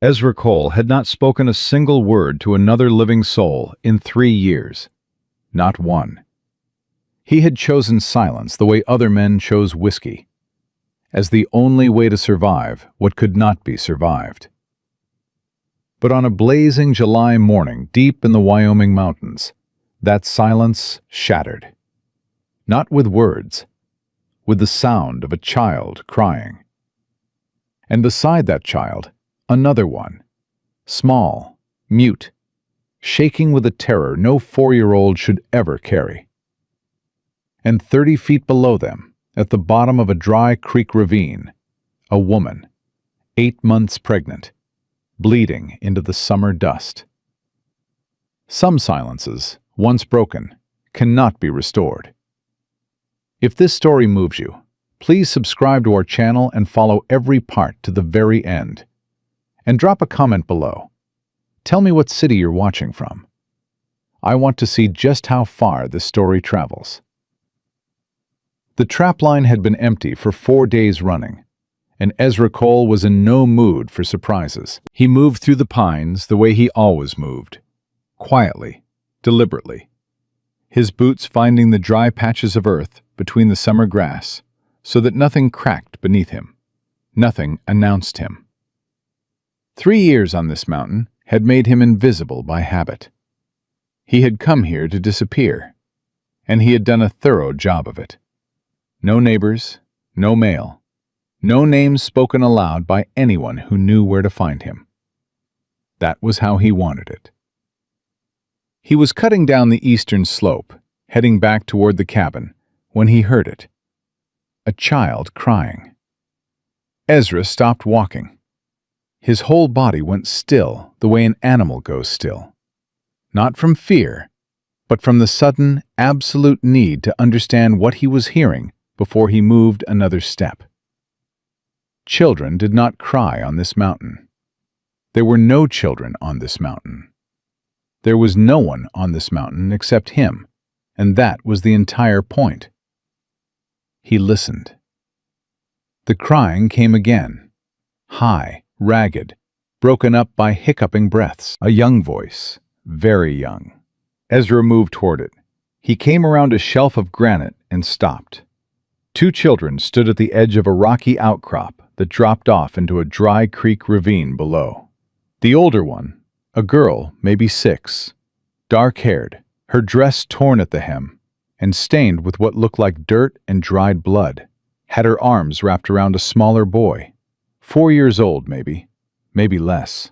Ezra Cole had not spoken a single word to another living soul in 3 years. Not one. He had chosen silence the way other men chose whiskey, as the only way to survive what could not be survived. But on a blazing July morning deep in the Wyoming mountains, that silence shattered. Not with words, with the sound of a child crying. And beside that child, another one, small, mute, shaking with a terror no 4-year-old should ever carry. And 30 feet below them, at the bottom of a dry creek ravine, a woman, 8 months pregnant, bleeding into the summer dust. Some silences, once broken, cannot be restored. If this story moves you, please subscribe to our channel and follow every part to the very end. And drop a comment below. Tell me what city you're watching from. I want to see just how far this story travels. The trapline had been empty for 4 days running, and Ezra Cole was in no mood for surprises. He moved through the pines the way he always moved, quietly, deliberately, his boots finding the dry patches of earth between the summer grass so that nothing cracked beneath him, nothing announced him. 3 years on this mountain had made him invisible by habit. He had come here to disappear, and he had done a thorough job of it. No neighbors, no mail, no names spoken aloud by anyone who knew where to find him. That was how he wanted it. He was cutting down the eastern slope, heading back toward the cabin, when he heard it. A child crying. Ezra stopped walking. His whole body went still the way an animal goes still. Not from fear, but from the sudden, absolute need to understand what he was hearing before he moved another step. Children did not cry on this mountain. There were no children on this mountain. There was no one on this mountain except him, and that was the entire point. He listened. The crying came again, high, ragged, broken up by hiccuping breaths. A young voice, very young. Ezra moved toward it. He came around a shelf of granite and stopped. 2 children stood at the edge of a rocky outcrop that dropped off into a dry creek ravine below. The older one, a girl, maybe 6, dark-haired, her dress torn at the hem, and stained with what looked like dirt and dried blood, had her arms wrapped around a smaller boy, 4 years old maybe less.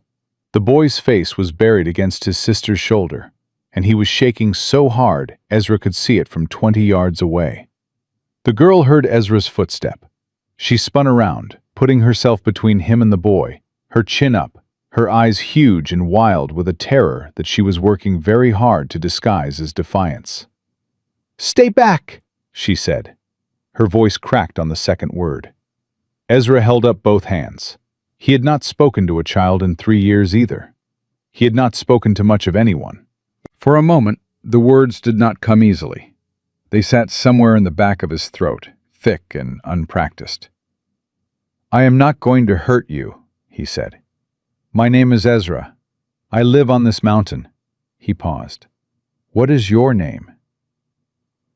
The boy's face was buried against his sister's shoulder, and he was shaking so hard Ezra could see it from 20 yards away. The girl heard Ezra's footstep. She spun around, putting herself between him and the boy, her chin up, her eyes huge and wild with a terror that she was working very hard to disguise as defiance. "Stay back," she said. Her voice cracked on the second word. Ezra held up both hands. He had not spoken to a child in 3 years either. He had not spoken to much of anyone. For a moment, the words did not come easily. They sat somewhere in the back of his throat, thick and unpracticed. "I am not going to hurt you," he said. "My name is Ezra. I live on this mountain." He paused. "What is your name?"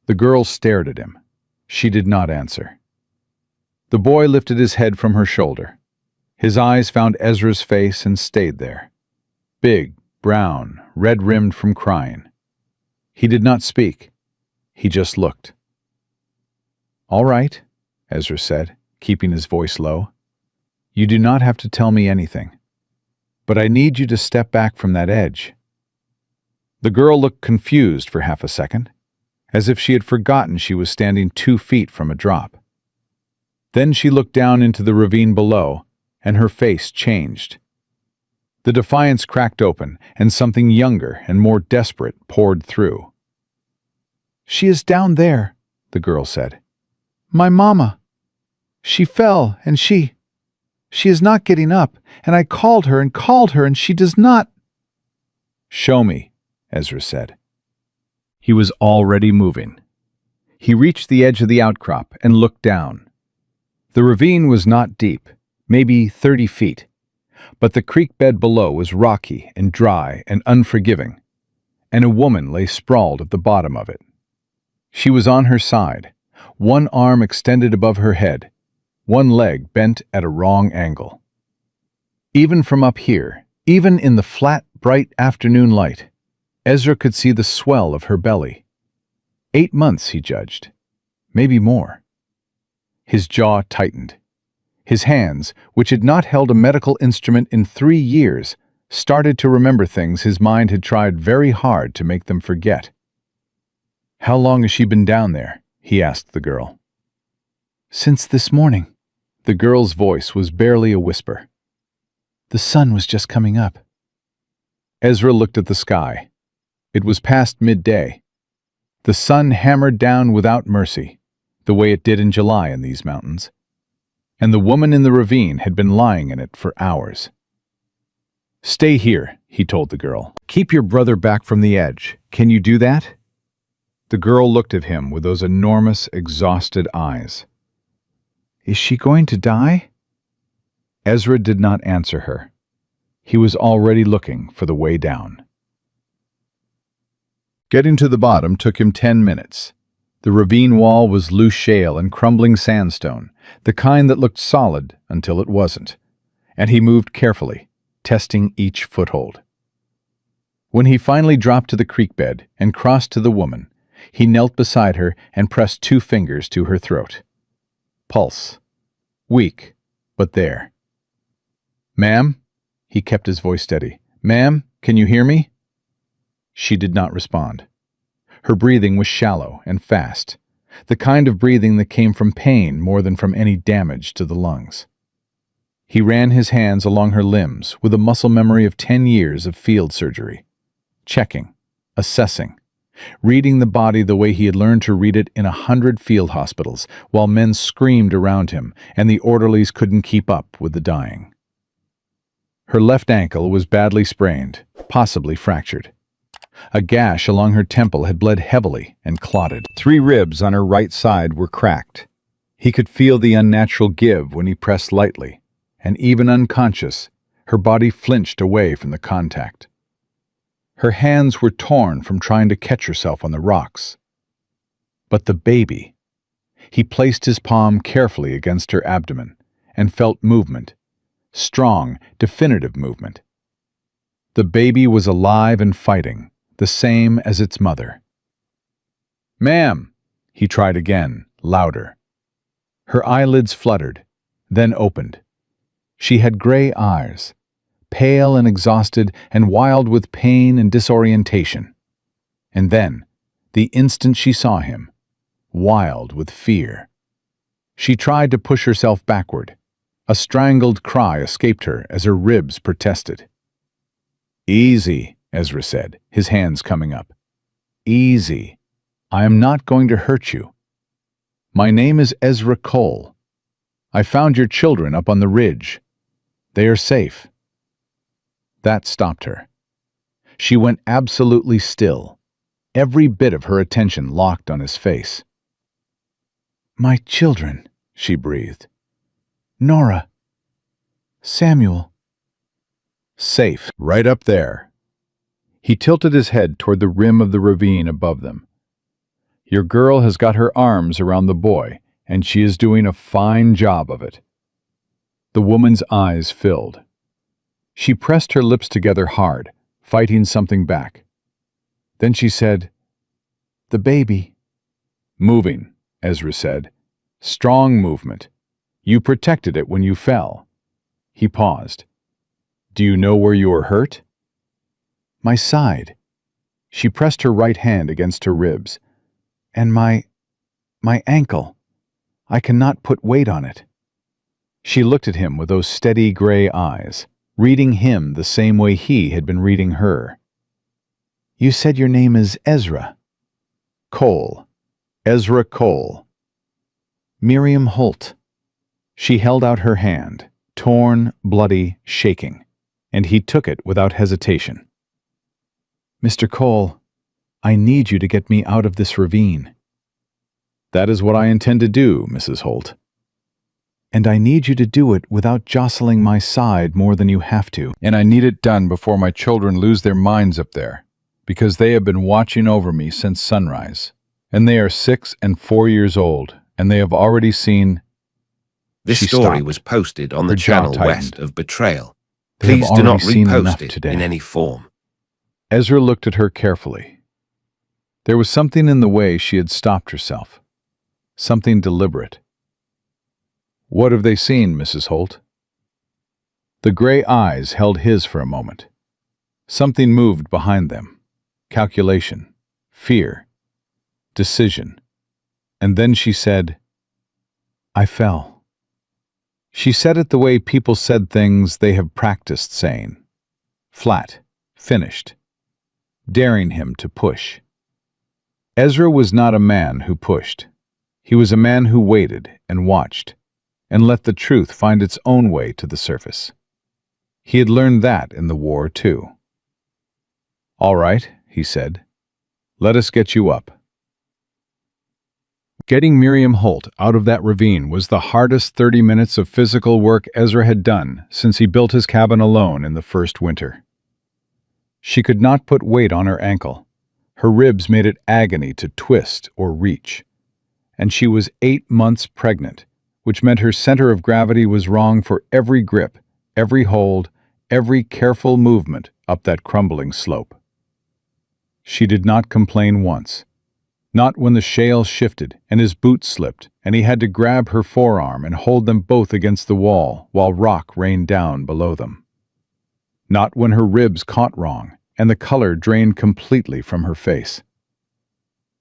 The girl stared at him. She did not answer. The boy lifted his head from her shoulder. His eyes found Ezra's face and stayed there. Big, brown, red-rimmed from crying. He did not speak. He just looked. "All right," Ezra said, keeping his voice low. "You do not have to tell me anything. But I need you to step back from that edge." The girl looked confused for half a second, as if she had forgotten she was standing 2 feet from a drop. Then she looked down into the ravine below, and her face changed. The defiance cracked open, and something younger and more desperate poured through. "She is down there," the girl said. "My mama. She fell, and she is not getting up, and I called her, and she does not—" "Show me," Ezra said. He was already moving. He reached the edge of the outcrop and looked down. The ravine was not deep, maybe 30 feet, But the creek bed below was rocky and dry and unforgiving, and a woman lay sprawled at the bottom of it. She was on her side, one arm extended above her head, one leg bent at a wrong angle. Even from up here, even in the flat, bright afternoon light, Ezra could see the swell of her belly. 8 months, he judged. Maybe more. His jaw tightened. His hands, which had not held a medical instrument in 3 years, started to remember things his mind had tried very hard to make them forget. "How long has she been down there?" he asked the girl. "Since this morning." The girl's voice was barely a whisper. "The sun was just coming up." Ezra looked at the sky. It was past midday. The sun hammered down without mercy, the way it did in July in these mountains. And the woman in the ravine had been lying in it for hours. "Stay here," he told the girl. "Keep your brother back from the edge. Can you do that?" The girl looked at him with those enormous, exhausted eyes. "Is she going to die?" Ezra did not answer her. He was already looking for the way down. Getting to the bottom took him 10 minutes. The ravine wall was loose shale and crumbling sandstone, the kind that looked solid until it wasn't, and he moved carefully, testing each foothold. When he finally dropped to the creek bed and crossed to the woman, he knelt beside her and pressed 2 fingers to her throat. Pulse. Weak, but there. "Ma'am?" He kept his voice steady. "Ma'am, can you hear me?" She did not respond. Her breathing was shallow and fast, the kind of breathing that came from pain more than from any damage to the lungs. He ran his hands along her limbs with a muscle memory of 10 years of field surgery, checking, assessing, reading the body the way he had learned to read it in 100 field hospitals, while men screamed around him and the orderlies couldn't keep up with the dying. Her left ankle was badly sprained, possibly fractured. A gash along her temple had bled heavily and clotted. 3 ribs on her right side were cracked. He could feel the unnatural give when he pressed lightly, and even unconscious, her body flinched away from the contact. Her hands were torn from trying to catch herself on the rocks. But the baby. He placed his palm carefully against her abdomen and felt movement, strong, definitive movement. The baby was alive and fighting, the same as its mother. "Ma'am!" He tried again, louder. Her eyelids fluttered, then opened. She had gray eyes, pale and exhausted and wild with pain and disorientation. And then, the instant she saw him, wild with fear. She tried to push herself backward. A strangled cry escaped her as her ribs protested. "Easy," Ezra said, his hands coming up. "Easy. I am not going to hurt you. My name is Ezra Cole. I found your children up on the ridge. They are safe." That stopped her. She went absolutely still, every bit of her attention locked on his face. "My children," she breathed. "Nora. Samuel." "Safe, right up there." He tilted his head toward the rim of the ravine above them. "Your girl has got her arms around the boy, and she is doing a fine job of it." The woman's eyes filled. She pressed her lips together hard, fighting something back. Then she said, "The baby." "Moving," Ezra said. "Strong movement. You protected it when you fell." He paused. "Do you know where you were hurt?" "My side." She pressed her right hand against her ribs. "And my ankle. I cannot put weight on it." She looked at him with those steady gray eyes, reading him the same way he had been reading her. "You said your name is Ezra." "Cole. Ezra Cole." "Miriam Holt." She held out her hand, torn, bloody, shaking, and he took it without hesitation. "Mr. Cole, I need you to get me out of this ravine." "That is what I intend to do, Mrs. Holt." And I need you to do it without jostling my side more than you have to. And I need it done before my children lose their minds up there, because they have been watching over me since sunrise. And they are 6 and 4 years old, and they have already seen... This She story stopped. was posted on the Her jaw channel tightened. West of Betrayal. They have Please do not already seen enough repost it today. in any form. Ezra looked at her carefully. There was something in the way she had stopped herself. Something deliberate. What have they seen, Mrs. Holt? The gray eyes held his for a moment. Something moved behind them. Calculation, fear, decision. And then she said, I fell. She said it the way people said things they have practiced saying. Flat, finished, daring him to push. Ezra was not a man who pushed. He was a man who waited and watched, and let the truth find its own way to the surface. He had learned that in the war, too. All right, he said. Let us get you up. Getting Miriam Holt out of that ravine was the hardest 30 minutes of physical work Ezra had done since he built his cabin alone in the first winter. She could not put weight on her ankle. Her ribs made it agony to twist or reach. And she was 8 months pregnant, which meant her center of gravity was wrong for every grip, every hold, every careful movement up that crumbling slope. She did not complain once. Not when the shale shifted and his boot slipped and he had to grab her forearm and hold them both against the wall while rock rained down below them. Not when her ribs caught wrong and the color drained completely from her face.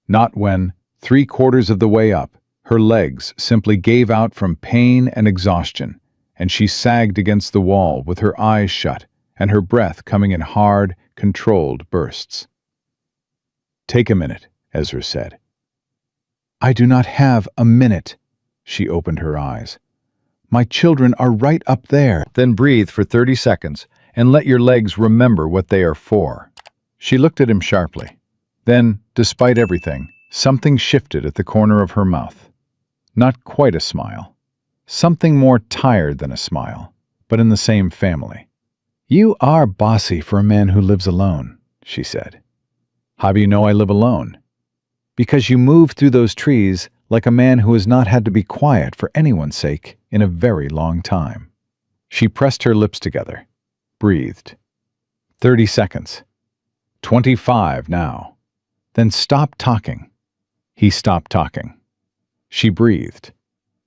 Not when, 3/4 of the way up, her legs simply gave out from pain and exhaustion, and she sagged against the wall with her eyes shut and her breath coming in hard, controlled bursts. Take a minute, Ezra said. I do not have a minute. She opened her eyes. My children are right up there. Then breathe for 30 seconds and let your legs remember what they are for. She looked at him sharply. Then, despite everything, something shifted at the corner of her mouth. Not quite a smile. Something more tired than a smile, but in the same family. You are bossy for a man who lives alone, she said. How do you know I live alone? Because you move through those trees like a man who has not had to be quiet for anyone's sake in a very long time. She pressed her lips together, breathed. 30 seconds. 25 now. Then stop talking. He stopped talking. She breathed,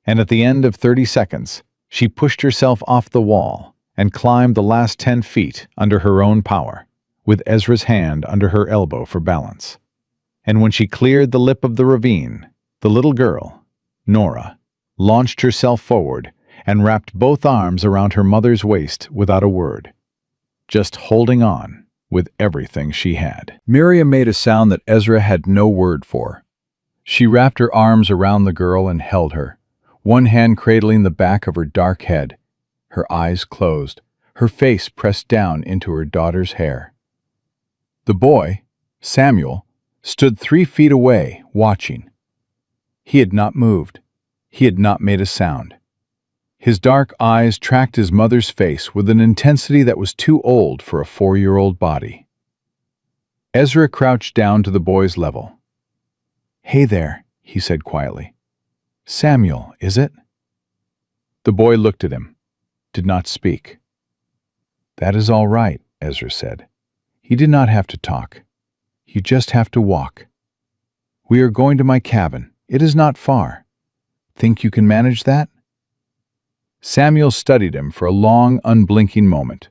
and at the end of 30 seconds, she pushed herself off the wall and climbed the last 10 feet under her own power, with Ezra's hand under her elbow for balance. And when she cleared the lip of the ravine, the little girl, Nora, launched herself forward and wrapped both arms around her mother's waist without a word, just holding on with everything she had. Miriam made a sound that Ezra had no word for. She wrapped her arms around the girl and held her, one hand cradling the back of her dark head, her eyes closed, her face pressed down into her daughter's hair. The boy, Samuel, stood 3 feet away, watching. He had not moved. He had not made a sound. His dark eyes tracked his mother's face with an intensity that was too old for a 4-year-old body. Ezra crouched down to the boy's level. Hey there, he said quietly. Samuel, is it? The boy looked at him, did not speak. That is all right, Ezra said. You did not have to talk. You just have to walk. We are going to my cabin. It is not far. Think you can manage that? Samuel studied him for a long, unblinking moment.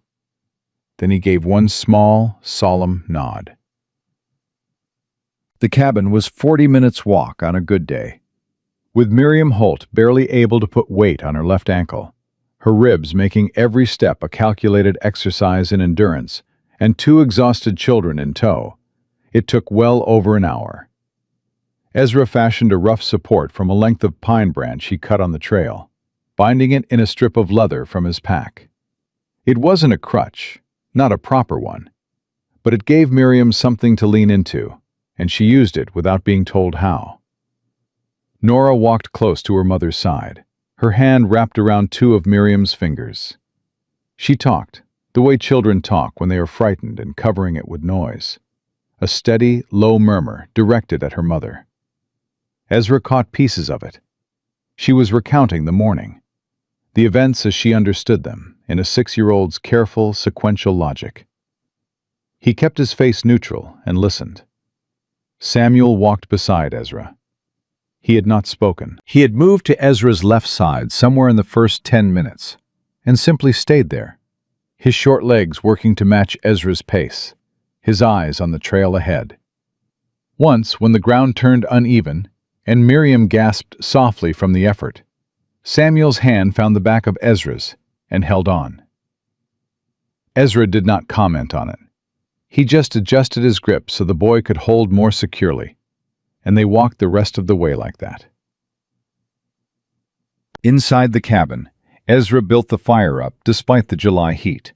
Then he gave one small, solemn nod. The cabin was 40 minutes' walk on a good day. With Miriam Holt barely able to put weight on her left ankle, her ribs making every step a calculated exercise in endurance, and 2 exhausted children in tow, it took well over an hour. Ezra fashioned a rough support from a length of pine branch he cut on the trail, binding it in a strip of leather from his pack. It wasn't a crutch, not a proper one, but it gave Miriam something to lean into, and she used it without being told how. Nora walked close to her mother's side, her hand wrapped around two of Miriam's fingers. She talked, the way children talk when they are frightened and covering it with noise. A steady, low murmur directed at her mother. Ezra caught pieces of it. She was recounting the morning, the events as she understood them, in a 6-year-old's careful, sequential logic. He kept his face neutral and listened. Samuel walked beside Ezra. He had not spoken. He had moved to Ezra's left side somewhere in the first 10 minutes, and simply stayed there, his short legs working to match Ezra's pace, his eyes on the trail ahead. Once, when the ground turned uneven, and Miriam gasped softly from the effort, Samuel's hand found the back of Ezra's and held on. Ezra did not comment on it. He just adjusted his grip so the boy could hold more securely, and they walked the rest of the way like that. Inside the cabin, Ezra built the fire up despite the July heat.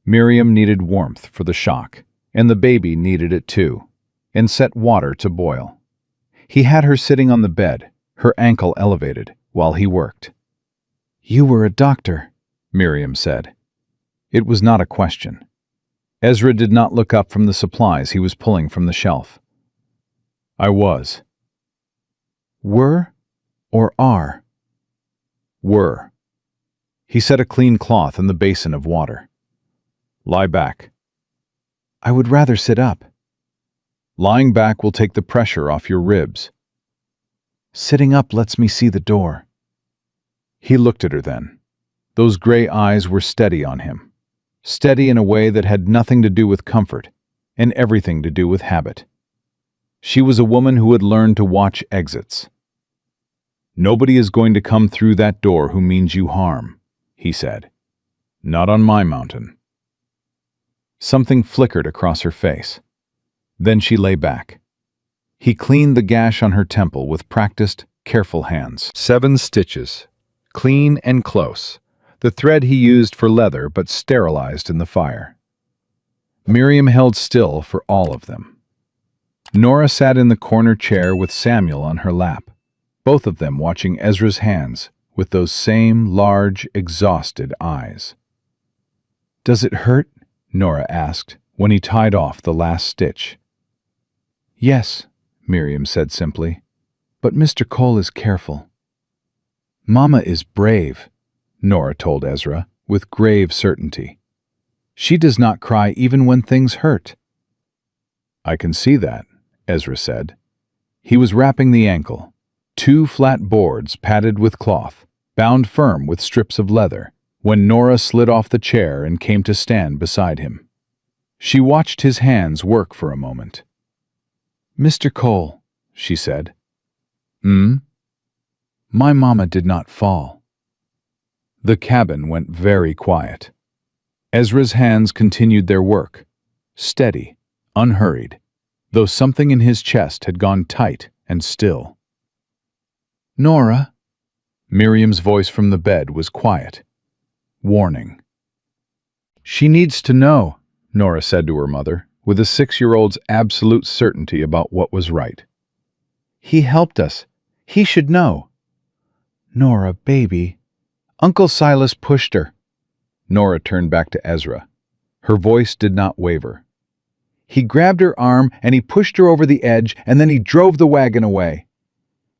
Miriam needed warmth for the shock, and the baby needed it too, and set water to boil. He had her sitting on the bed, her ankle elevated, while he worked. "You were a doctor," Miriam said. It was not a question. Ezra did not look up from the supplies he was pulling from the shelf. "I was." "Were or are?" "Were." He set a clean cloth in the basin of water. "Lie back." "I would rather sit up." "Lying back will take the pressure off your ribs." "Sitting up lets me see the door." He looked at her then. Those gray eyes were steady on him. Steady in a way that had nothing to do with comfort, and everything to do with habit. She was a woman who had learned to watch exits. "Nobody is going to come through that door who means you harm," he said. "Not on my mountain." Something flickered across her face. Then she lay back. He cleaned the gash on her temple with practiced, careful hands. 7 stitches, clean and close, the thread he used for leather but sterilized in the fire. Miriam held still for all of them. Nora sat in the corner chair with Samuel on her lap, both of them watching Ezra's hands with those same large, exhausted eyes. "Does it hurt?" Nora asked when he tied off the last stitch. "Yes," Miriam said simply, "but Mr. Cole is careful." "Mama is brave," Nora told Ezra, with grave certainty. "She does not cry even when things hurt." "I can see that," Ezra said. He was wrapping the ankle, 2 flat boards padded with cloth, bound firm with strips of leather, when Nora slid off the chair and came to stand beside him. She watched his hands work for a moment. "Mr. Cole," she said. "My mama did not fall." The cabin went very quiet. Ezra's hands continued their work, steady, unhurried, though something in his chest had gone tight and still. "Nora," Miriam's voice from the bed was quiet, warning. "She needs to know," Nora said to her mother, with a 6-year-old's absolute certainty about what was right. "He helped us. He should know." "Nora, baby." "Uncle Silas pushed her." Nora turned back to Ezra. Her voice did not waver. "He grabbed her arm and he pushed her over the edge, and then he drove the wagon away.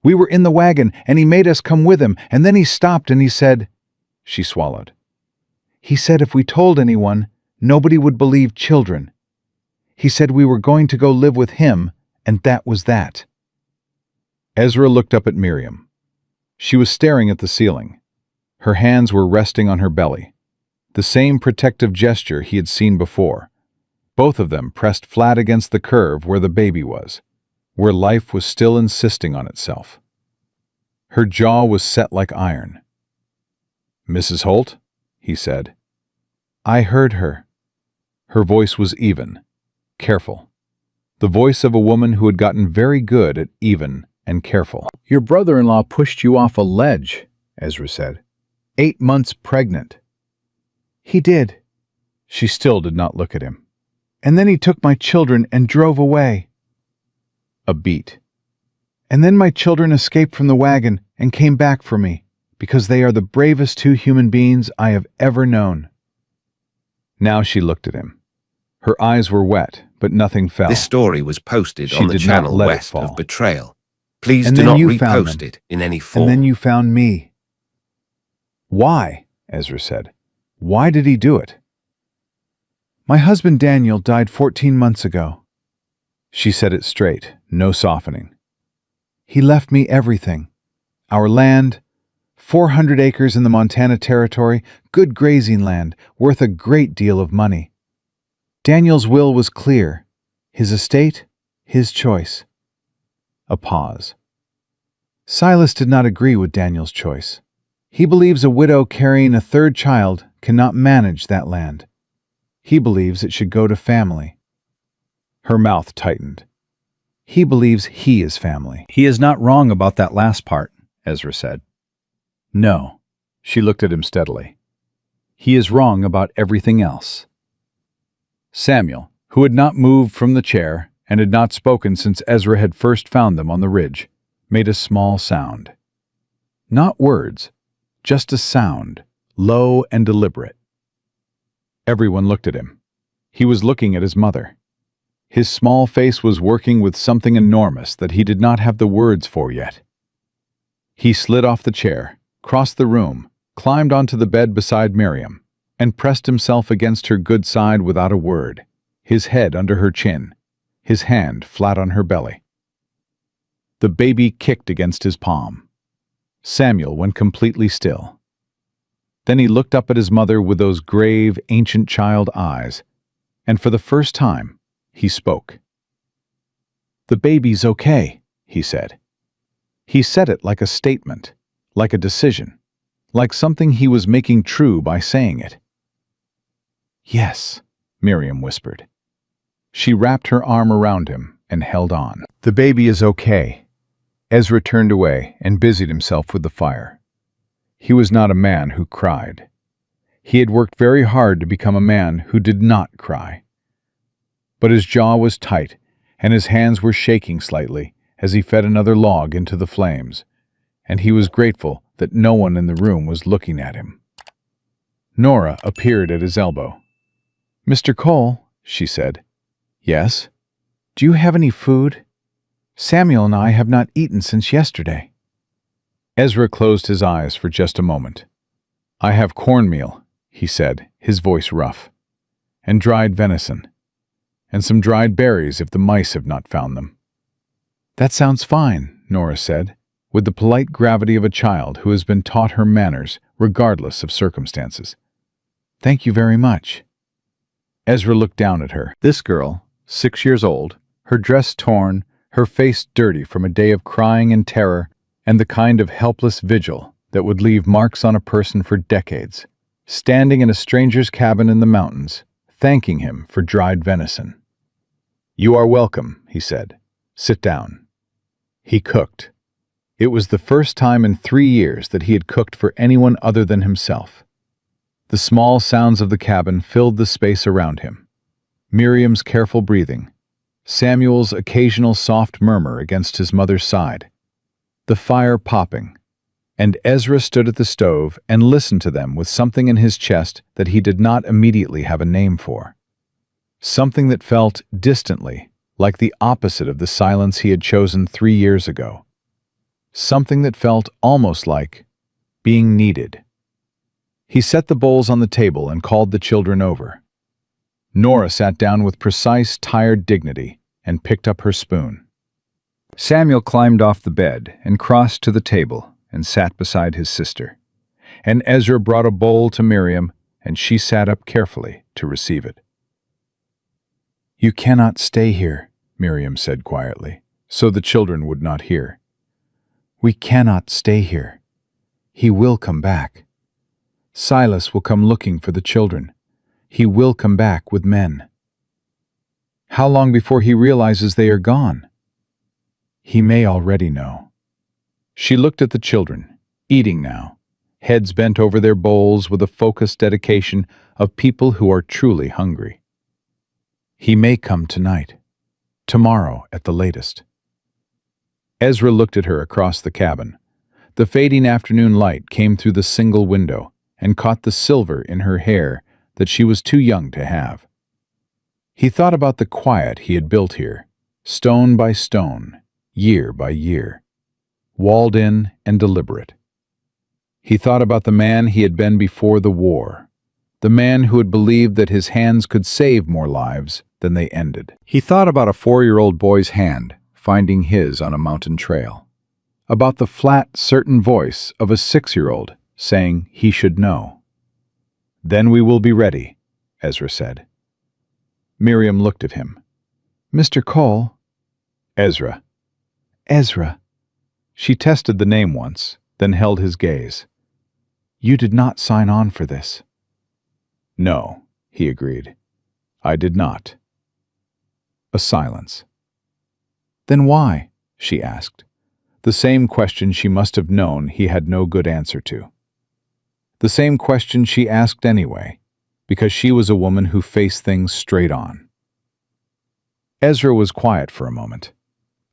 We were in the wagon and he made us come with him, and then he stopped and he said—" She swallowed. "He said if we told anyone, nobody would believe children. He said we were going to go live with him, and that was that." Ezra looked up at Miriam. She was staring at the ceiling. Her hands were resting on her belly, the same protective gesture he had seen before, both of them pressed flat against the curve where the baby was, where life was still insisting on itself. Her jaw was set like iron. "Mrs. Holt?" he said. "I heard her." Her voice was even, careful, the voice of a woman who had gotten very good at even and careful. "Your brother-in-law pushed you off a ledge," Ezra said. 8 months pregnant." "He did." She still did not look at him. "And then he took my children and drove away." A beat. "And then my children escaped from the wagon and came back for me. because they are the bravest two human beings I have ever known." Now she looked at him. Her eyes were wet, but nothing fell. This story was posted She on the did not channel let it West fall. of Betrayal. Please And do then not you found repost them. it in any form. And then you found me. "Why?" Ezra said. "Why did he do it?" "My husband Daniel died 14 months ago." She said it straight, no softening. "He left me everything. Our land, 400 acres in the Montana Territory, good grazing land, worth a great deal of money. Daniel's will was clear. His estate, his choice." A pause. Silas did not agree with Daniel's choice. He believes a widow carrying a third child cannot manage that land. He believes it should go to family. Her mouth tightened. He believes he is family. "He is not wrong about that last part," Ezra said. "No." She looked at him steadily. "He is wrong about everything else." Samuel, who had not moved from the chair and had not spoken since Ezra had first found them on the ridge, made a small sound. Not words, just a sound, low and deliberate. Everyone looked at him. He was looking at his mother. His small face was working with something enormous that he did not have the words for yet. He slid off the chair, crossed the room, climbed onto the bed beside Miriam, and pressed himself against her good side without a word, his head under her chin, his hand flat on her belly. The baby kicked against his palm. Samuel went completely still. Then he looked up at his mother with those grave, ancient child eyes, and for the first time, he spoke. "The baby's okay," he said. He said it like a statement, like a decision, like something he was making true by saying it. "Yes," Miriam whispered. She wrapped her arm around him and held on. "The baby is okay." Ezra turned away and busied himself with the fire. He was not a man who cried. He had worked very hard to become a man who did not cry. But his jaw was tight, and his hands were shaking slightly as he fed another log into the flames, and he was grateful that no one in the room was looking at him. Nora appeared at his elbow. "Mr. Cole," she said. "Yes?" "Do you have any food? Samuel and I have not eaten since yesterday." Ezra closed his eyes for just a moment. "I have cornmeal," he said, his voice rough, "and dried venison, and some dried berries if the mice have not found them." "That sounds fine," Nora said, with the polite gravity of a child who has been taught her manners regardless of circumstances. "Thank you very much." Ezra looked down at her. This girl, 6 years old, her dress torn, her face dirty from a day of crying and terror, and the kind of helpless vigil that would leave marks on a person for decades, standing in a stranger's cabin in the mountains, thanking him for dried venison. "You are welcome," he said. "Sit down." He cooked. It was the first time in 3 years that he had cooked for anyone other than himself. The small sounds of the cabin filled the space around him. Miriam's careful breathing, Samuel's occasional soft murmur against his mother's side, the fire popping, and Ezra stood at the stove and listened to them with something in his chest that he did not immediately have a name for. Something that felt distantly like the opposite of the silence he had chosen 3 years ago. Something that felt almost like being needed. He set the bowls on the table and called the children over. Nora sat down with precise, tired dignity and picked up her spoon. Samuel climbed off the bed and crossed to the table and sat beside his sister. And Ezra brought a bowl to Miriam, and she sat up carefully to receive it. "You cannot stay here," Miriam said quietly, so the children would not hear. "We cannot stay here. He will come back. Silas will come looking for the children. He will come back with men. How long before he realizes they are gone? He may already know." She looked at the children, eating now, heads bent over their bowls with a focused dedication of people who are truly hungry. "He may come tonight, tomorrow at the latest." Ezra looked at her across the cabin. The fading afternoon light came through the single window and caught the silver in her hair that she was too young to have. He thought about the quiet he had built here, stone by stone, year by year, walled in and deliberate. He thought about the man he had been before the war, the man who had believed that his hands could save more lives than they ended. He thought about a 4-year-old boy's hand finding his on a mountain trail, about the flat, certain voice of a 6-year-old saying he should know. "Then we will be ready," Ezra said. Miriam looked at him. "Mr. Cole?" "Ezra." "Ezra." She tested the name once, then held his gaze. "You did not sign on for this." "No," he agreed. "I did not." A silence. "Then why?" she asked. The same question she must have known he had no good answer to. The same question she asked anyway, because she was a woman who faced things straight on. Ezra was quiet for a moment.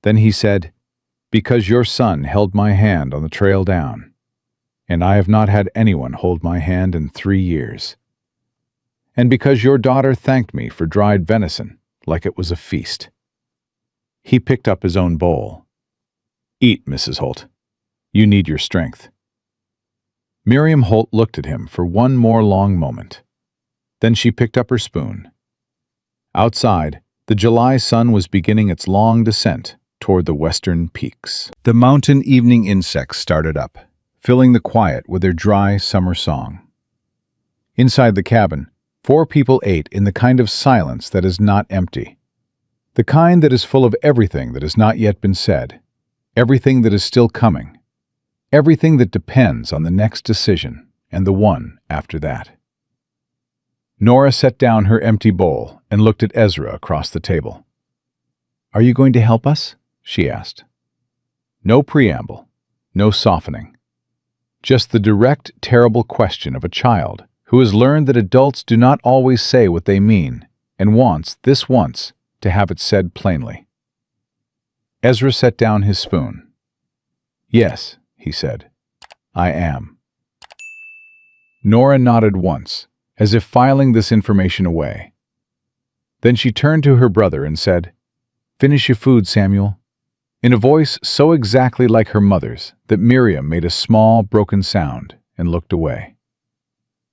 Then he said, "Because your son held my hand on the trail down, and I have not had anyone hold my hand in 3 years. And because your daughter thanked me for dried venison like it was a feast." He picked up his own bowl. "Eat, Mrs. Holt. You need your strength." Miriam Holt looked at him for one more long moment. Then she picked up her spoon. Outside, the July sun was beginning its long descent toward the western peaks. The mountain evening insects started up, filling the quiet with their dry summer song. Inside the cabin, 4 people ate in the kind of silence that is not empty, the kind that is full of everything that has not yet been said, everything that is still coming, everything that depends on the next decision and the one after that. Nora set down her empty bowl and looked at Ezra across the table. "Are you going to help us?" she asked. No preamble, no softening. Just the direct, terrible question of a child who has learned that adults do not always say what they mean and wants, this once, to have it said plainly. Ezra set down his spoon. "Yes," he said, "I am." Nora nodded once, as if filing this information away. Then she turned to her brother and said, "Finish your food, Samuel," in a voice so exactly like her mother's that Miriam made a small, broken sound and looked away.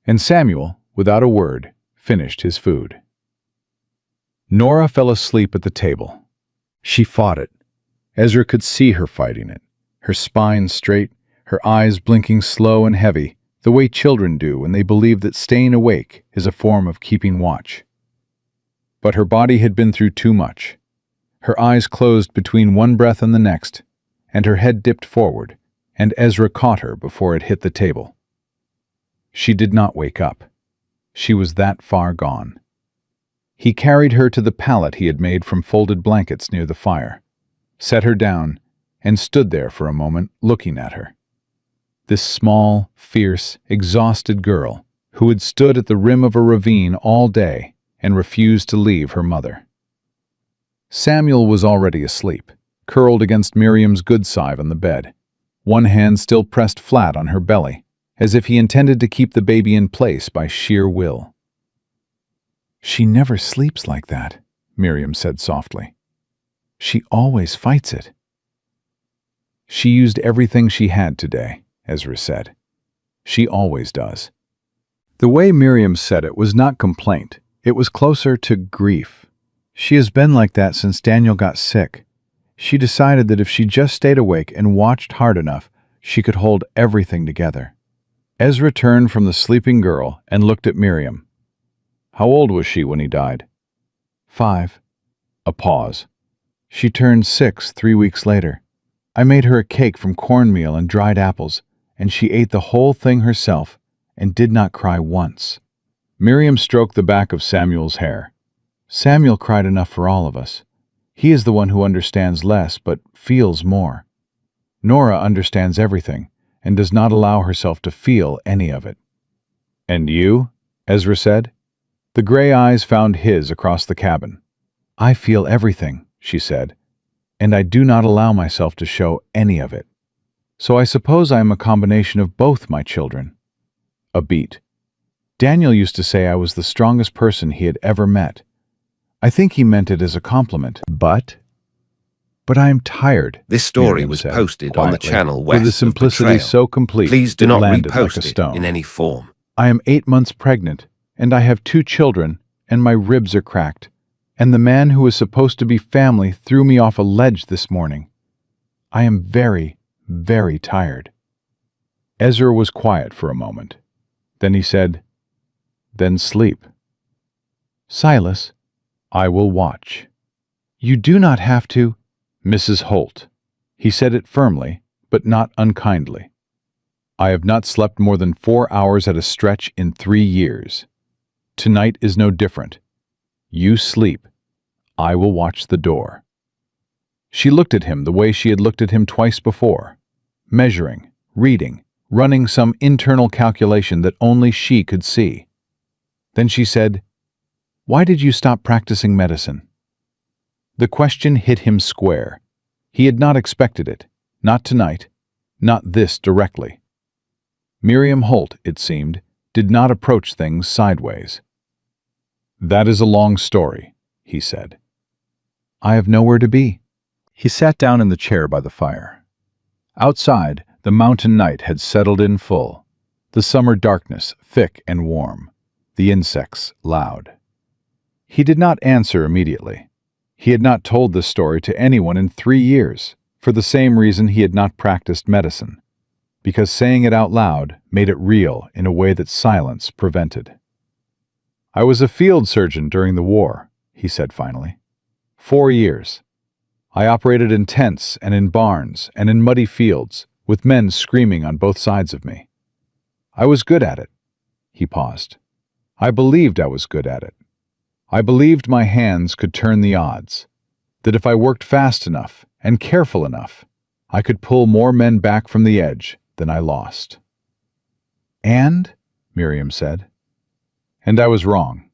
And Samuel, without a word, finished his food. Nora fell asleep at the table. She fought it. Ezra could see her fighting it, her spine straight, her eyes blinking slow and heavy, the way children do when they believe that staying awake is a form of keeping watch. But her body had been through too much. Her eyes closed between one breath and the next, and her head dipped forward, and Ezra caught her before it hit the table. She did not wake up. She was that far gone. He carried her to the pallet he had made from folded blankets near the fire, set her down, and stood there for a moment looking at her. This small, fierce, exhausted girl who had stood at the rim of a ravine all day and refused to leave her mother. Samuel was already asleep, curled against Miriam's good side on the bed, one hand still pressed flat on her belly, as if he intended to keep the baby in place by sheer will. "She never sleeps like that," Miriam said softly. "She always fights it." "She used everything she had today," Ezra said. "She always does." The way Miriam said it was not complaint. It was closer to grief. She has been like that since Daniel got sick. She decided that if she just stayed awake and watched hard enough, she could hold everything together. Ezra turned from the sleeping girl and looked at Miriam. "How old was she when he died?" 5. A pause. "She turned 6 3 weeks later. I made her a cake from cornmeal and dried apples, and she ate the whole thing herself and did not cry once." Miriam stroked the back of Samuel's hair. "Samuel cried enough for all of us. He is the one who understands less but feels more. Nora understands everything and does not allow herself to feel any of it." "And you?" Ezra said. The gray eyes found his across the cabin. "I feel everything," she said, "and I do not allow myself to show any of it." So I suppose I am a combination of both my children. A beat. Daniel used to say I was the strongest person he had ever met. I think he meant it as a compliment. But I am tired. This story Miriam was said, posted on the quietly, channel with a west of simplicity Betrayal. so complete Please do it not landed like repost a it stone. in any form. I am 8 months pregnant, and I have 2 children, and my ribs are cracked. And the man who was supposed to be family threw me off a ledge this morning. I am very, very tired. Ezra was quiet for a moment. Then he said, "Then sleep." "Silas, I will watch." "You do not have to." "Mrs. Holt." He said it firmly, but not unkindly. "I have not slept more than 4 hours at a stretch in 3 years. Tonight is no different. You sleep. I will watch the door." She looked at him the way she had looked at him twice before, measuring, reading, running some internal calculation that only she could see. Then she said, "Why did you stop practicing medicine?" The question hit him square. He had not expected it, not tonight, not this directly. Miriam Holt, it seemed, did not approach things sideways. "That is a long story," he said. "I have nowhere to be." He sat down in the chair by the fire. Outside, the mountain night had settled in full, the summer darkness thick and warm, the insects loud. He did not answer immediately. He had not told this story to anyone in 3 years, for the same reason he had not practiced medicine, because saying it out loud made it real in a way that silence prevented. "I was a field surgeon during the war," he said finally. 4 years. I operated in tents and in barns and in muddy fields, with men screaming on both sides of me. I was good at it." He paused. "I believed I was good at it. I believed my hands could turn the odds, that if I worked fast enough and careful enough, I could pull more men back from the edge than I lost." "And?" Miriam said. "And I was wrong."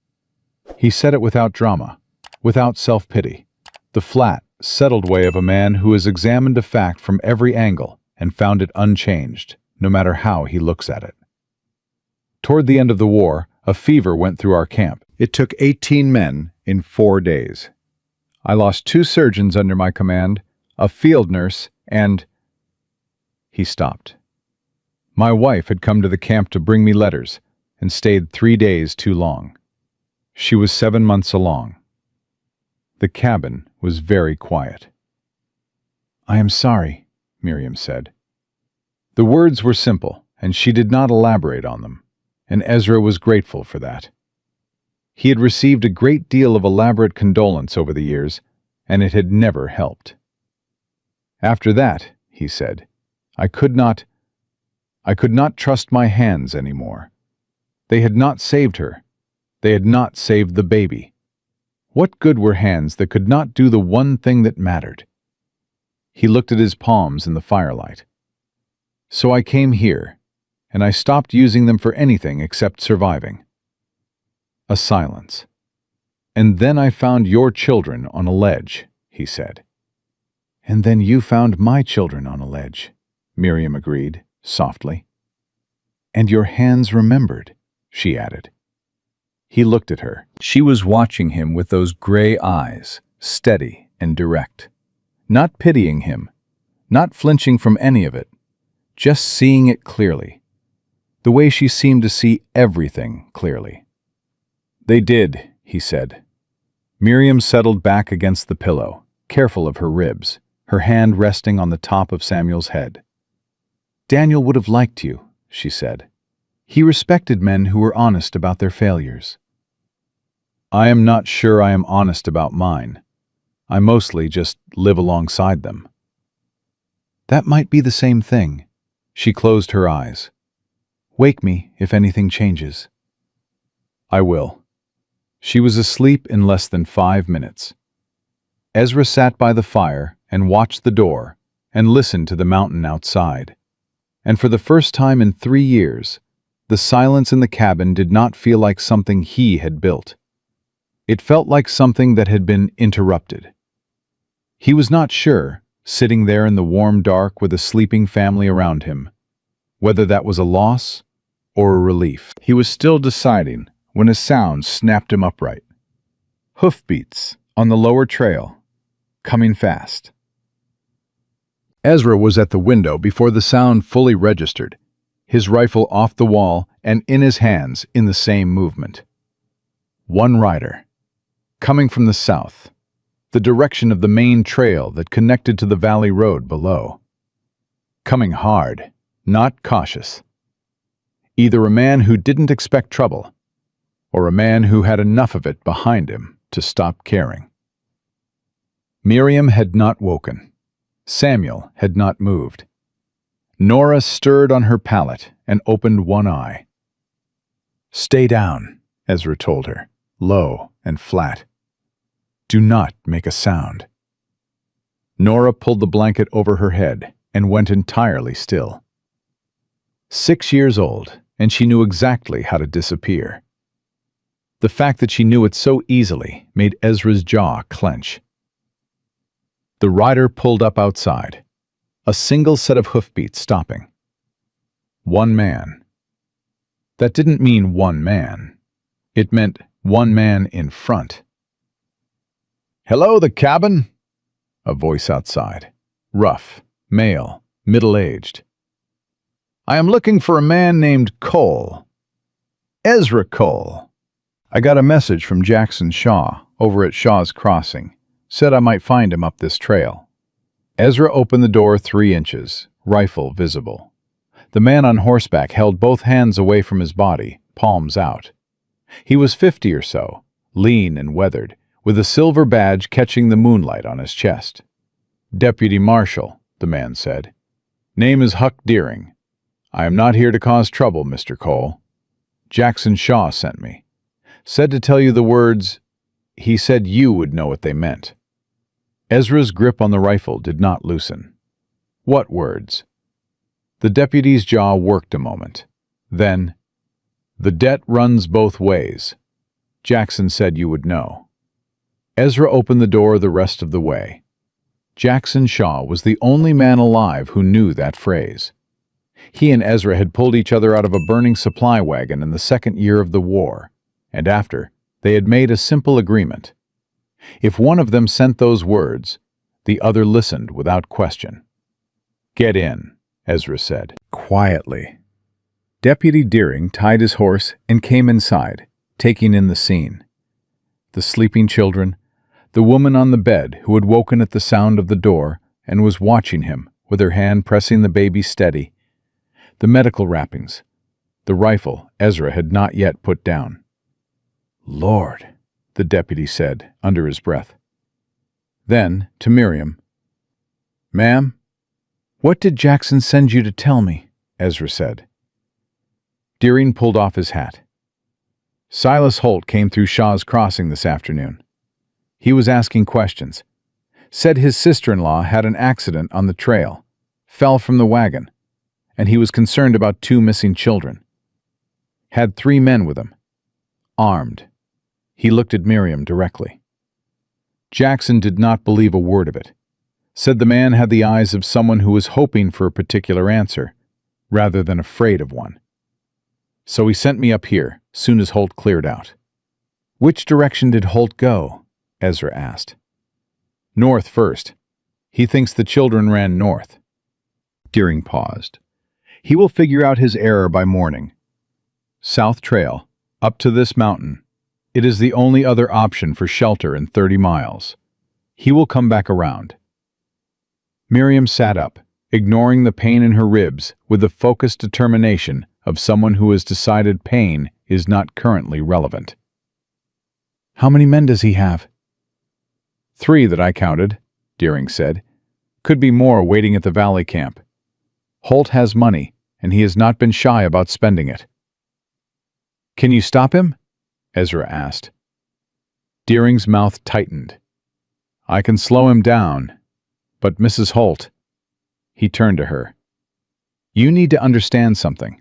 He said it without drama, without self-pity, the flat, settled way of a man who has examined a fact from every angle and found it unchanged, no matter how he looks at it. "Toward the end of the war, a fever went through our camp. It took 18 men in 4 days. I lost 2 surgeons under my command, a field nurse, and—" He stopped. "My wife had come to the camp to bring me letters and stayed 3 days too long. She was 7 months along." The cabin was very quiet. "I am sorry," Miriam said. The words were simple, and she did not elaborate on them, and Ezra was grateful for that. He had received a great deal of elaborate condolence over the years, and it had never helped. "After that," he said, I could not trust my hands anymore. They had not saved her. They had not saved the baby. What good were hands that could not do the one thing that mattered?" He looked at his palms in the firelight. "So I came here, and I stopped using them for anything except surviving." A silence. "And then I found your children on a ledge," he said. "And then you found my children on a ledge," Miriam agreed, softly. "And your hands remembered," she added. He looked at her. She was watching him with those gray eyes, steady and direct, not pitying him, not flinching from any of it, just seeing it clearly, the way she seemed to see everything clearly. "They did," he said. Miriam settled back against the pillow, careful of her ribs, her hand resting on the top of Samuel's head. "Daniel would have liked you," she said. "He respected men who were honest about their failures." "I am not sure I am honest about mine. I mostly just live alongside them." "That might be the same thing." She closed her eyes. "Wake me if anything changes." "I will." She was asleep in less than 5 minutes. Ezra sat by the fire and watched the door and listened to the mountain outside. And for the first time in 3 years, the silence in the cabin did not feel like something he had built. It felt like something that had been interrupted. He was not sure, sitting there in the warm dark with a sleeping family around him, whether that was a loss or a relief. He was still deciding when a sound snapped him upright. Hoofbeats on the lower trail, coming fast. Ezra was at the window before the sound fully registered, his rifle off the wall and in his hands in the same movement. One rider, coming from the south, the direction of the main trail that connected to the valley road below. Coming hard, not cautious. Either a man who didn't expect trouble, or a man who had enough of it behind him to stop caring. Miriam had not woken. Samuel had not moved. Nora stirred on her pallet and opened one eye. "Stay down," Ezra told her, low and flat. "Do not make a sound." Nora pulled the blanket over her head and went entirely still. 6 years old, and she knew exactly how to disappear. The fact that she knew it so easily made Ezra's jaw clench. The rider pulled up outside, a single set of hoofbeats stopping. One man. That didn't mean one man. It meant one man in front. "Hello, the cabin?" A voice outside. Rough, male, middle-aged. "I am looking for a man named Cole. Ezra Cole. I got a message from Jackson Shaw over at Shaw's Crossing. Said I might find him up this trail." Ezra opened the door 3 inches, rifle visible. The man on horseback held both hands away from his body, palms out. He was 50 or so, lean and weathered, with a silver badge catching the moonlight on his chest. "Deputy Marshal," the man said. "Name is Huck Deering. I am not here to cause trouble, Mr. Cole. Jackson Shaw sent me. Said to tell you the words. He said you would know what they meant." Ezra's grip on the rifle did not loosen. "What words?" The deputy's jaw worked a moment. Then, "The debt runs both ways. Jackson said you would know." Ezra opened the door the rest of the way. Jackson Shaw was the only man alive who knew that phrase. He and Ezra had pulled each other out of a burning supply wagon in the 2nd year of the war, and after, they had made a simple agreement. If one of them sent those words, the other listened without question. "Get in," Ezra said, quietly. Deputy Deering tied his horse and came inside, taking in the scene. The sleeping children, the woman on the bed who had woken at the sound of the door and was watching him with her hand pressing the baby steady, the medical wrappings, the rifle Ezra had not yet put down. "Lord," the deputy said under his breath. Then, to Miriam, "Ma'am, what did Jackson send you to tell me?" Ezra said. Deering pulled off his hat. "Silas Holt came through Shaw's Crossing this afternoon. He was asking questions. Said his sister-in-law had an accident on the trail, fell from the wagon, and he was concerned about 2 missing children. Had 3 men with him, armed." He looked at Miriam directly. Jackson did not believe a word of it. Said the man had the eyes of someone who was hoping for a particular answer, rather than afraid of one. "So he sent me up here, soon as Holt cleared out." "Which direction did Holt go?" Ezra asked. "North first. He thinks the children ran north." Deering paused. "He will figure out his error by morning. South Trail, up to this mountain. It is the only other option for shelter in 30 miles. He will come back around." Miriam sat up, ignoring the pain in her ribs with the focused determination of someone who has decided pain is not currently relevant. "How many men does he have?" "3 that I counted," Deering said. "Could be more waiting at the valley camp. Holt has money, and he has not been shy about spending it." "Can you stop him?" Ezra asked. Deering's mouth tightened. "I can slow him down, but Mrs. Holt..." He turned to her. "You need to understand something.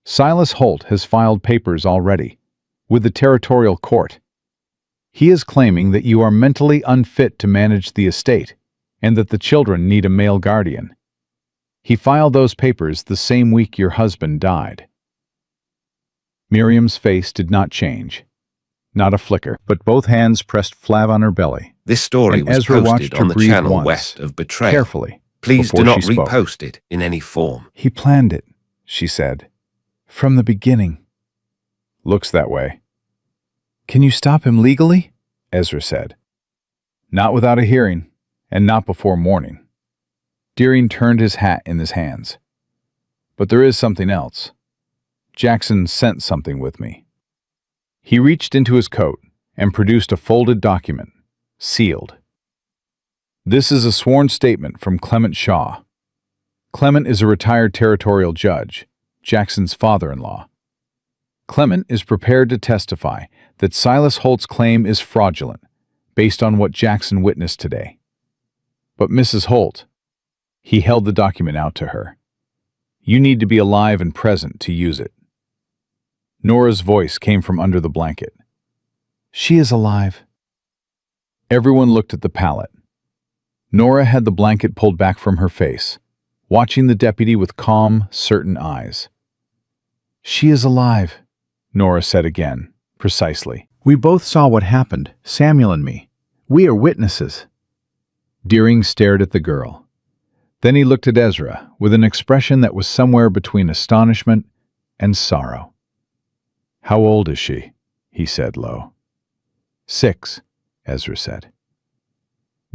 Silas Holt has filed papers already, with the territorial court. He is claiming that you are mentally unfit to manage the estate, and that the children need a male guardian. He filed those papers the same week your husband died." Miriam's face did not change, not a flicker, but both hands pressed flat on her belly. This story And was Ezra watched posted her on the breathe channel once, west of Betrayal. carefully. Please before do not she spoke. repost it in any form. "He planned it," she said. "From the beginning." "Looks that way." "Can you stop him legally?" Ezra said. "Not without a hearing, and not before morning." Deering turned his hat in his hands. "But there is something else. Jackson sent something with me." He reached into his coat and produced a folded document, sealed. "This is a sworn statement from Clement Shaw. Clement is a retired territorial judge, Jackson's father-in-law. Clement is prepared to testify that Silas Holt's claim is fraudulent, based on what Jackson witnessed today. But Mrs. Holt," he held the document out to her, "you need to be alive and present to use it." Nora's voice came from under the blanket. "She is alive." Everyone looked at the pallet. Nora had the blanket pulled back from her face, watching the deputy with calm, certain eyes. "She is alive," Nora said again, precisely. "We both saw what happened, Samuel and me. We are witnesses." Deering stared at the girl. Then he looked at Ezra with an expression that was somewhere between astonishment and sorrow. "How old is she?" he said low. 6, Ezra said.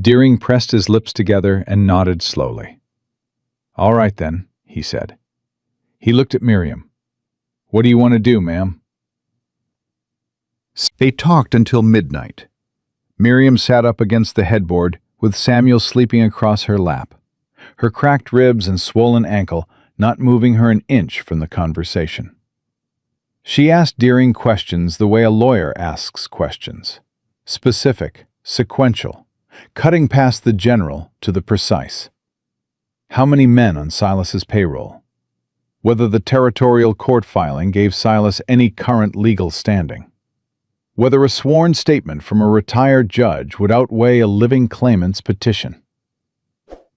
Deering pressed his lips together and nodded slowly. "All right then," he said. He looked at Miriam. "What do you want to do, ma'am?" They talked until midnight. Miriam sat up against the headboard with Samuel sleeping across her lap, her cracked ribs and swollen ankle not moving her an inch from the conversation. She asked Deering questions the way a lawyer asks questions, specific, sequential, cutting past the general to the precise. How many men on Silas's payroll? Whether the territorial court filing gave Silas any current legal standing? Whether a sworn statement from a retired judge would outweigh a living claimant's petition?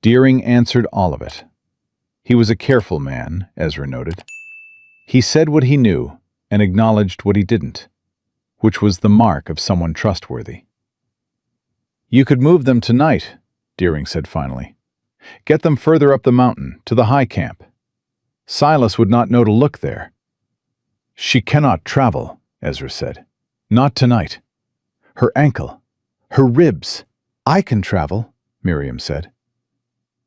Deering answered all of it. He was a careful man, Ezra noted. He said what he knew and acknowledged what he didn't, which was the mark of someone trustworthy. "You could move them tonight," Deering said finally. "Get them further up the mountain, to the high camp. Silas would not know to look there." "She cannot travel," Ezra said. "Not tonight. Her ankle, her ribs." "I can travel," Miriam said.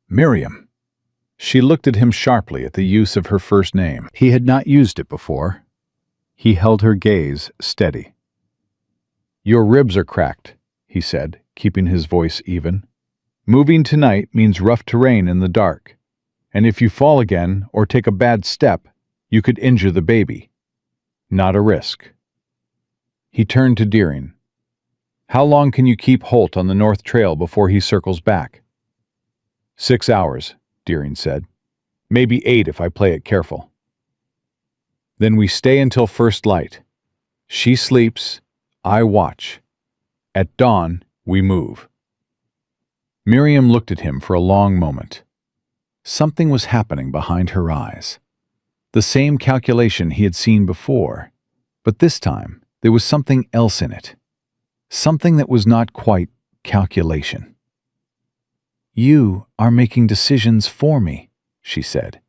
"Miriam." She looked at him sharply at the use of her first name. He had not used it before. He held her gaze steady. "Your ribs are cracked," he said, keeping his voice even. "Moving tonight means rough terrain in the dark, and if you fall again or take a bad step, you could injure the baby. Not a risk." He turned to Deering. "How long can you keep Holt on the North Trail before he circles back?" 6 hours, Deering said. "Maybe 8 if I play it careful." "Then we stay until first light. She sleeps, I watch. At dawn, we move." Miriam looked at him for a long moment. Something was happening behind her eyes. The same calculation he had seen before, but this time there was something else in it. Something that was not quite calculation. "You are making decisions for me," she said.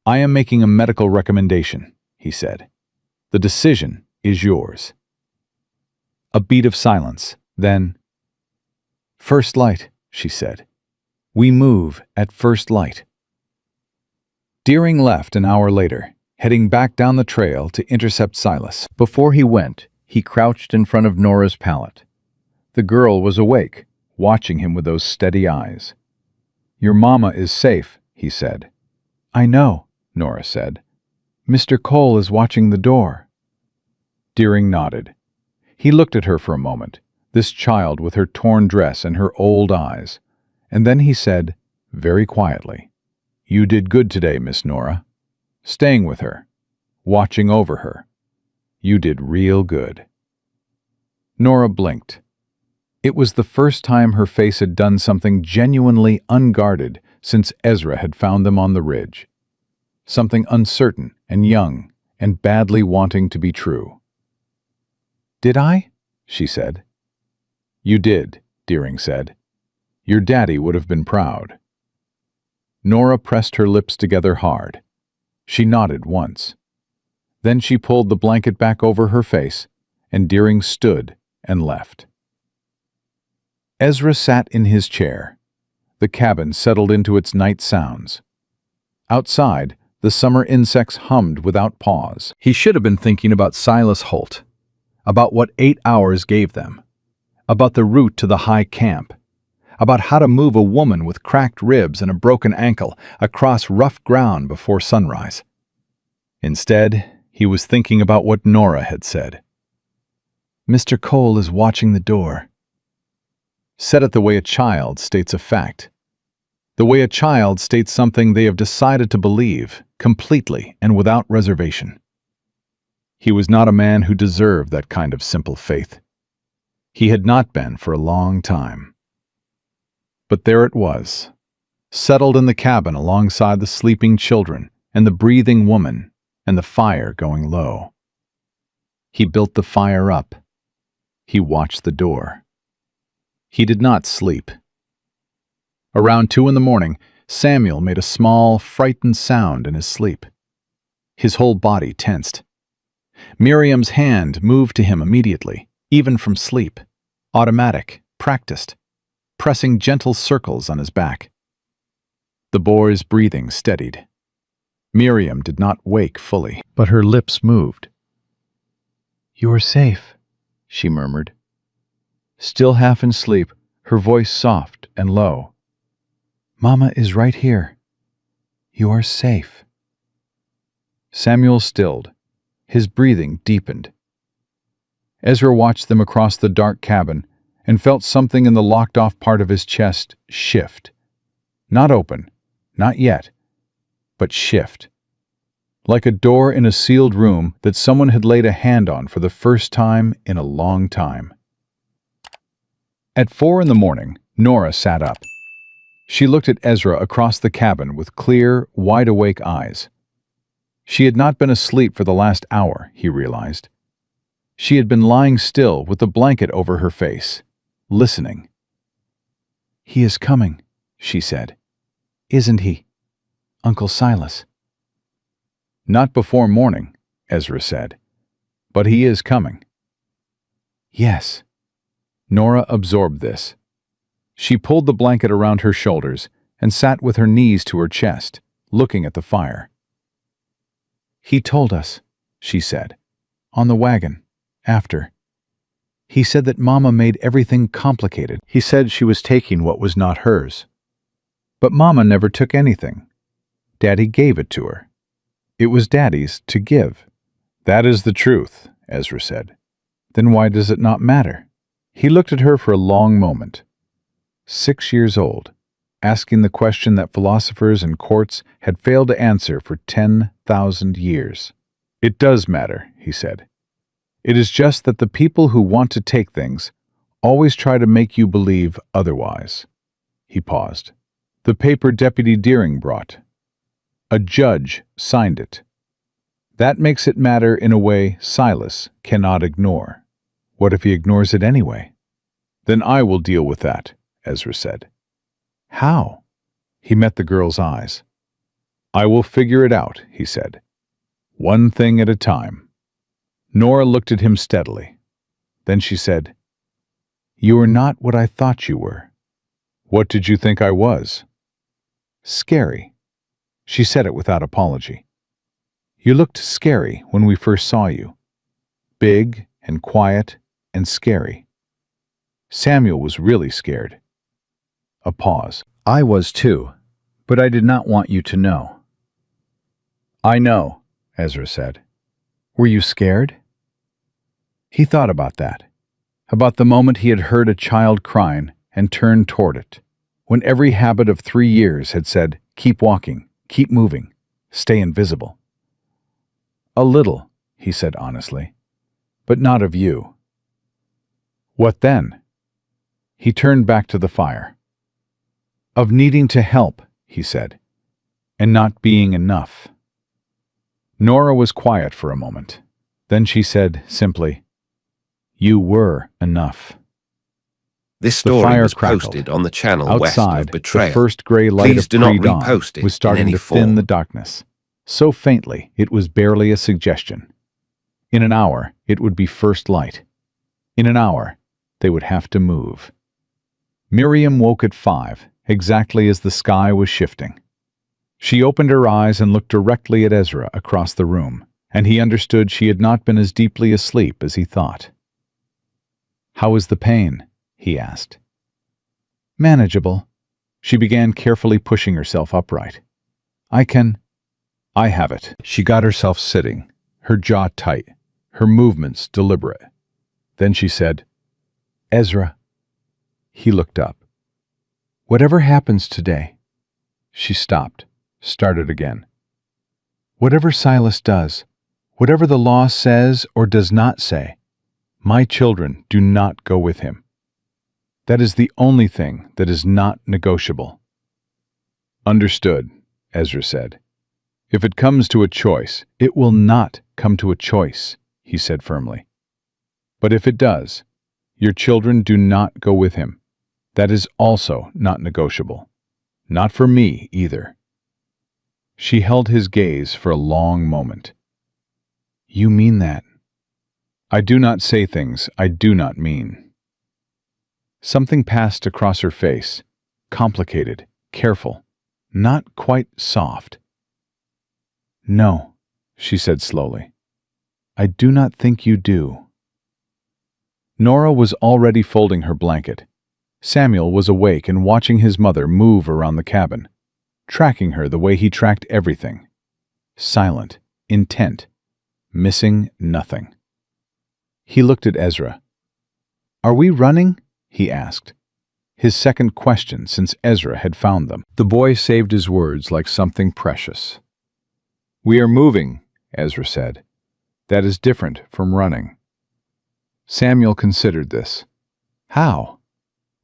"I am making a medical recommendation," he said. "The decision is yours." A beat of silence, then, "First light," she said. "We move at first light." Deering left an hour later, heading back down the trail to intercept Silas. Before he went, he crouched in front of Nora's pallet. The girl was awake, watching him with those steady eyes. "Your mama is safe," he said. "I know," Nora said. "Mr. Cole is watching the door." Deering nodded. He looked at her for a moment, this child with her torn dress and her old eyes, and then he said, very quietly, "You did good today, Miss Nora. Staying with her, watching over her. You did real good." Nora blinked. It was the first time her face had done something genuinely unguarded since Ezra had found them on the ridge. Something uncertain and young and badly wanting to be true. "Did I?" she said. "You did," Deering said. "Your daddy would have been proud." Nora pressed her lips together hard. She nodded once. Then she pulled the blanket back over her face, and Deering stood and left. Ezra sat in his chair. The cabin settled into its night sounds. Outside, the summer insects hummed without pause. He should have been thinking about Silas Holt, about what 8 hours gave them, about the route to the high camp, about how to move a woman with cracked ribs and a broken ankle across rough ground before sunrise. Instead, he was thinking about what Nora had said. "Mr. Cole is watching the door." Said it the way a child states a fact. The way a child states something they have decided to believe, completely and without reservation. He was not a man who deserved that kind of simple faith. He had not been for a long time. But there it was, settled in the cabin alongside the sleeping children and the breathing woman and the fire going low. He built the fire up. He watched the door. He did not sleep. Around 2 a.m, Samuel made a small, frightened sound in his sleep. His whole body tensed. Miriam's hand moved to him immediately, even from sleep, automatic, practiced, pressing gentle circles on his back. The boy's breathing steadied. Miriam did not wake fully, but her lips moved. "You are safe," she murmured. Still half in sleep, her voice soft and low. "Mama is right here. You are safe." Samuel stilled. His breathing deepened. Ezra watched them across the dark cabin and felt something in the locked-off part of his chest shift. Not open, not yet, but shift. Like a door in a sealed room that someone had laid a hand on for the first time in a long time. At 4 a.m, Nora sat up. She looked at Ezra across the cabin with clear, wide-awake eyes. She had not been asleep for the last hour, he realized. She had been lying still with the blanket over her face, listening. "He is coming," she said. "Isn't he, Uncle Silas?" "Not before morning," Ezra said. "But he is coming." Yes. Nora absorbed this. She pulled the blanket around her shoulders and sat with her knees to her chest, looking at the fire. "He told us," she said, "on the wagon, after. He said that Mama made everything complicated. He said she was taking what was not hers. But Mama never took anything. Daddy gave it to her. It was Daddy's to give." "That is the truth," Ezra said. "Then why does it not matter?" He looked at her for a long moment. 6 years old, asking the question that philosophers and courts had failed to answer for 10,000 years. "It does matter," he said. "It is just that the people who want to take things always try to make you believe otherwise." He paused. "The paper Deputy Deering brought. A judge signed it. That makes it matter in a way Silas cannot ignore. What if he ignores it anyway?" "Then I will deal with that," Ezra said. "How?" He met the girl's eyes. "I will figure it out," he said. "One thing at a time." Nora looked at him steadily. Then she said, "You are not what I thought you were." "What did you think I was?" "Scary." She said it without apology. "You looked scary when we first saw you. Big and quiet and scary. Samuel was really scared." A pause. "I was too, but I did not want you to know." "I know," Ezra said. "Were you scared?" He thought about that, about the moment he had heard a child crying and turned toward it, when every habit of 3 years had said, "Keep walking, keep moving, stay invisible." "A little," he said honestly, "but not of you." "What then?" He turned back to the fire. "Of needing to help," he said, "and not being enough." Nora was quiet for a moment. Then she said simply, "You were enough." This The story fire was crackled. posted on the channel west of Outside, the Betrayal. first gray light Please of do not pre-dawn repost it was in starting any to thin form. the darkness. So faintly, it was barely a suggestion. In an hour, it would be first light. In an hour, they would have to move. Miriam woke at 5, exactly as the sky was shifting. She opened her eyes and looked directly at Ezra across the room, and he understood she had not been as deeply asleep as he thought. "How is the pain?" he asked. "Manageable." She began carefully pushing herself upright. I have it." She got herself sitting, her jaw tight, her movements deliberate. Then she said, "Ezra." He looked up. "Whatever happens today." She stopped, started again. "Whatever Silas does, whatever the law says or does not say, my children do not go with him. That is the only thing that is not negotiable." "Understood," Ezra said. "If it comes to a choice, it will not come to a choice," he said firmly. "But if it does, your children do not go with him. That is also not negotiable. Not for me, either." She held his gaze for a long moment. "You mean that?" "I do not say things I do not mean." Something passed across her face, complicated, careful, not quite soft. "No," she said slowly. "I do not think you do." Nora was already folding her blanket. Samuel was awake and watching his mother move around the cabin, tracking her the way he tracked everything. Silent, intent, missing nothing. He looked at Ezra. "Are we running?" he asked. His second question since Ezra had found them. The boy saved his words like something precious. "We are moving," Ezra said. "That is different from running." Samuel considered this. "How?"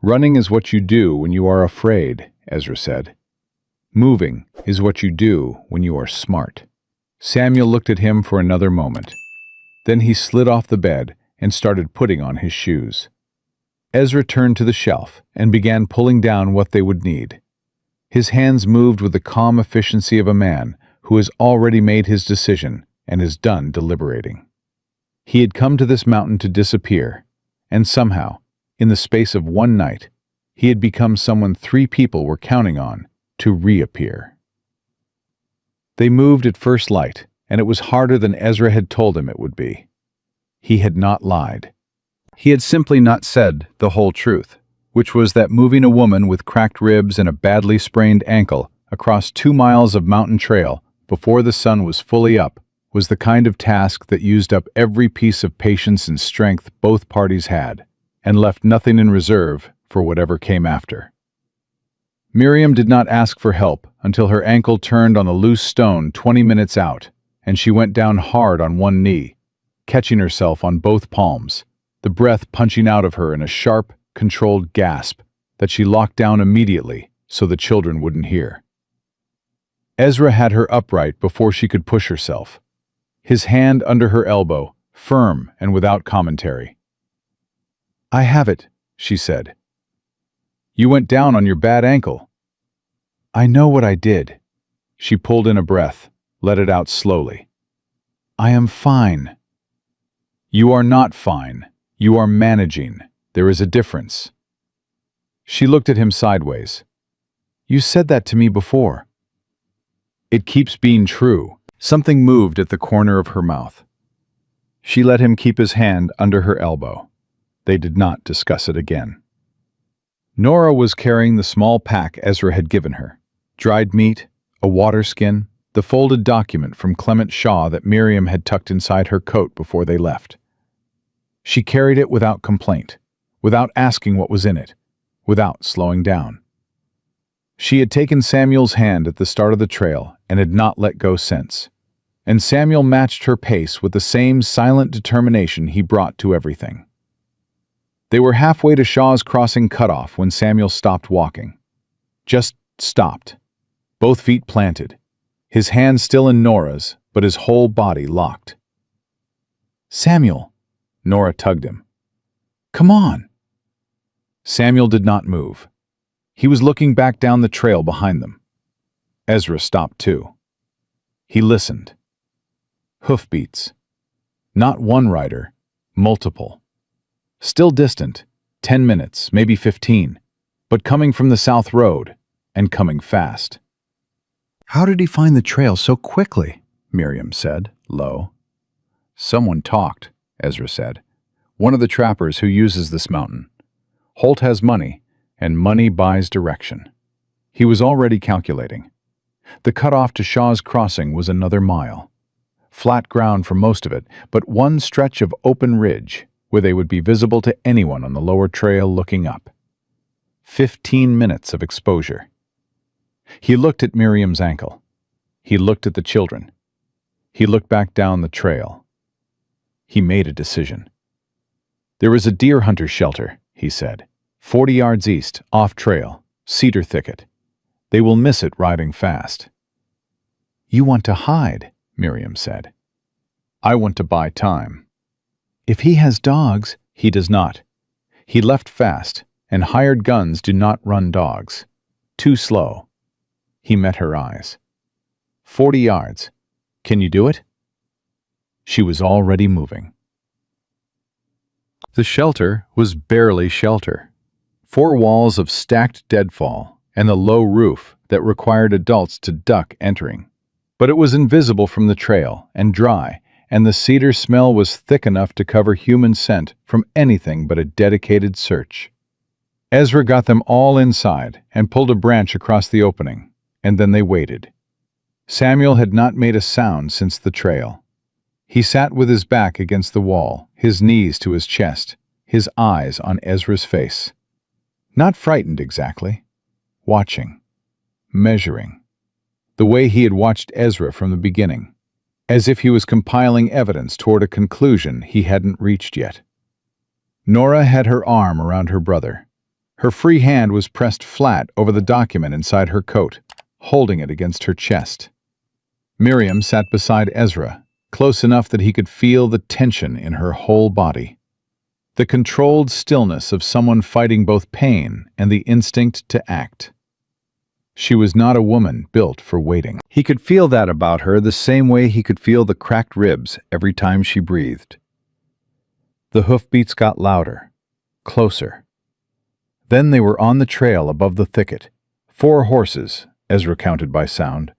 "Running is what you do when you are afraid," Ezra said. "Moving is what you do when you are smart." Samuel looked at him for another moment. Then he slid off the bed and started putting on his shoes. Ezra turned to the shelf and began pulling down what they would need. His hands moved with the calm efficiency of a man who has already made his decision and is done deliberating. He had come to this mountain to disappear, and somehow, in the space of one night, he had become someone 3 people were counting on to reappear. They moved at first light, and it was harder than Ezra had told him it would be. He had not lied. He had simply not said the whole truth, which was that moving a woman with cracked ribs and a badly sprained ankle across 2 miles of mountain trail before the sun was fully up was the kind of task that used up every piece of patience and strength both parties had, and left nothing in reserve for whatever came after. Miriam did not ask for help until her ankle turned on a loose stone 20 minutes out, and she went down hard on one knee, catching herself on both palms, the breath punching out of her in a sharp, controlled gasp that she locked down immediately so the children wouldn't hear. Ezra had her upright before she could push herself, his hand under her elbow, firm and without commentary. "I have it," she said. "You went down on your bad ankle." "I know what I did." She pulled in a breath, let it out slowly. "I am fine." "You are not fine. You are managing. There is a difference." She looked at him sideways. "You said that to me before." "It keeps being true." Something moved at the corner of her mouth. She let him keep his hand under her elbow. They did not discuss it again. Nora was carrying the small pack Ezra had given her. Dried meat, a water skin, the folded document from Clement Shaw that Miriam had tucked inside her coat before they left. She carried it without complaint, without asking what was in it, without slowing down. She had taken Samuel's hand at the start of the trail and had not let go since, and Samuel matched her pace with the same silent determination he brought to everything. They were halfway to Shaw's Crossing cutoff when Samuel stopped walking. Just stopped. Both feet planted. His hand still in Nora's, but his whole body locked. "Samuel," Nora tugged him. "Come on." Samuel did not move. He was looking back down the trail behind them. Ezra stopped too. He listened. Hoofbeats. Not one rider, multiple. Still distant, 10 minutes, maybe 15, but coming from the South Road, and coming fast. "How did he find the trail so quickly?" Miriam said, low. "Someone talked," Ezra said. "One of the trappers who uses this mountain. Holt has money, and money buys direction." He was already calculating. The cutoff to Shaw's Crossing was another mile. Flat ground for most of it, but one stretch of open ridge where they would be visible to anyone on the lower trail looking up. 15 minutes of exposure. He looked at Miriam's ankle. He looked at the children. He looked back down the trail. He made a decision. "There is a deer hunter's shelter," he said. 40 yards east, off trail, cedar thicket. They will miss it riding fast." "You want to hide," Miriam said. "I want to buy time." "If he has dogs—" "He does not. He left fast, and hired guns do not run dogs. Too slow." He met her eyes. 40 yards. Can you do it?" She was already moving. The shelter was barely shelter. 4 walls of stacked deadfall and the low roof that required adults to duck entering. But it was invisible from the trail and dry, and the cedar smell was thick enough to cover human scent from anything but a dedicated search. Ezra got them all inside and pulled a branch across the opening, and then they waited. Samuel had not made a sound since the trail. He sat with his back against the wall, his knees to his chest, his eyes on Ezra's face. Not frightened exactly. Watching. Measuring. The way he had watched Ezra from the beginning. As if he was compiling evidence toward a conclusion he hadn't reached yet. Nora had her arm around her brother. Her free hand was pressed flat over the document inside her coat, holding it against her chest. Miriam sat beside Ezra, close enough that he could feel the tension in her whole body. The controlled stillness of someone fighting both pain and the instinct to act. She was not a woman built for waiting. He could feel that about her the same way he could feel the cracked ribs every time she breathed. The hoofbeats got louder, closer. Then they were on the trail above the thicket. 4 horses, Ezra counted by sound.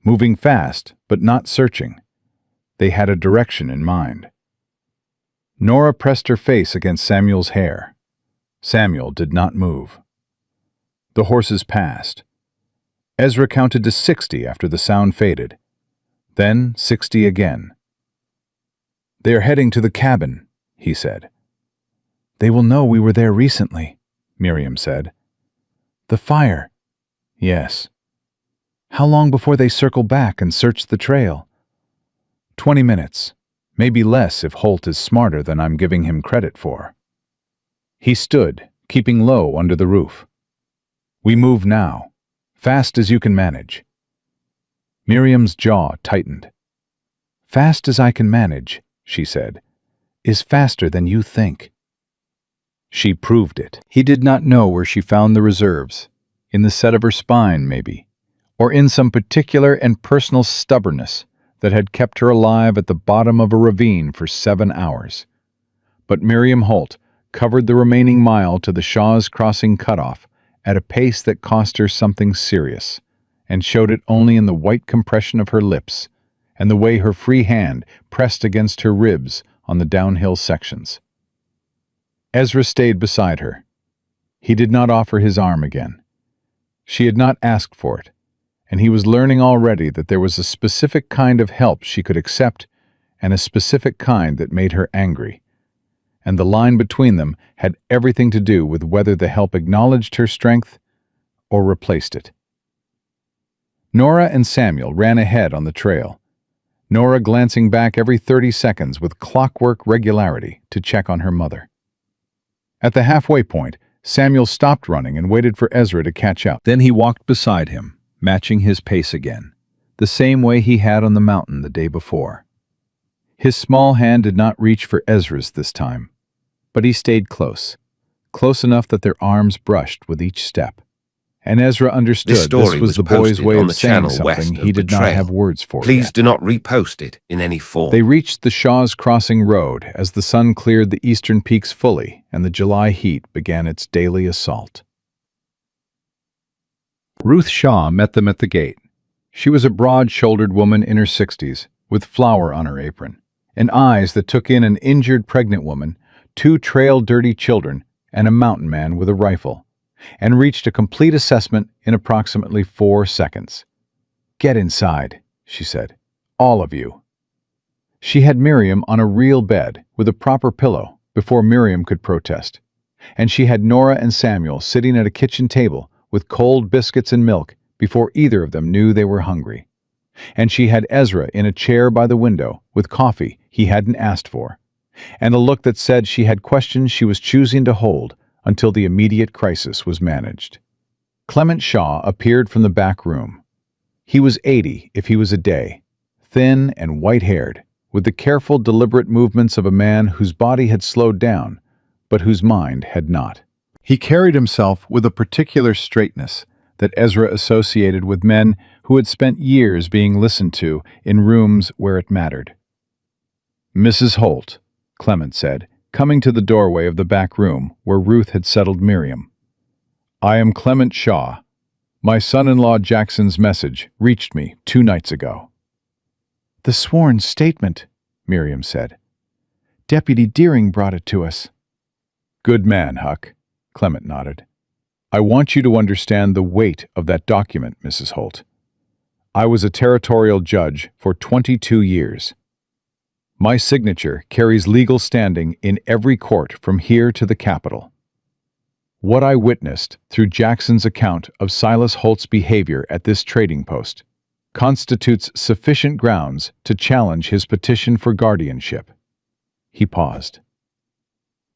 Moving fast, but not searching. They had a direction in mind. Nora pressed her face against Samuel's hair. Samuel did not move. The horses passed. Ezra counted to 60 after the sound faded. Then 60 again. "They are heading to the cabin," he said. "They will know we were there recently," Miriam said. "The fire." "Yes." "How long before they circle back and search the trail?" 20 minutes. Maybe less if Holt is smarter than I'm giving him credit for." He stood, keeping low under the roof. "We move now. Fast as you can manage." Miriam's jaw tightened. "Fast as I can manage," she said, "is faster than you think." She proved it. He did not know where she found the reserves. In the set of her spine, maybe. Or in some particular and personal stubbornness that had kept her alive at the bottom of a ravine for 7 hours. But Miriam Holt covered the remaining mile to the Shaw's Crossing cutoff at a pace that cost her something serious, and showed it only in the white compression of her lips and the way her free hand pressed against her ribs on the downhill sections. Ezra stayed beside her. He did not offer his arm again. She had not asked for it, and he was learning already that there was a specific kind of help she could accept and a specific kind that made her angry. And the line between them had everything to do with whether the help acknowledged her strength or replaced it. Nora and Samuel ran ahead on the trail, Nora glancing back every 30 seconds with clockwork regularity to check on her mother. At the halfway point, Samuel stopped running and waited for Ezra to catch up. Then he walked beside him, matching his pace again, the same way he had on the mountain the day before. His small hand did not reach for Ezra's this time, but he stayed close enough that their arms brushed with each step. And Ezra understood this was the boy's way of saying something he did not have words for. Please do not repost it in any form. They reached the Shaw's Crossing Road as the sun cleared the eastern peaks fully and the July heat began its daily assault. Ruth Shaw met them at the gate. She was a broad-shouldered woman in her 60s, with flour on her apron, and eyes that took in an injured pregnant woman, 2 trail-dirty children, and a mountain man with a rifle, and reached a complete assessment in approximately 4 seconds. "Get inside," she said. "All of you." She had Miriam on a real bed with a proper pillow before Miriam could protest, and she had Nora and Samuel sitting at a kitchen table with cold biscuits and milk before either of them knew they were hungry. And she had Ezra in a chair by the window with coffee he hadn't asked for, and a look that said she had questions she was choosing to hold until the immediate crisis was managed. Clement Shaw appeared from the back room. He was 80 if he was a day, thin and white-haired, with the careful, deliberate movements of a man whose body had slowed down, but whose mind had not. He carried himself with a particular straightness that Ezra associated with men who had spent years being listened to in rooms where it mattered. "Mrs. Holt," Clement said, coming to the doorway of the back room where Ruth had settled Miriam. "I am Clement Shaw. My son-in-law Jackson's message reached me 2 nights ago." "The sworn statement," Miriam said. "Deputy Deering brought it to us." "Good man, Huck," Clement nodded. "I want you to understand the weight of that document, Mrs. Holt. I was a territorial judge for 22 years. My signature carries legal standing in every court from here to the Capitol. What I witnessed through Jackson's account of Silas Holt's behavior at this trading post constitutes sufficient grounds to challenge his petition for guardianship." He paused.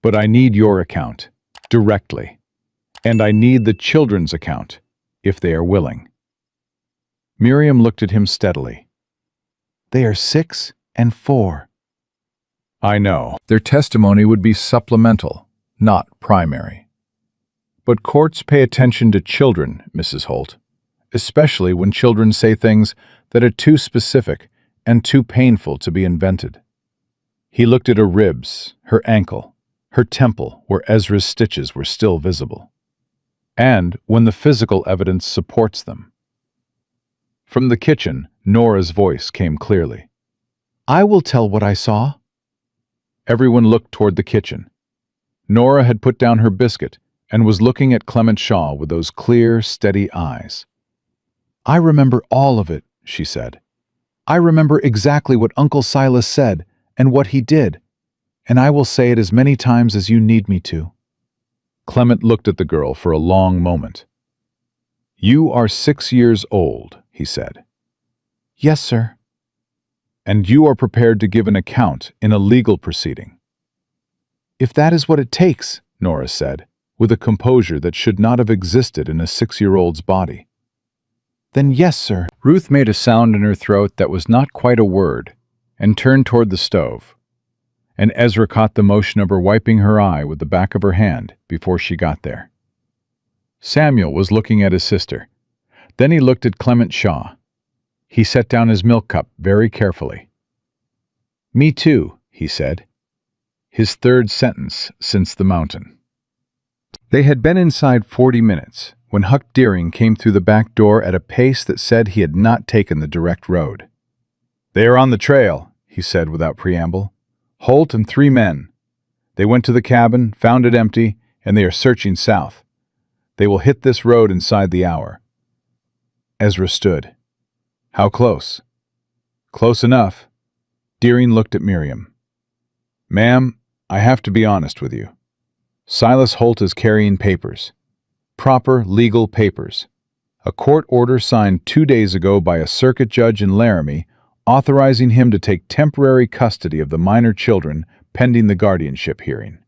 "But I need your account, directly, and I need the children's account, if they are willing." Miriam looked at him steadily. "They are 6 and 4. "I know. Their testimony would be supplemental, not primary. But courts pay attention to children, Mrs. Holt, especially when children say things that are too specific and too painful to be invented." He looked at her ribs, her ankle, her temple where Ezra's stitches were still visible. "And when the physical evidence supports them." From the kitchen, Nora's voice came clearly. "I will tell what I saw." Everyone looked toward the kitchen. Nora had put down her biscuit and was looking at Clement Shaw with those clear, steady eyes. "I remember all of it," she said. "I remember exactly what Uncle Silas said and what he did, and I will say it as many times as you need me to." Clement looked at the girl for a long moment. "You are 6 years old," he said. "Yes, sir." "And you are prepared to give an account in a legal proceeding." "If that is what it takes," Nora said, with a composure that should not have existed in a 6-year-old's body. "Then yes, sir." Ruth made a sound in her throat that was not quite a word, and turned toward the stove. And Ezra caught the motion of her wiping her eye with the back of her hand before she got there. Samuel was looking at his sister. Then he looked at Clement Shaw. He set down his milk cup very carefully. "Me too," he said. His 3rd sentence since the mountain. They had been inside 40 minutes when Huck Deering came through the back door at a pace that said he had not taken the direct road. "They are on the trail," he said without preamble. "Holt and 3 men. They went to the cabin, found it empty, and they are searching south. They will hit this road inside the hour." Ezra stood. "How close?" "Close enough." Deering looked at Miriam. "Ma'am, I have to be honest with you. Silas Holt is carrying papers. Proper legal papers. A court order signed 2 days ago by a circuit judge in Laramie authorizing him to take temporary custody of the minor children pending the guardianship hearing."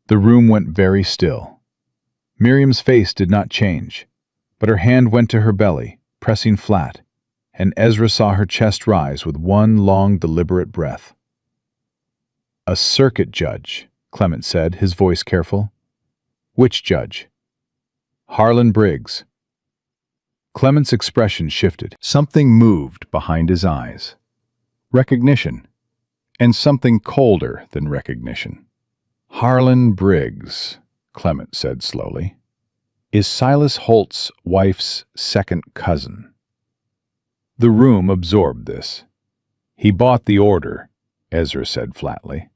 The room went very still. Miriam's face did not change, but her hand went to her belly, pressing flat, and Ezra saw her chest rise with one long, deliberate breath. "A circuit judge," Clement said, his voice careful. "Which judge?" "Harlan Briggs." Clement's expression shifted. Something moved behind his eyes. Recognition, and something colder than recognition. "Harlan Briggs," Clement said slowly, "is Silas Holt's wife's second cousin." The room absorbed this. "He bought the order," Ezra said flatly.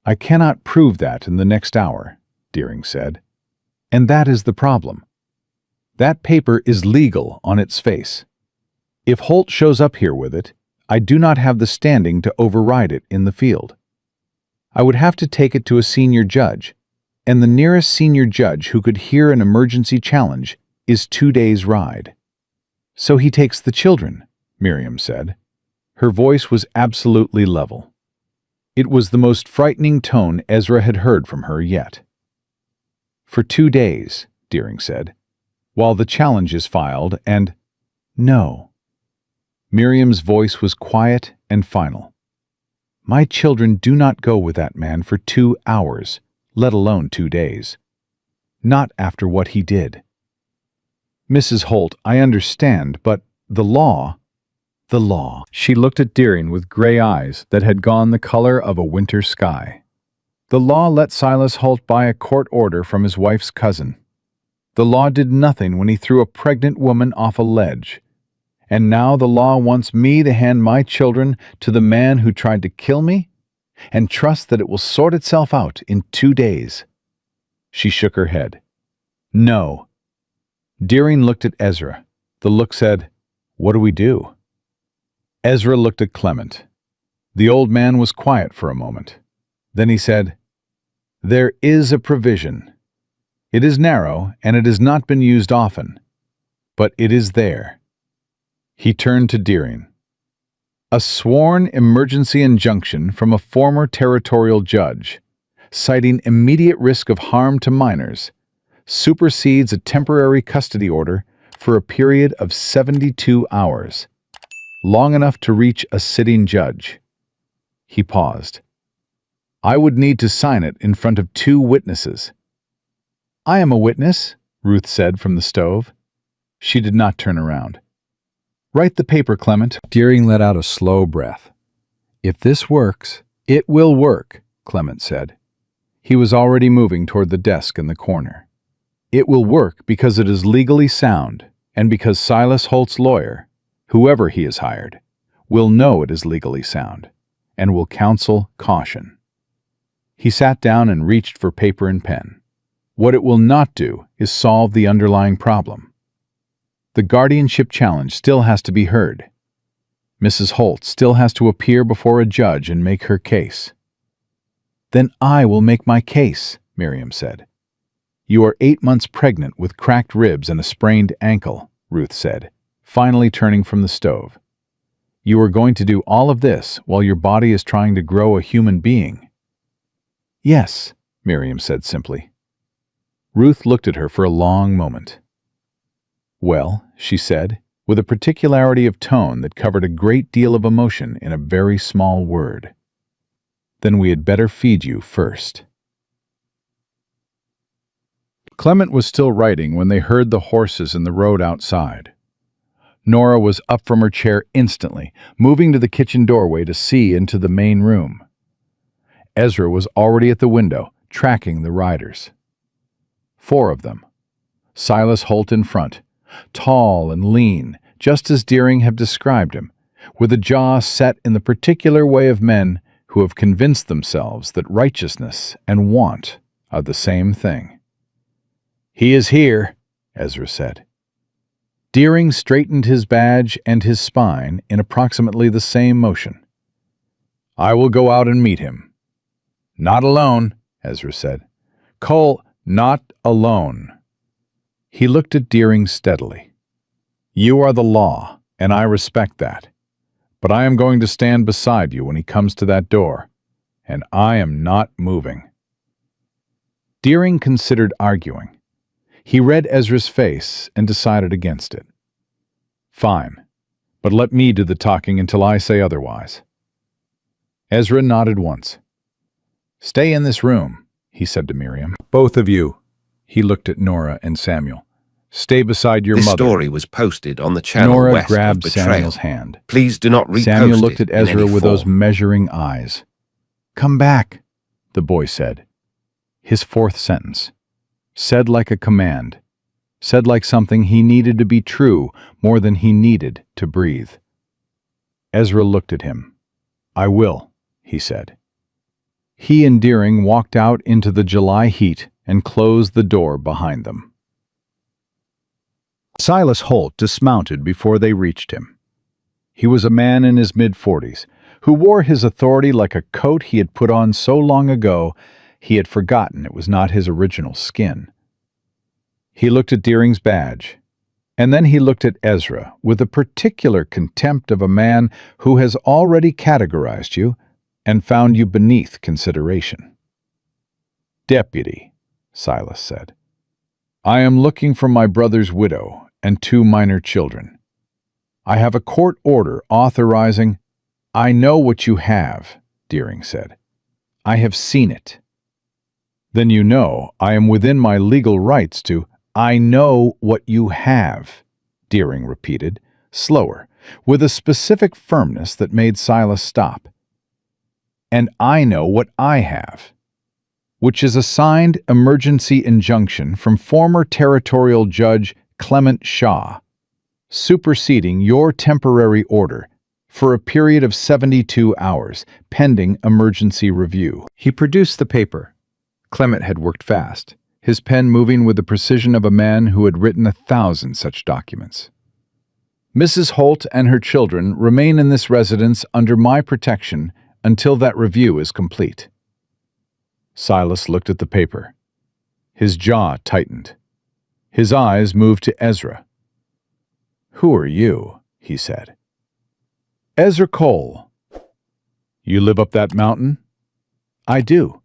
"I cannot prove that in the next hour," Deering said. "And that is the problem. That paper is legal on its face. If Holt shows up here with it, I do not have the standing to override it in the field. I would have to take it to a senior judge, and the nearest senior judge who could hear an emergency challenge is 2 days' ride." "So he takes the children," Miriam said. Her voice was absolutely level. It was the most frightening tone Ezra had heard from her yet. "For 2 days," Deering said, "while the challenge is filed, and—" "No." Miriam's voice was quiet and final. "My children do not go with that man for 2 hours, let alone 2 days. Not after what he did." "Mrs. Holt, I understand, but the law—" "The law." She looked at Deering with gray eyes that had gone the color of a winter sky. "The law let Silas Holt buy a court order from his wife's cousin. The law did nothing when he threw a pregnant woman off a ledge. And now the law wants me to hand my children to the man who tried to kill me and trust that it will sort itself out in 2 days." She shook her head. "No." Deering looked at Ezra. The look said, "What do we do?" Ezra looked at Clement. The old man was quiet for a moment. Then he said, "There is a provision. It is narrow, and it has not been used often, but it is there." He turned to Deering. "A sworn emergency injunction from a former territorial judge, citing immediate risk of harm to minors, supersedes a temporary custody order for a period of 72 hours, long enough to reach a sitting judge." He paused. "I would need to sign it in front of 2 witnesses." "I am a witness," Ruth said from the stove. She did not turn around. "Write the paper, Clement." Deering let out a slow breath. "If this works, it will work," Clement said. He was already moving toward the desk in the corner. "It will work because it is legally sound, and because Silas Holt's lawyer, whoever he has hired, will know it is legally sound, and will counsel caution." He sat down and reached for paper and pen. What it will not do is solve the underlying problem. The guardianship challenge still has to be heard. Mrs. Holt still has to appear before a judge and make her case. "Then I will make my case," Miriam said. "You are 8 months pregnant with cracked ribs and a sprained ankle," Ruth said, finally turning from the stove. "You are going to do all of this while your body is trying to grow a human being." "Yes," Miriam said simply. Ruth looked at her for a long moment. "Well," she said, with a particularity of tone that covered a great deal of emotion in a very small word, "then we had better feed you first." Clement was still writing when they heard the horses in the road outside. Nora was up from her chair instantly, moving to the kitchen doorway to see into the main room. Ezra was already at the window, tracking the riders. 4 of them. Silas Holt in front, tall and lean, just as Deering had described him, with a jaw set in the particular way of men who have convinced themselves that righteousness and want are the same thing. "He is here," Ezra said. Deering straightened his badge and his spine in approximately the same motion. "I will go out and meet him." "Not alone," Ezra said. "Cole, not alone." He looked at Deering steadily. "You are the law, and I respect that. But I am going to stand beside you when he comes to that door, and I am not moving." Deering considered arguing. He read Ezra's face and decided against it. Fine, but let me do the talking until I say otherwise. Ezra nodded once. Stay in this room, he said to Miriam. Both of you. He looked at Nora and Samuel. Stay beside your This mother. story was posted on the channel Nora west grabbed of Betrayal. Samuel's hand. Please do not repost Samuel it looked at in Ezra any with those form. measuring eyes. Come back, the boy said. His fourth sentence. Said like a command. Said like something he needed to be true more than he needed to breathe. Ezra looked at him. I will, he said. He and Deering walked out into the July heat and closed the door behind them. Silas Holt dismounted before they reached him. He was a man in his mid-40s who wore his authority like a coat he had put on so long ago he had forgotten it was not his original skin. He looked at Deering's badge, and then he looked at Ezra with a particular contempt of a man who has already categorized you and found you beneath consideration. Deputy, Silas said, I am looking for my brother's widow and 2 minor children. I have a court order authorizing— I know what you have, Deering said. I have seen it. Then you know I am within my legal rights to— I know what you have, Deering repeated, slower, with a specific firmness that made Silas stop. And I know what I have, which is a signed emergency injunction from former territorial judge Clement Shaw, superseding your temporary order for a period of 72 hours, pending emergency review. He produced the paper. Clement had worked fast, his pen moving with the precision of a man who had written 1,000 such documents. Mrs. Holt and her children remain in this residence under my protection until that review is complete. Silas looked at the paper. His jaw tightened. His eyes moved to Ezra. Who are you? He said. Ezra Cole. You live up that mountain? I do.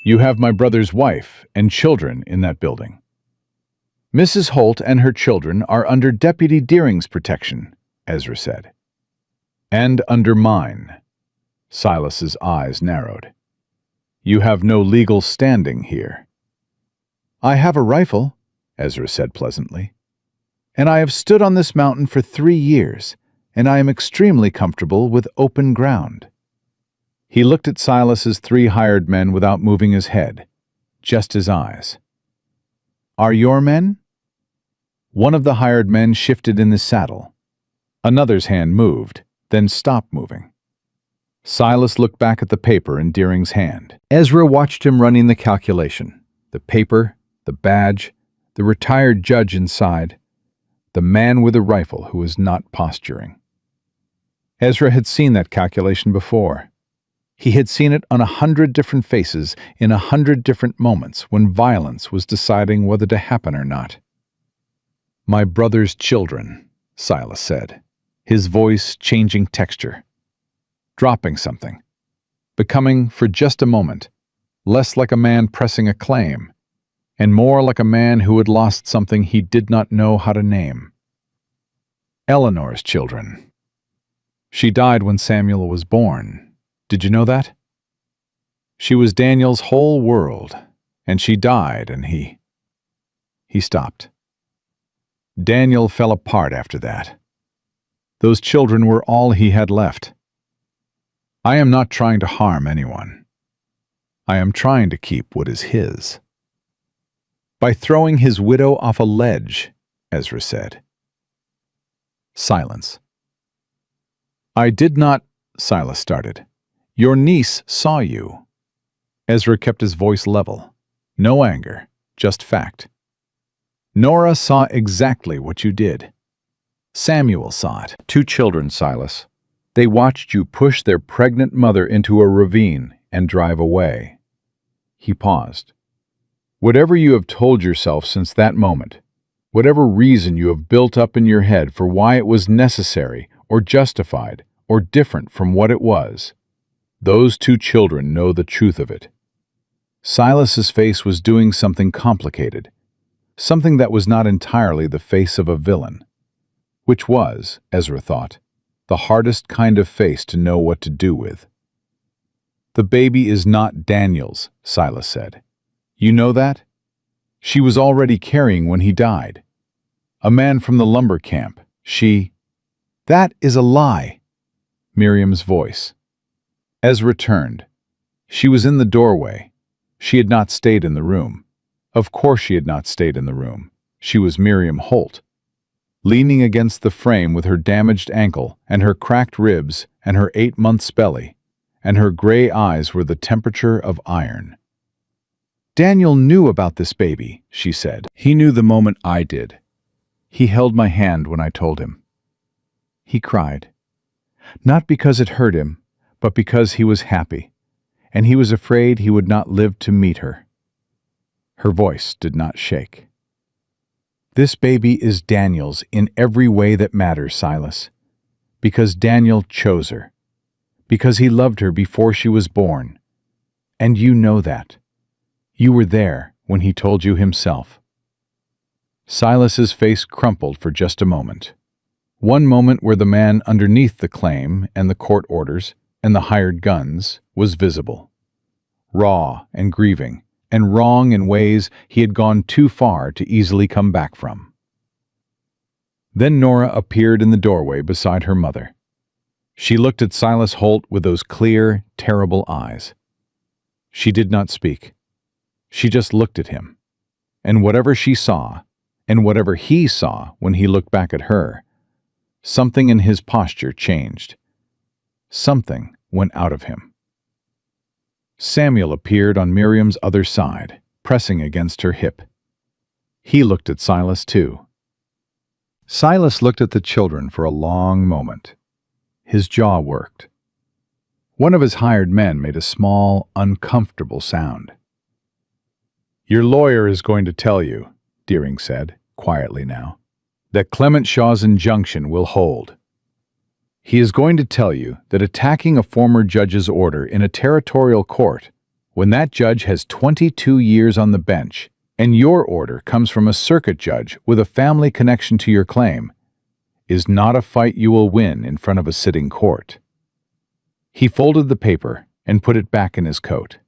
You have my brother's wife and children in that building. Mrs. Holt and her children are under Deputy Deering's protection, Ezra said. And under mine. Silas's eyes narrowed. You have no legal standing here. I have a rifle, Ezra said pleasantly. And I have stood on this mountain for 3 years, and I am extremely comfortable with open ground. He looked at Silas's 3 hired men without moving his head, just his eyes. Are your men? One of the hired men shifted in the saddle. Another's hand moved, then stopped moving. Silas looked back at the paper in Deering's hand. Ezra watched him running the calculation. The paper, the badge, the retired judge inside, the man with a rifle who was not posturing. Ezra had seen that calculation before. He had seen it on 100 different faces in 100 different moments when violence was deciding whether to happen or not. My brother's children, Silas said, his voice changing texture, dropping something, becoming, for just a moment, less like a man pressing a claim, and more like a man who had lost something he did not know how to name. Eleanor's children. She died when Samuel was born. Did you know that? She was Daniel's whole world, and she died, and he stopped. Daniel fell apart after that. Those children were all he had left. I am not trying to harm anyone. I am trying to keep what is his. By throwing his widow off a ledge, Ezra said. Silence. I did not, Silas started. Your niece saw you. Ezra kept his voice level. No anger, just fact. Nora saw exactly what you did. Samuel saw it. 2 children, Silas. They watched you push their pregnant mother into a ravine and drive away. He paused. Whatever you have told yourself since that moment, whatever reason you have built up in your head for why it was necessary or justified or different from what it was, those 2 children know the truth of it. Silas's face was doing something complicated, something that was not entirely the face of a villain, which was, Ezra thought, the hardest kind of face to know what to do with. "The baby is not Daniel's," Silas said. "You know that? She was already carrying when he died. A man from the lumber camp. That is a lie." Miriam's voice. Ezra turned. She was in the doorway. She had not stayed in the room. Of course she had not stayed in the room. She was Miriam Holt, leaning against the frame with her damaged ankle and her cracked ribs and her 8 months belly, and her gray eyes were the temperature of iron. "Daniel knew about this baby," she said. "He knew the moment I did. He held my hand when I told him." He cried. Not because it hurt him, but because he was happy, and he was afraid he would not live to meet her. Her voice did not shake. "This baby is Daniel's in every way that matters, Silas. Because Daniel chose her. Because he loved her before she was born. And you know that. You were there when he told you himself." Silas's face crumpled for just a moment. One moment where the man underneath the claim and the court orders and the hired guns was visible. Raw and grieving, and wrong in ways he had gone too far to easily come back from. Then Nora appeared in the doorway beside her mother. She looked at Silas Holt with those clear, terrible eyes. She did not speak. She just looked at him. And whatever she saw, and whatever he saw when he looked back at her, something in his posture changed. Something went out of him. Samuel appeared on Miriam's other side, pressing against her hip. He looked at Silas too. Silas looked at the children for a long moment. His jaw worked. One of his hired men made a small, uncomfortable sound. "Your lawyer is going to tell you," Deering said, quietly now, "that Clement Shaw's injunction will hold. He is going to tell you that attacking a former judge's order in a territorial court, when that judge has 22 years on the bench, and your order comes from a circuit judge with a family connection to your claim, is not a fight you will win in front of a sitting court." He folded the paper and put it back in his coat.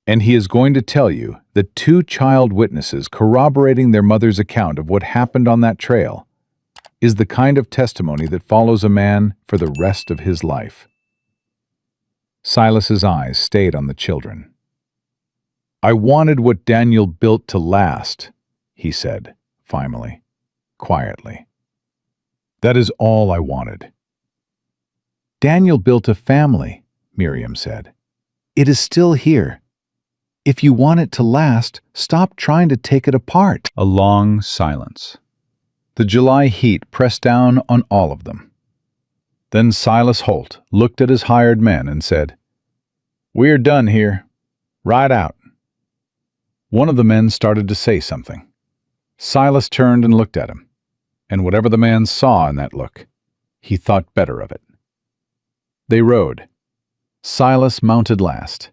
"And he is going to tell you that 2 child witnesses corroborating their mother's account of what happened on that trail is the kind of testimony that follows a man for the rest of his life." Silas's eyes stayed on the children. "I wanted what Daniel built to last," he said, finally, quietly. "That is all I wanted." "Daniel built a family," Miriam said. "It is still here. If you want it to last, stop trying to take it apart." A long silence. The July heat pressed down on all of them. Then Silas Holt looked at his hired men and said, "We are done here. Ride out." One of the men started to say something. Silas turned and looked at him, and whatever the man saw in that look, he thought better of it. They rode. Silas mounted last.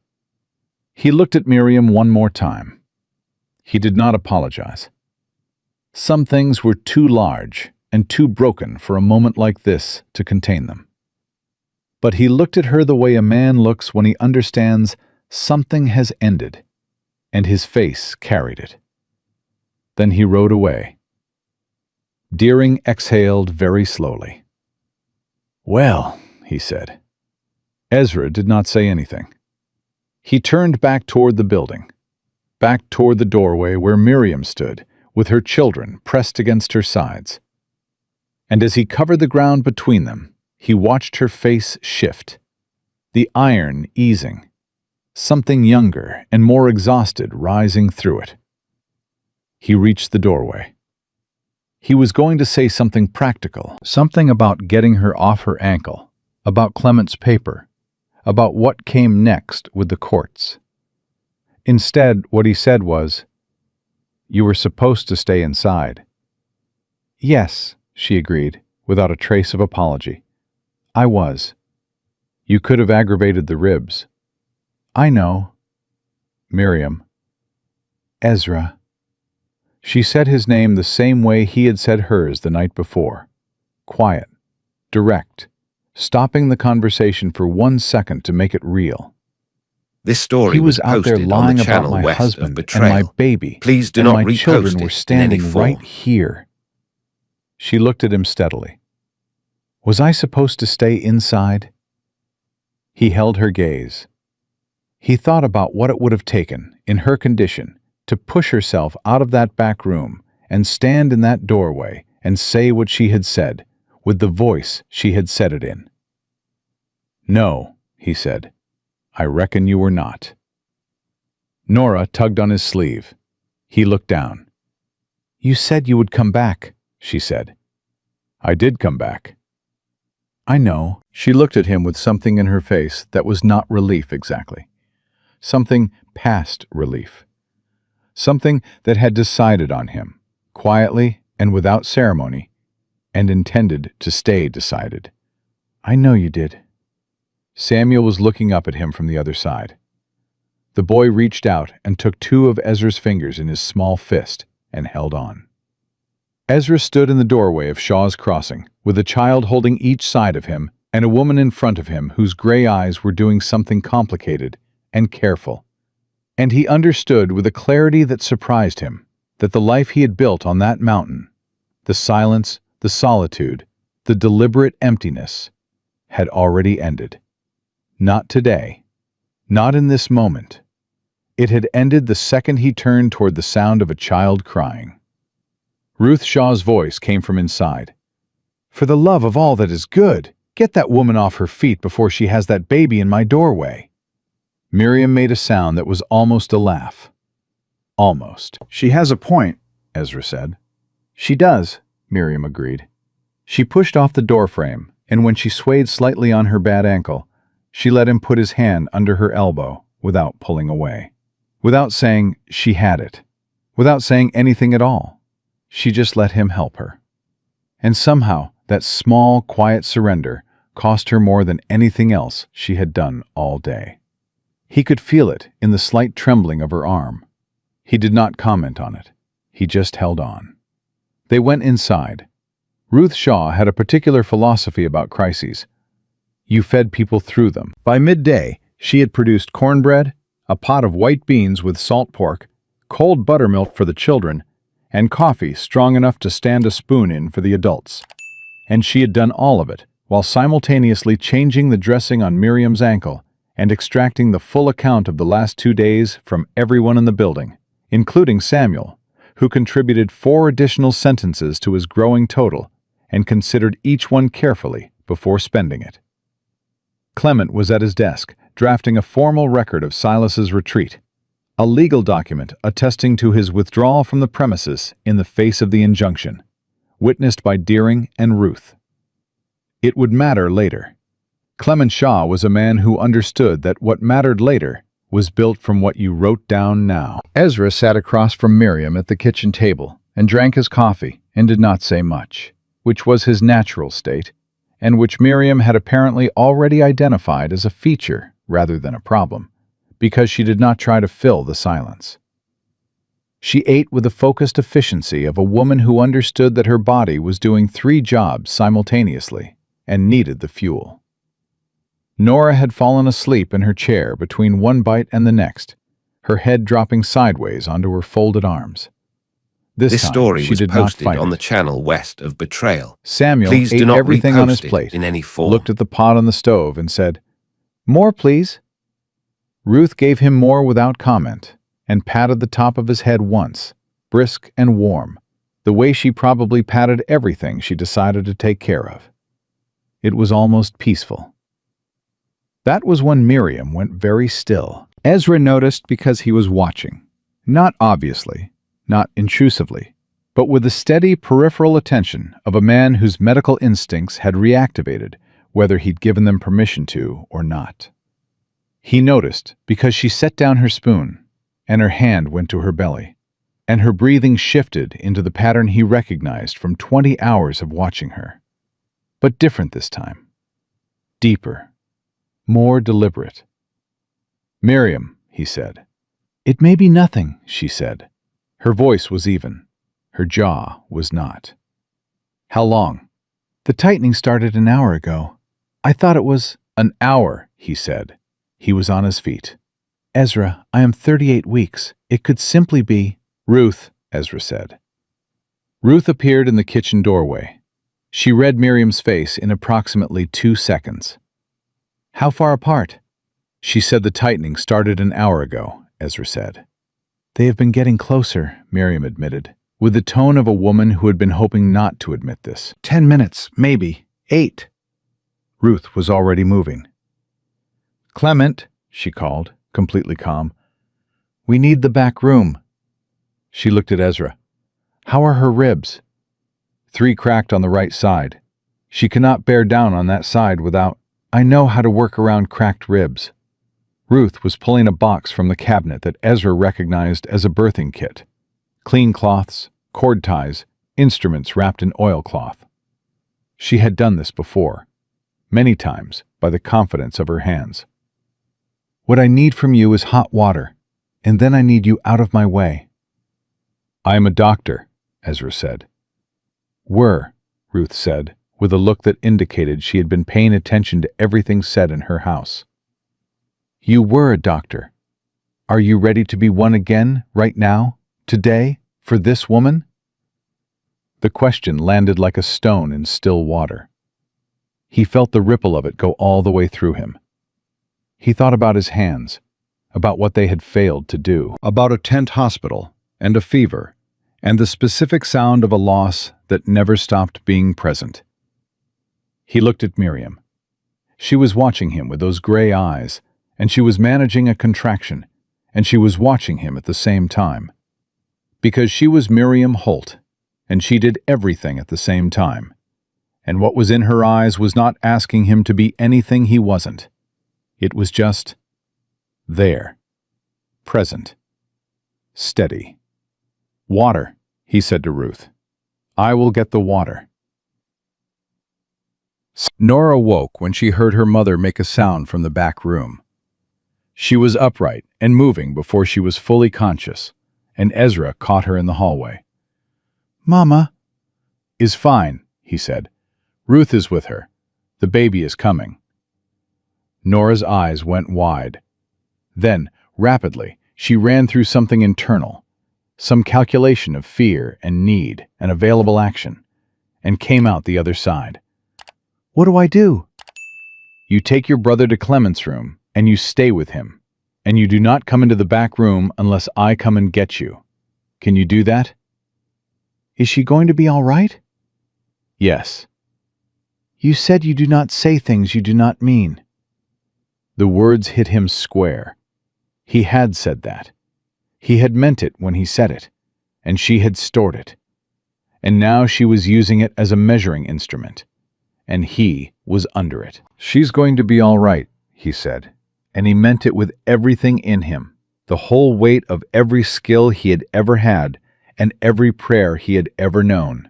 He looked at Miriam one more time. He did not apologize. Some things were too large and too broken for a moment like this to contain them. But he looked at her the way a man looks when he understands something has ended, and his face carried it. Then he rode away. Deering exhaled very slowly. "Well," he said. Ezra did not say anything. He turned back toward the building, back toward the doorway where Miriam stood, with her children pressed against her sides. And as he covered the ground between them, he watched her face shift, the iron easing, something younger and more exhausted rising through it. He reached the doorway. He was going to say something practical, something about getting her off her ankle, about Clement's paper, about what came next with the courts. Instead, what he said was, "You were supposed to stay inside." "Yes," she agreed, without a trace of apology. "I was. You could have aggravated the ribs." "I know." Miriam. Ezra. She said his name the same way he had said hers the night before. Quiet, direct, stopping the conversation for 1 second to make it real. This story He was out there posted on lying the about channel my west of husband and Betrayal. my baby, Please do and not my repost children it were in any standing form. right here. She looked at him steadily. Was I supposed to stay inside? He held her gaze. He thought about what it would have taken, in her condition, to push herself out of that back room and stand in that doorway and say what she had said, with the voice she had said it in. No, he said. I reckon you were not. Nora tugged on his sleeve. He looked down. You said you would come back, she said. I did come back. I know. She looked at him with something in her face that was not relief exactly. Something past relief. Something that had decided on him, quietly and without ceremony, and intended to stay decided. I know you did. Samuel was looking up at him from the other side. The boy reached out and took 2 of Ezra's fingers in his small fist and held on. Ezra stood in the doorway of Shaw's Crossing, with a child holding each side of him and a woman in front of him whose gray eyes were doing something complicated and careful. And he understood with a clarity that surprised him that the life he had built on that mountain, the silence, the solitude, the deliberate emptiness, had already ended. Not today. Not in this moment. It had ended the second he turned toward the sound of a child crying. Ruth Shaw's voice came from inside. For the love of all that is good, get that woman off her feet before she has that baby in my doorway. Miriam made a sound that was almost a laugh. Almost. She has a point, Ezra said. She does, Miriam agreed. She pushed off the doorframe, and when she swayed slightly on her bad ankle, she let him put his hand under her elbow without pulling away. Without saying she had it. Without saying anything at all. She just let him help her. And somehow, that small, quiet surrender cost her more than anything else she had done all day. He could feel it in the slight trembling of her arm. He did not comment on it. He just held on. They went inside. Ruth Shaw had a particular philosophy about crises. You fed people through them. By midday, she had produced cornbread, a pot of white beans with salt pork, cold buttermilk for the children, and coffee strong enough to stand a spoon in for the adults. And she had done all of it while simultaneously changing the dressing on Miriam's ankle and extracting the full account of the last 2 days from everyone in the building, including Samuel, who contributed 4 additional sentences to his growing total and considered each one carefully before spending it. Clement was at his desk, drafting a formal record of Silas's retreat, a legal document attesting to his withdrawal from the premises in the face of the injunction, witnessed by Deering and Ruth. It would matter later. Clement Shaw was a man who understood that what mattered later was built from what you wrote down now. Ezra sat across from Miriam at the kitchen table and drank his coffee and did not say much, which was his natural state, and which Miriam had apparently already identified as a feature rather than a problem, because she did not try to fill the silence. She ate with the focused efficiency of a woman who understood that her body was doing 3 jobs simultaneously and needed the fuel. Nora had fallen asleep in her chair between one bite and the next, her head dropping sideways onto her folded arms. This time, story she was did not posted fight on it. the channel west of Betrayal. Samuel Please ate do not everything on his repost it plate, in any form. looked at the pot on the stove and said, "More, please." Ruth gave him more without comment and patted the top of his head once, brisk and warm, the way she probably patted everything she decided to take care of. It was almost peaceful. That was when Miriam went very still. Ezra noticed because he was watching, not obviously, not intrusively, but with the steady peripheral attention of a man whose medical instincts had reactivated, whether he'd given them permission to or not. He noticed because she set down her spoon, and her hand went to her belly, and her breathing shifted into the pattern he recognized from 20 hours of watching her. But different this time. Deeper. More deliberate. "Miriam," he said, "It may be nothing," she said. Her voice was even. Her jaw was not. "How long?" "The tightening started an hour ago. I thought it was—" "An hour," he said. He was on his feet. "Ezra, I am 38 weeks. It could simply be—" "Ruth," Ezra said. Ruth appeared in the kitchen doorway. She read Miriam's face in approximately 2 seconds. "How far apart?" "She said the tightening started an hour ago," Ezra said. "They have been getting closer," Miriam admitted, with the tone of a woman who had been hoping not to admit this. 10 minutes, maybe. 8. Ruth was already moving. "Clement," she called, completely calm. "We need the back room." She looked at Ezra. "How are her ribs?" 3 cracked on the right side. She cannot bear down on that side without— "I know how to work around cracked ribs." Ruth was pulling a box from the cabinet that Ezra recognized as a birthing kit. Clean cloths, cord ties, instruments wrapped in oilcloth. She had done this before, many times, by the confidence of her hands. "What I need from you is hot water, and then I need you out of my way." "I am a doctor," Ezra said. "Were," Ruth said, with a look that indicated she had been paying attention to everything said in her house. "You were a doctor. Are you ready to be one again, right now, today, for this woman?" The question landed like a stone in still water. He felt the ripple of it go all the way through him. He thought about his hands, about what they had failed to do, about a tent hospital and a fever, and the specific sound of a loss that never stopped being present. He looked at Miriam. She was watching him with those gray eyes, and she was managing a contraction, and she was watching him at the same time. Because she was Miriam Holt, and she did everything at the same time. And what was in her eyes was not asking him to be anything he wasn't. It was just there, present, steady. "Water," he said to Ruth. "I will get the water." Nora woke when she heard her mother make a sound from the back room. She was upright and moving before she was fully conscious, and Ezra caught her in the hallway. "Mama." "Is fine," he said. "Ruth is with her. The baby is coming." Nora's eyes went wide. Then, rapidly, she ran through something internal, some calculation of fear and need and available action, and came out the other side. "What do I do?" "You take your brother to Clement's room, and you stay with him, and you do not come into the back room unless I come and get you. Can you do that?" "Is she going to be all right?" "Yes." "You said you do not say things you do not mean." The words hit him square. He had said that. He had meant it when he said it, and she had stored it. And now she was using it as a measuring instrument, and he was under it. "She's going to be all right," he said, and he meant it with everything in him, the whole weight of every skill he had ever had and every prayer he had ever known.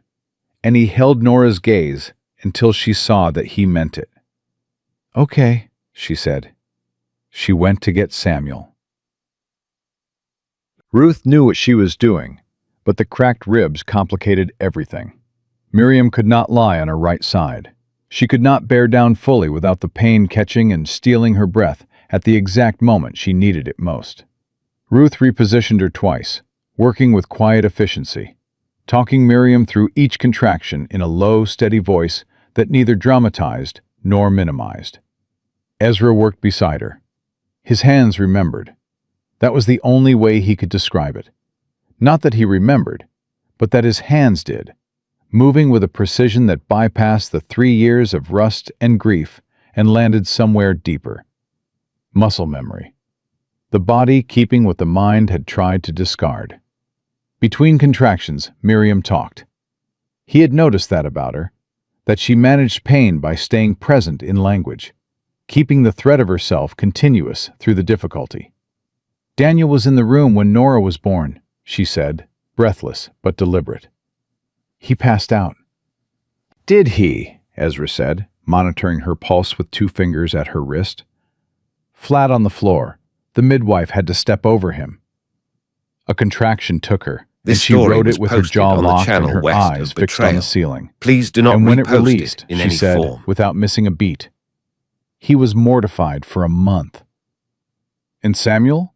And he held Nora's gaze until she saw that he meant it. "Okay," she said. She went to get Samuel. Ruth knew what she was doing, but the cracked ribs complicated everything. Miriam could not lie on her right side. She could not bear down fully without the pain catching and stealing her breath at the exact moment she needed it most. Ruth repositioned her twice, working with quiet efficiency, talking Miriam through each contraction in a low, steady voice that neither dramatized nor minimized. Ezra worked beside her. His hands remembered. That was the only way he could describe it. Not that he remembered, but that his hands did, moving with a precision that bypassed the 3 years of rust and grief and landed somewhere deeper. Muscle memory. The body keeping what the mind had tried to discard. Between contractions, Miriam talked. He had noticed that about her, that she managed pain by staying present in language, keeping the thread of herself continuous through the difficulty. "Daniel was in the room when Nora was born," she said, breathless but deliberate. "He passed out." "Did he?" Ezra said, monitoring her pulse with 2 fingers at her wrist. Flat on the floor, the midwife had to step over him. A contraction took her, and This she story wrote was it with her posted jaw on the locked and channel her West eyes of fixed on the Betrayal. ceiling. Please do not And when it repost released, in she any said, form. without missing a beat, "He was mortified for a month." And Samuel?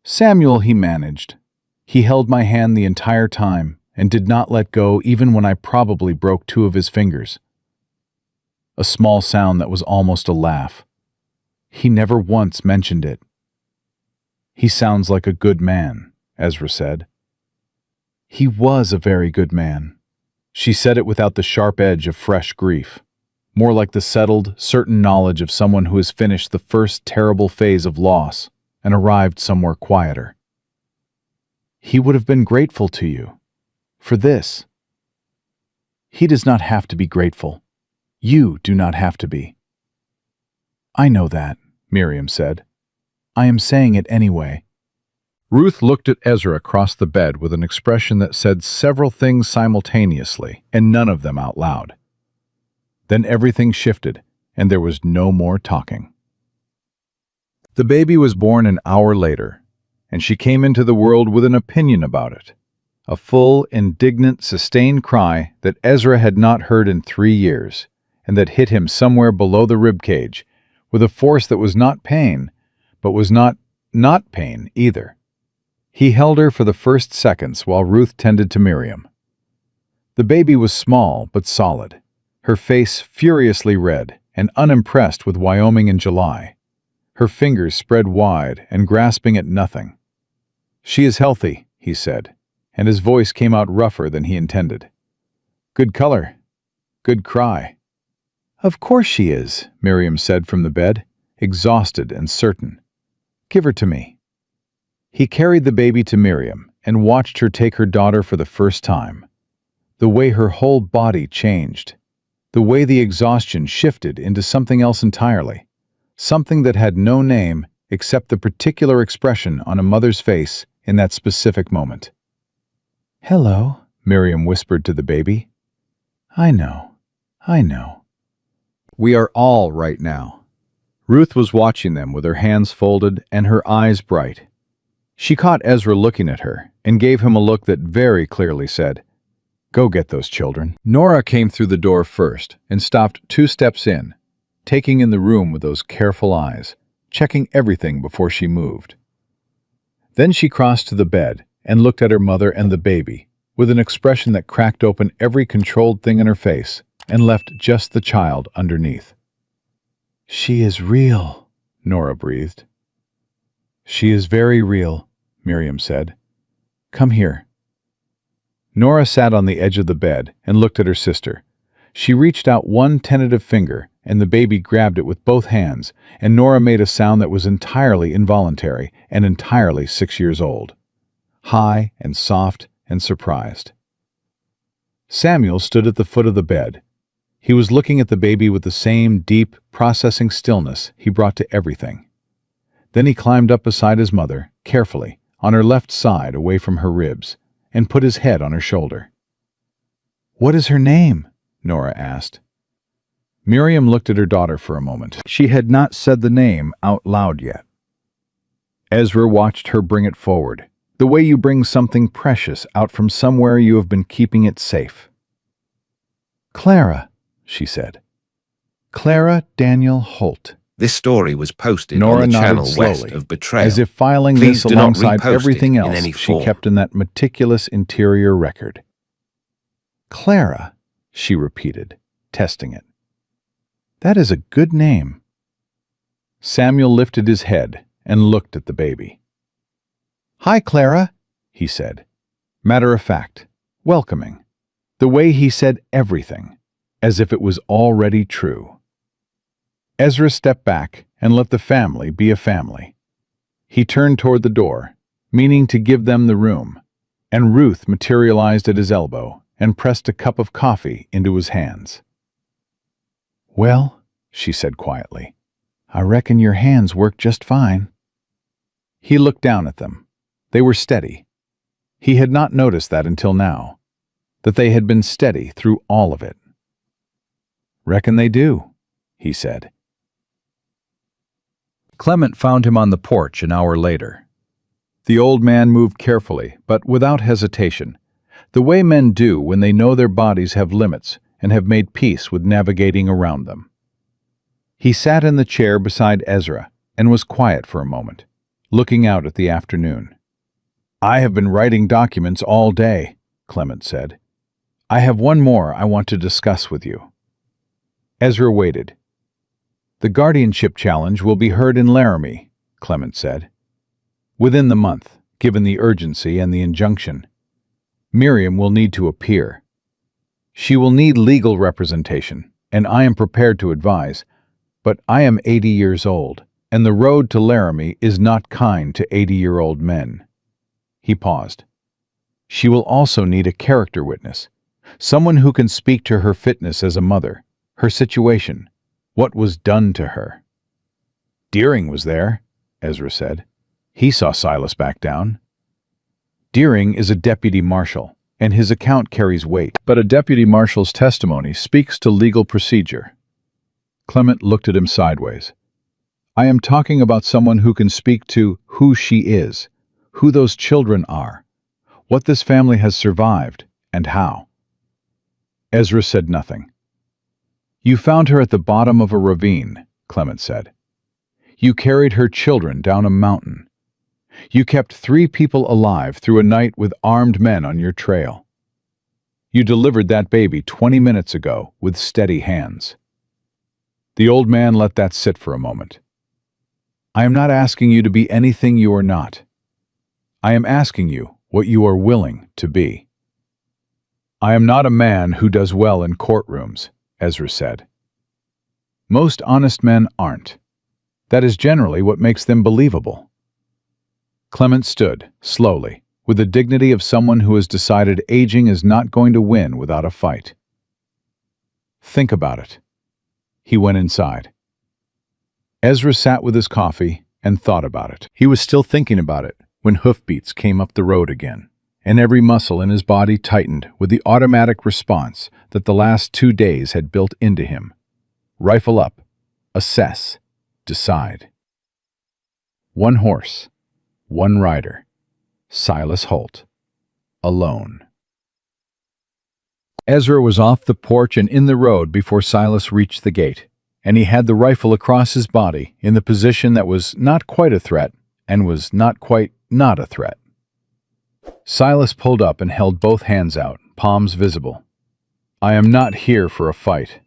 Samuel, he managed. He held my hand the entire time and did not let go even when I probably broke 2 of his fingers. A small sound that was almost a laugh. He never once mentioned it. "He sounds like a good man," Ezra said. "He was a very good man." She said it without the sharp edge of fresh grief, more like the settled, certain knowledge of someone who has finished the first terrible phase of loss and arrived somewhere quieter. "He would have been grateful to you. For this." "He does not have to be grateful. You do not have to be." "I know that," Miriam said. "I am saying it anyway." Ruth looked at Ezra across the bed with an expression that said several things simultaneously, and none of them out loud. Then everything shifted, and there was no more talking. The baby was born an hour later, and she came into the world with an opinion about it. A full, indignant, sustained cry that Ezra had not heard in 3 years, and that hit him somewhere below the ribcage, with a force that was not pain, but was not pain either. He held her for the first seconds while Ruth tended to Miriam. The baby was small but solid, her face furiously red and unimpressed with Wyoming in July, her fingers spread wide and grasping at nothing. "She is healthy," he said, and his voice came out rougher than he intended. "Good color. Good cry." "Of course she is," Miriam said from the bed, exhausted and certain. "Give her to me." He carried the baby to Miriam and watched her take her daughter for the first time. The way her whole body changed. The way the exhaustion shifted into something else entirely. Something that had no name except the particular expression on a mother's face in that specific moment. "Hello," Miriam whispered to the baby. I know. "We are all right now." Ruth was watching them with her hands folded and her eyes bright. She caught Ezra looking at her and gave him a look that very clearly said, "Go get those children." Nora came through the door first and stopped 2 steps in, taking in the room with those careful eyes, checking everything before she moved. Then she crossed to the bed and looked at her mother and the baby with an expression that cracked open every controlled thing in her face and left just the child underneath. "She is real," Nora breathed. "She is very real," Miriam said. "Come here." Nora sat on the edge of the bed and looked at her sister. She reached out one tentative finger, and the baby grabbed it with both hands, and Nora made a sound that was entirely involuntary and entirely 6 years old. High and soft and surprised. Samuel stood at the foot of the bed. He was looking at the baby with the same deep, processing stillness he brought to everything. Then he climbed up beside his mother, carefully, on her left side away from her ribs, and put his head on her shoulder. "What is her name?" Nora asked. Miriam looked at her daughter for a moment. She had not said the name out loud yet. Ezra watched her bring it forward, the way you bring something precious out from somewhere you have been keeping it safe. "Clara," she said. "Clara Daniel Holt." This story was posted Nora on the nodded channel West slowly, of Betrayal. as if filing Please this do not alongside repost it everything in else any she form. kept in that meticulous interior record. "Clara," she repeated, testing it. "That is a good name." Samuel lifted his head and looked at the baby. "Hi, Clara," he said. Matter of fact, welcoming. The way he said everything, as if it was already true. Ezra stepped back and let the family be a family. He turned toward the door, meaning to give them the room, and Ruth materialized at his elbow and pressed a cup of coffee into his hands. "Well," she said quietly, "I reckon your hands work just fine." He looked down at them. They were steady. He had not noticed that until now, that they had been steady through all of it. "Reckon they do," he said. Clement found him on the porch an hour later. The old man moved carefully, but without hesitation, the way men do when they know their bodies have limits and have made peace with navigating around them. He sat in the chair beside Ezra and was quiet for a moment, looking out at the afternoon. "I have been writing documents all day," Clement said. "I have one more I want to discuss with you." Ezra waited. "The guardianship challenge will be heard in Laramie," Clement said. "Within the month, given the urgency and the injunction. Miriam will need to appear. She will need legal representation, and I am prepared to advise, but I am 80 years old, and the road to Laramie is not kind to 80-year-old men." He paused. "She will also need a character witness, someone who can speak to her fitness as a mother, her situation, what was done to her." "Deering was there," Ezra said. "He saw Silas back down." "Deering is a deputy marshal, and his account carries weight, but a deputy marshal's testimony speaks to legal procedure." Clement looked at him sideways. "I am talking about someone who can speak to who she is, who those children are, what this family has survived, and how." Ezra said nothing. "You found her at the bottom of a ravine," Clement said. "You carried her children down a mountain. You kept 3 people alive through a night with armed men on your trail. You delivered that baby 20 minutes ago with steady hands." The old man let that sit for a moment. "I am not asking you to be anything you are not. I am asking you what you are willing to be." "I am not a man who does well in courtrooms," Ezra said. "Most honest men aren't. That is generally what makes them believable." Clement stood, slowly, with the dignity of someone who has decided aging is not going to win without a fight. "Think about it." He went inside. Ezra sat with his coffee and thought about it. He was still thinking about it when hoofbeats came up the road again, and every muscle in his body tightened with the automatic response that the last 2 days had built into him. Rifle up, assess, decide. One horse, one rider, Silas Holt, alone. Ezra was off the porch and in the road before Silas reached the gate, and he had the rifle across his body in the position that was not quite a threat and was not quite not a threat. Silas pulled up and held both hands out, palms visible. "I am not here for a fight."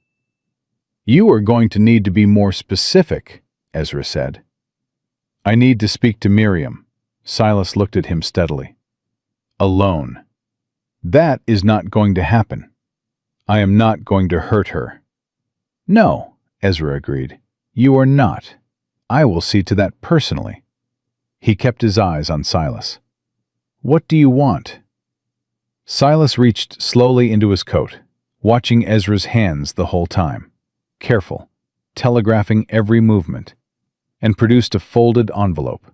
"You are going to need to be more specific," Ezra said. "I need to speak to Miriam." Silas looked at him steadily. "Alone. That is not going to happen. I am not going to hurt her." "No," Ezra agreed. "You are not. I will see to that personally." He kept his eyes on Silas. "What do you want?" Silas reached slowly into his coat, watching Ezra's hands the whole time, careful, telegraphing every movement, and produced a folded envelope.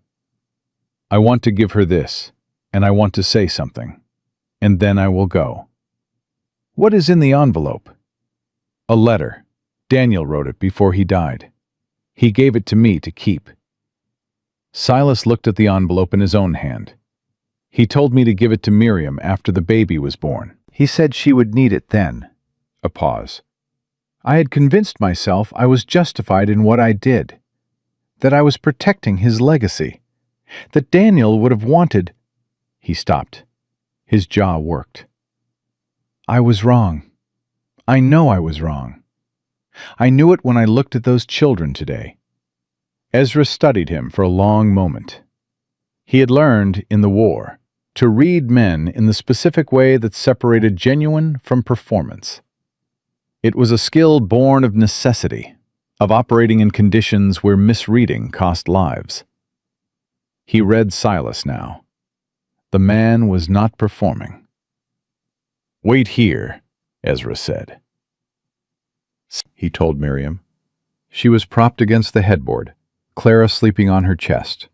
"I want to give her this, and I want to say something, and then I will go." "What is in the envelope?" "A letter. Daniel wrote it before he died. He gave it to me to keep." Silas looked at the envelope in his own hand. "He told me to give it to Miriam after the baby was born. He said she would need it then." A pause. "I had convinced myself I was justified in what I did, that I was protecting his legacy, that Daniel would have wanted—" He stopped. His jaw worked. "I was wrong. I know I was wrong. I knew it when I looked at those children today." Ezra studied him for a long moment. He had learned, in the war, to read men in the specific way that separated genuine from performance. It was a skill born of necessity, of operating in conditions where misreading cost lives. He read Silas now. The man was not performing. "Wait here," Ezra said. He told Miriam. She was propped against the headboard, Clara sleeping on her chest,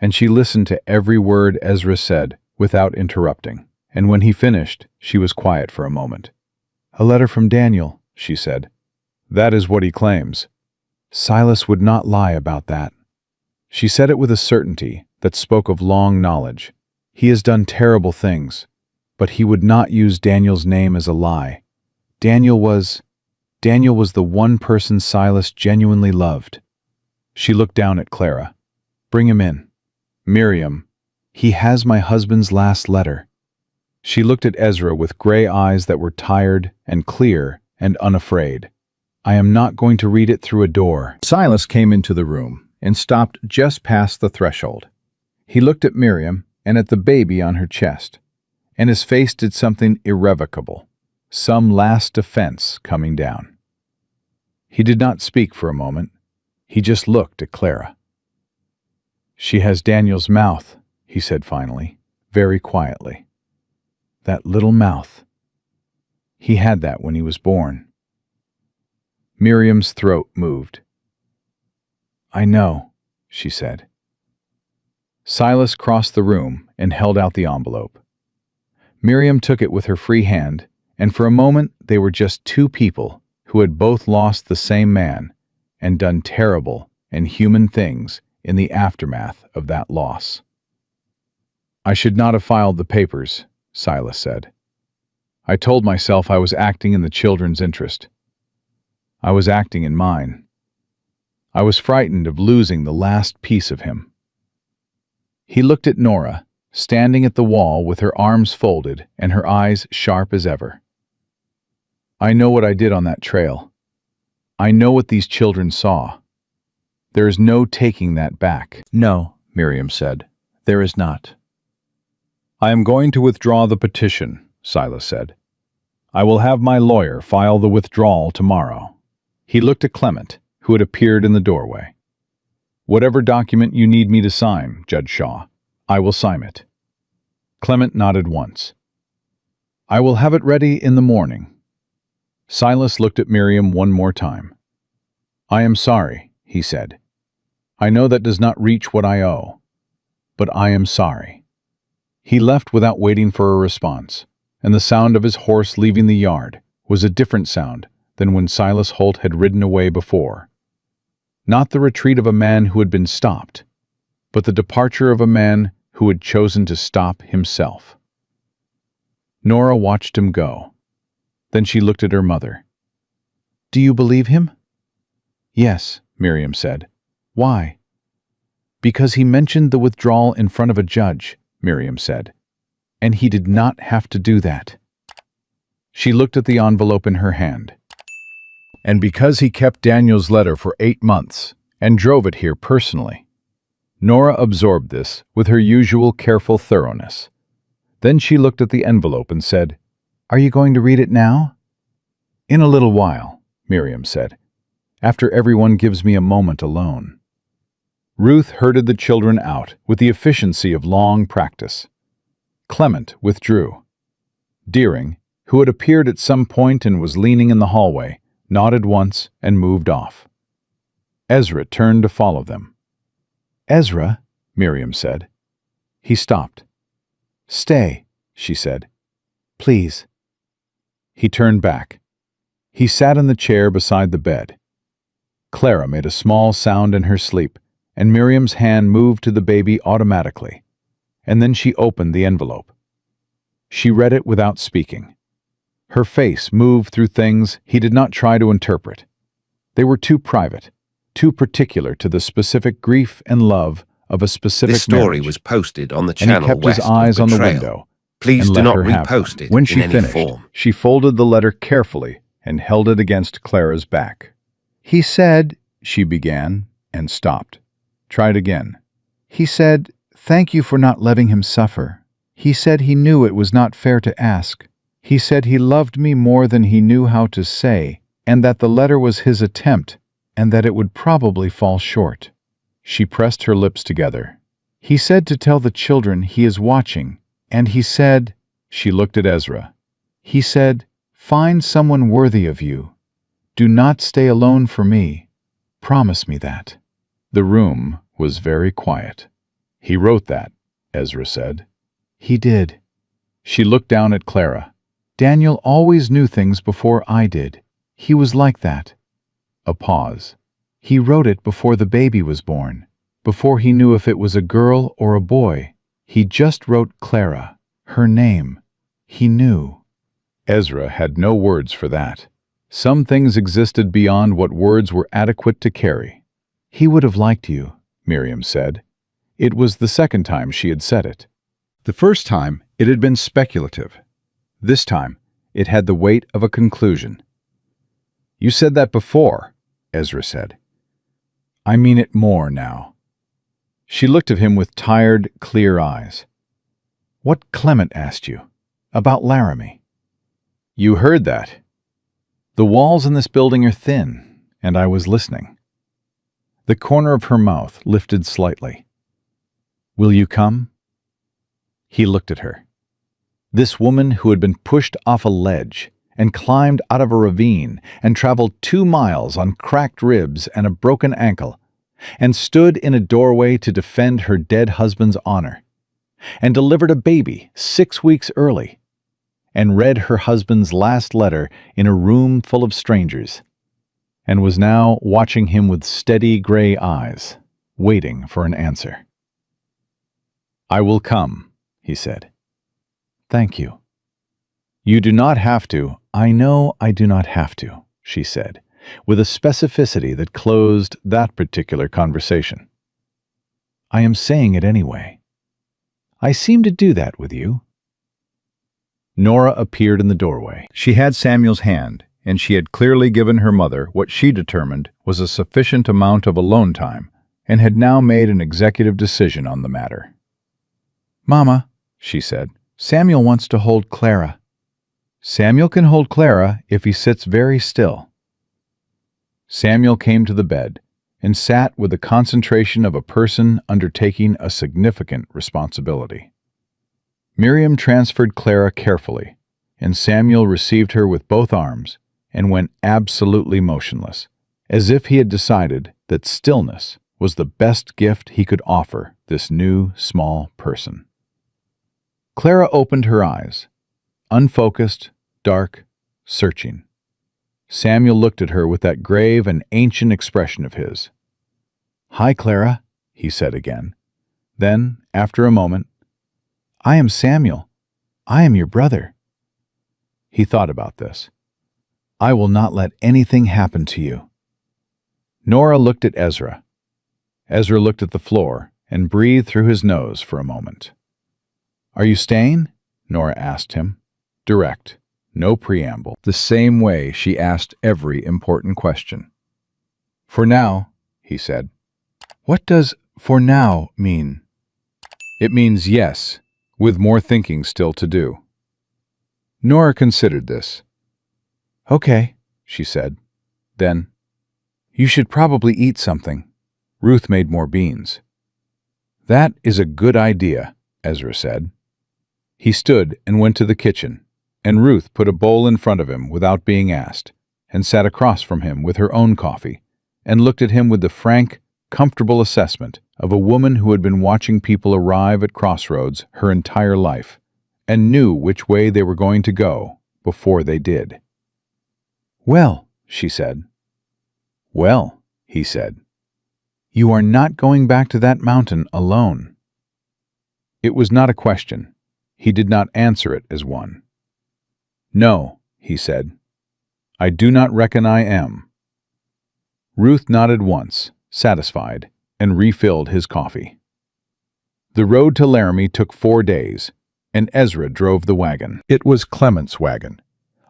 and she listened to every word Ezra said without interrupting, and when he finished, she was quiet for a moment. "A letter from Daniel," she said. "That is what he claims." Silas would not lie about that. She said it with a certainty that spoke of long knowledge. He has done terrible things, but he would not use Daniel's name as a lie. Daniel was the one person Silas genuinely loved. She looked down at Clara. Bring him in. Miriam, he has my husband's last letter. She looked at Ezra with gray eyes that were tired and clear and unafraid. I am not going to read it through a door. Silas came into the room and stopped just past the threshold. He looked at Miriam and at the baby on her chest, and his face did something irrevocable, some last defense coming down. He did not speak for a moment. He just looked at Clara. She has Daniel's mouth, he said finally, very quietly. That little mouth. He had that when he was born. Miriam's throat moved. I know, she said. Silas crossed the room and held out the envelope. Miriam took it with her free hand, and for a moment they were just two people who had both lost the same man and done terrible and human things in the aftermath of that loss. I should not have filed the papers, Silas said. I told myself I was acting in the children's interest. I was acting in mine. I was frightened of losing the last piece of him. He looked at Nora, standing at the wall with her arms folded and her eyes sharp as ever. I know what I did on that trail. I know what these children saw. There is no taking that back. No, Miriam said. There is not. I am going to withdraw the petition, Silas said. I will have my lawyer file the withdrawal tomorrow. He looked at Clement, who had appeared in the doorway. Whatever document you need me to sign, Judge Shaw, I will sign it. Clement nodded once. I will have it ready in the morning. Silas looked at Miriam one more time. I am sorry, he said. I know that does not reach what I owe, but I am sorry. He left without waiting for a response, and the sound of his horse leaving the yard was a different sound than when Silas Holt had ridden away before. Not the retreat of a man who had been stopped, but the departure of a man who had chosen to stop himself. Nora watched him go. Then she looked at her mother. Do you believe him? Yes, Miriam said. Why? Because he mentioned the withdrawal in front of a judge, Miriam said, and he did not have to do that. She looked at the envelope in her hand. And because he kept Daniel's letter for 8 months and drove it here personally. Nora absorbed this with her usual careful thoroughness. Then she looked at the envelope and said, Are you going to read it now? In a little while, Miriam said, after everyone gives me a moment alone. Ruth herded the children out with the efficiency of long practice. Clement withdrew. Deering, who had appeared at some point and was leaning in the hallway, nodded once and moved off. Ezra turned to follow them. Ezra, Miriam said. He stopped. Stay, she said. Please. He turned back. He sat in the chair beside the bed. Clara made a small sound in her sleep, and Miriam's hand moved to the baby automatically, and then she opened the envelope. She read it without speaking. Her face moved through things he did not try to interpret. They were too private, too particular to the specific grief and love of a specific This story marriage. was posted on the And he channel kept West his eyes of on the Betrayal. window. Please and do let not her have repost them. it When she in any finished, form. she folded the letter carefully and held it against Clara's back. He said, she began, and stopped. Tried again. He said, thank you for not letting him suffer. He said he knew it was not fair to ask. He said he loved me more than he knew how to say, and that the letter was his attempt, and that it would probably fall short. She pressed her lips together. He said to tell the children he is watching, and he said, she looked at Ezra. He said, find someone worthy of you. Do not stay alone for me. Promise me that. The room was very quiet. He wrote that, Ezra said. He did. She looked down at Clara. Daniel always knew things before I did. He was like that. A pause. He wrote it before the baby was born. Before he knew if it was a girl or a boy, he just wrote Clara, her name. He knew. Ezra had no words for that. Some things existed beyond what words were adequate to carry. He would have liked you, Miriam said. It was the second time she had said it. The first time, it had been speculative. This time, it had the weight of a conclusion. You said that before, Ezra said. I mean it more now. She looked at him with tired, clear eyes. What Clement asked you? About Laramie. You heard that. The walls in this building are thin, and I was listening. The corner of her mouth lifted slightly. Will you come? He looked at her. This woman who had been pushed off a ledge and climbed out of a ravine and traveled 2 miles on cracked ribs and a broken ankle, and stood in a doorway to defend her dead husband's honor, and delivered a baby 6 weeks early, and read her husband's last letter in a room full of strangers, and was now watching him with steady gray eyes, waiting for an answer. I will come, he said. Thank you. You do not have to. I know I do not have to, she said, with a specificity that closed that particular conversation. I am saying it anyway. I seem to do that with you. Nora appeared in the doorway. She had Samuel's hand, and she had clearly given her mother what she determined was a sufficient amount of alone time, and had now made an executive decision on the matter. Mama, she said, Samuel wants to hold Clara. Samuel can hold Clara if he sits very still. Samuel came to the bed and sat with the concentration of a person undertaking a significant responsibility. Miriam transferred Clara carefully, and Samuel received her with both arms and went absolutely motionless, as if he had decided that stillness was the best gift he could offer this new, small person. Clara opened her eyes, unfocused, dark, searching. Samuel looked at her with that grave and ancient expression of his. Hi, Clara, he said again. Then, after a moment, I am Samuel. I am your brother. He thought about this. I will not let anything happen to you. Nora looked at Ezra. Ezra looked at the floor and breathed through his nose for a moment. Are you staying? Nora asked him. Direct, no preamble, the same way she asked every important question. For now, he said. What does for now mean? It means yes, with more thinking still to do. Nora considered this. Okay, she said. Then, you should probably eat something. Ruth made more beans. That is a good idea, Ezra said. He stood and went to the kitchen, and Ruth put a bowl in front of him without being asked, and sat across from him with her own coffee, and looked at him with the frank, comfortable assessment of a woman who had been watching people arrive at crossroads her entire life, and knew which way they were going to go before they did. Well, she said. Well, he said. You are not going back to that mountain alone. It was not a question. He did not answer it as one. No, he said. I do not reckon I am. Ruth nodded once, satisfied, and refilled his coffee. The road to Laramie took 4 days, and Ezra drove the wagon. It was Clement's wagon,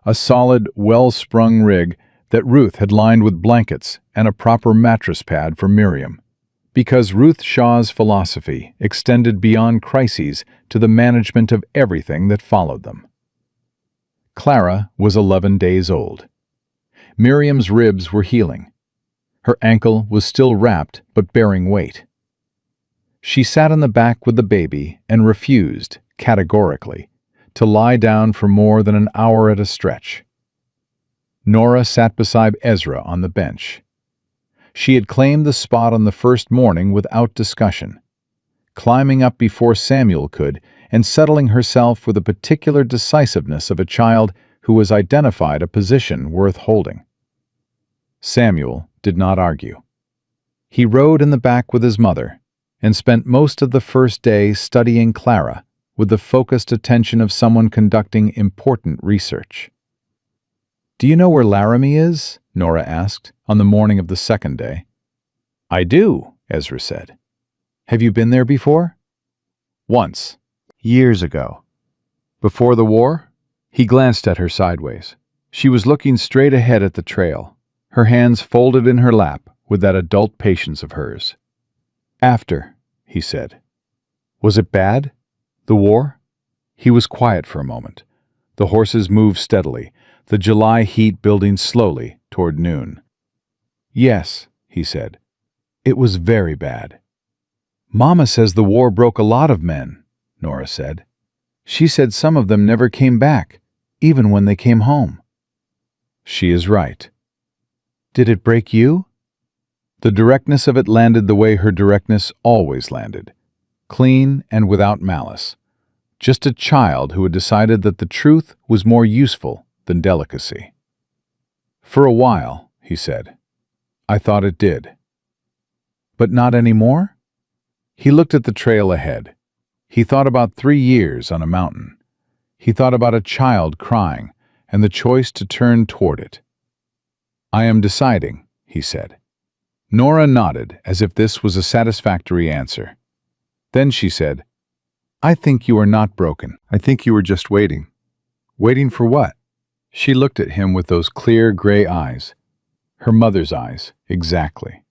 a solid, well-sprung rig that Ruth had lined with blankets and a proper mattress pad for Miriam, because Ruth Shaw's philosophy extended beyond crises to the management of everything that followed them. Clara was 11 days old. Miriam's ribs were healing. Her ankle was still wrapped but bearing weight. She sat on the back with the baby and refused, categorically, to lie down for more than an hour at a stretch. Nora sat beside Ezra on the bench. She had claimed the spot on the first morning without discussion, climbing up before Samuel could and settling herself with the particular decisiveness of a child who has identified a position worth holding. Samuel did not argue. He rode in the back with his mother, and spent most of the first day studying Clara with the focused attention of someone conducting important research. "Do you know where Laramie is?" Nora asked, on the morning of the second day. "I do," Ezra said. "Have you been there before?" "Once. Years ago." "Before the war?" He glanced at her sideways. She was looking straight ahead at the trail, her hands folded in her lap with that adult patience of hers. "After," he said. "Was it bad? The war?" He was quiet for a moment. The horses moved steadily, the July heat building slowly toward noon. "Yes," he said. "It was very bad." "Mama says the war broke a lot of men," Nora said. "She said some of them never came back, even when they came home." "She is right." "Did it break you?" The directness of it landed the way her directness always landed, clean and without malice. Just a child who had decided that the truth was more useful than delicacy. "For a while," he said, "I thought it did." "But not anymore?" He looked at the trail ahead. He thought about 3 years on a mountain. He thought about a child crying and the choice to turn toward it. "I am deciding," he said. Nora nodded as if this was a satisfactory answer. Then she said, "I think you are not broken. I think you were just waiting." "Waiting for what?" She looked at him with those clear gray eyes. Her mother's eyes, exactly.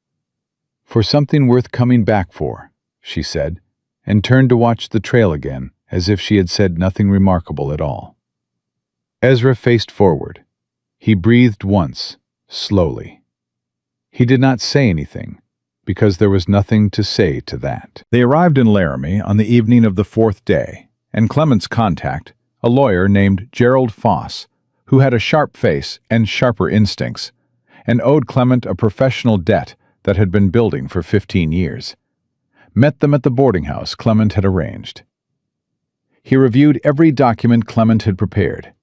"For something worth coming back for," she said, and turned to watch the trail again, as if she had said nothing remarkable at all. Ezra faced forward. He breathed once, slowly. He did not say anything, because there was nothing to say to that. They arrived in Laramie on the evening of the 4th day, and Clement's contact, a lawyer named Gerald Foss, who had a sharp face and sharper instincts, and owed Clement a professional debt that had been building for 15 years, met them at the boarding house Clement had arranged. He reviewed every document Clement had prepared,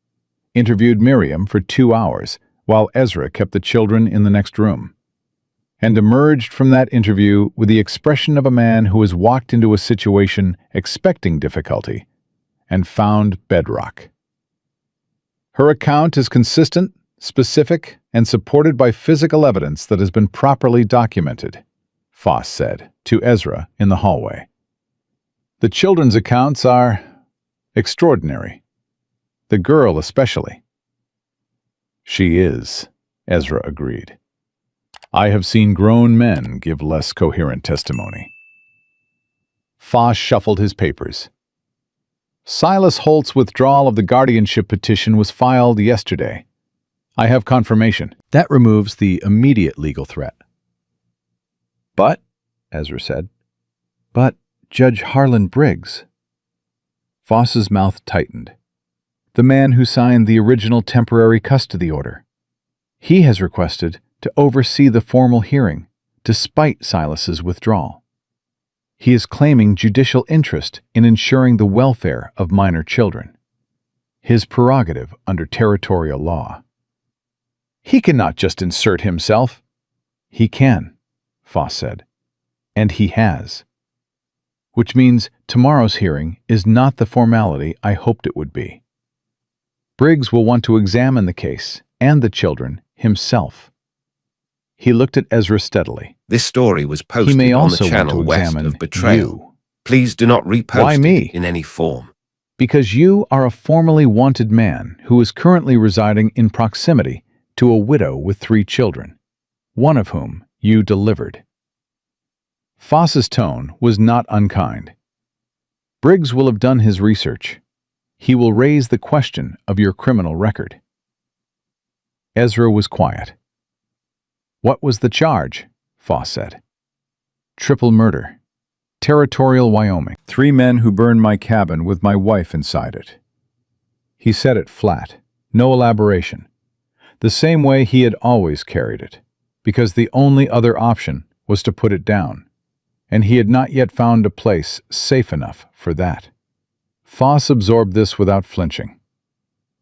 interviewed Miriam for 2 hours, while Ezra kept the children in the next room, and emerged from that interview with the expression of a man who has walked into a situation expecting difficulty and found bedrock. "Her account is consistent, specific, and supported by physical evidence that has been properly documented," Foss said to Ezra in the hallway. "The children's accounts are extraordinary. The girl especially." "She is," Ezra agreed. "I have seen grown men give less coherent testimony." Foss shuffled his papers. "Silas Holt's withdrawal of the guardianship petition was filed yesterday. I have confirmation. That removes the immediate legal threat." "But," Ezra said, "but Judge Harlan Briggs." Foss's mouth tightened. "The man who signed the original temporary custody order. He has requested to oversee the formal hearing, despite Silas's withdrawal. He is claiming judicial interest in ensuring the welfare of minor children. His prerogative under territorial law." "He cannot just insert himself." "He can," Foss said, "and he has. Which means tomorrow's hearing is not the formality I hoped it would be. Briggs will want to examine the case and the children himself." He looked at Ezra steadily. This story was "He posted may on the also want channel to West examine of Betrayal. you. Please do not repost Why me? it in any form." Because you are a formerly wanted man who is currently residing in proximity to a widow with 3 children, one of whom you delivered." Foss's tone was not unkind. "Briggs will have done his research. He will raise the question of your criminal record." Ezra was quiet. "What was the charge?" Foss said. "Triple murder. Territorial Wyoming. 3 men who burned my cabin with my wife inside it." He said it flat, no elaboration, the same way he had always carried it, because the only other option was to put it down, and he had not yet found a place safe enough for that. Foss absorbed this without flinching.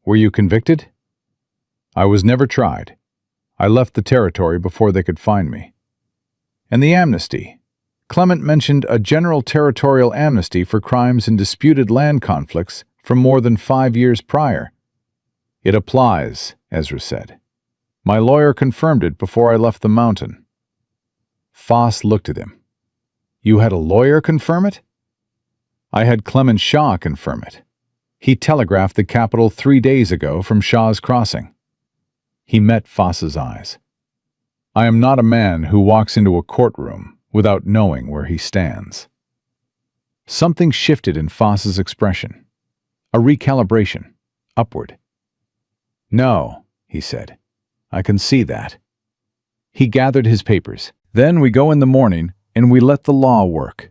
"Were you convicted?" "I was never tried. I left the territory before they could find me." "And the amnesty? Clement mentioned a general territorial amnesty for crimes in disputed land conflicts from more than 5 years prior. It applies, Ezra said. My lawyer confirmed it before I left the mountain. Foss looked at him. You had a lawyer confirm it? I had Clement Shaw confirm it. He telegraphed the capital 3 days ago from Shaw's Crossing. He met Foss's eyes. I am not a man who walks into a courtroom without knowing where he stands. Something shifted in Foss's expression. A recalibration, upward. No, he said. I can see that. He gathered his papers. Then we go in the morning and we let the law work.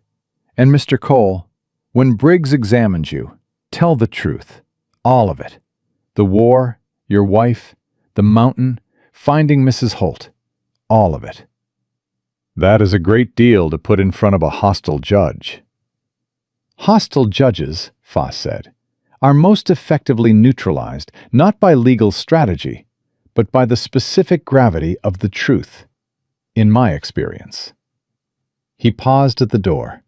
And Mr. Cole, when Briggs examines you, tell the truth, all of it. The war, your wife, the mountain, finding Mrs. Holt, all of it. That is a great deal to put in front of a hostile judge. Hostile judges, Foss said, are most effectively neutralized not by legal strategy, but by the specific gravity of the truth, in my experience. He paused at the door.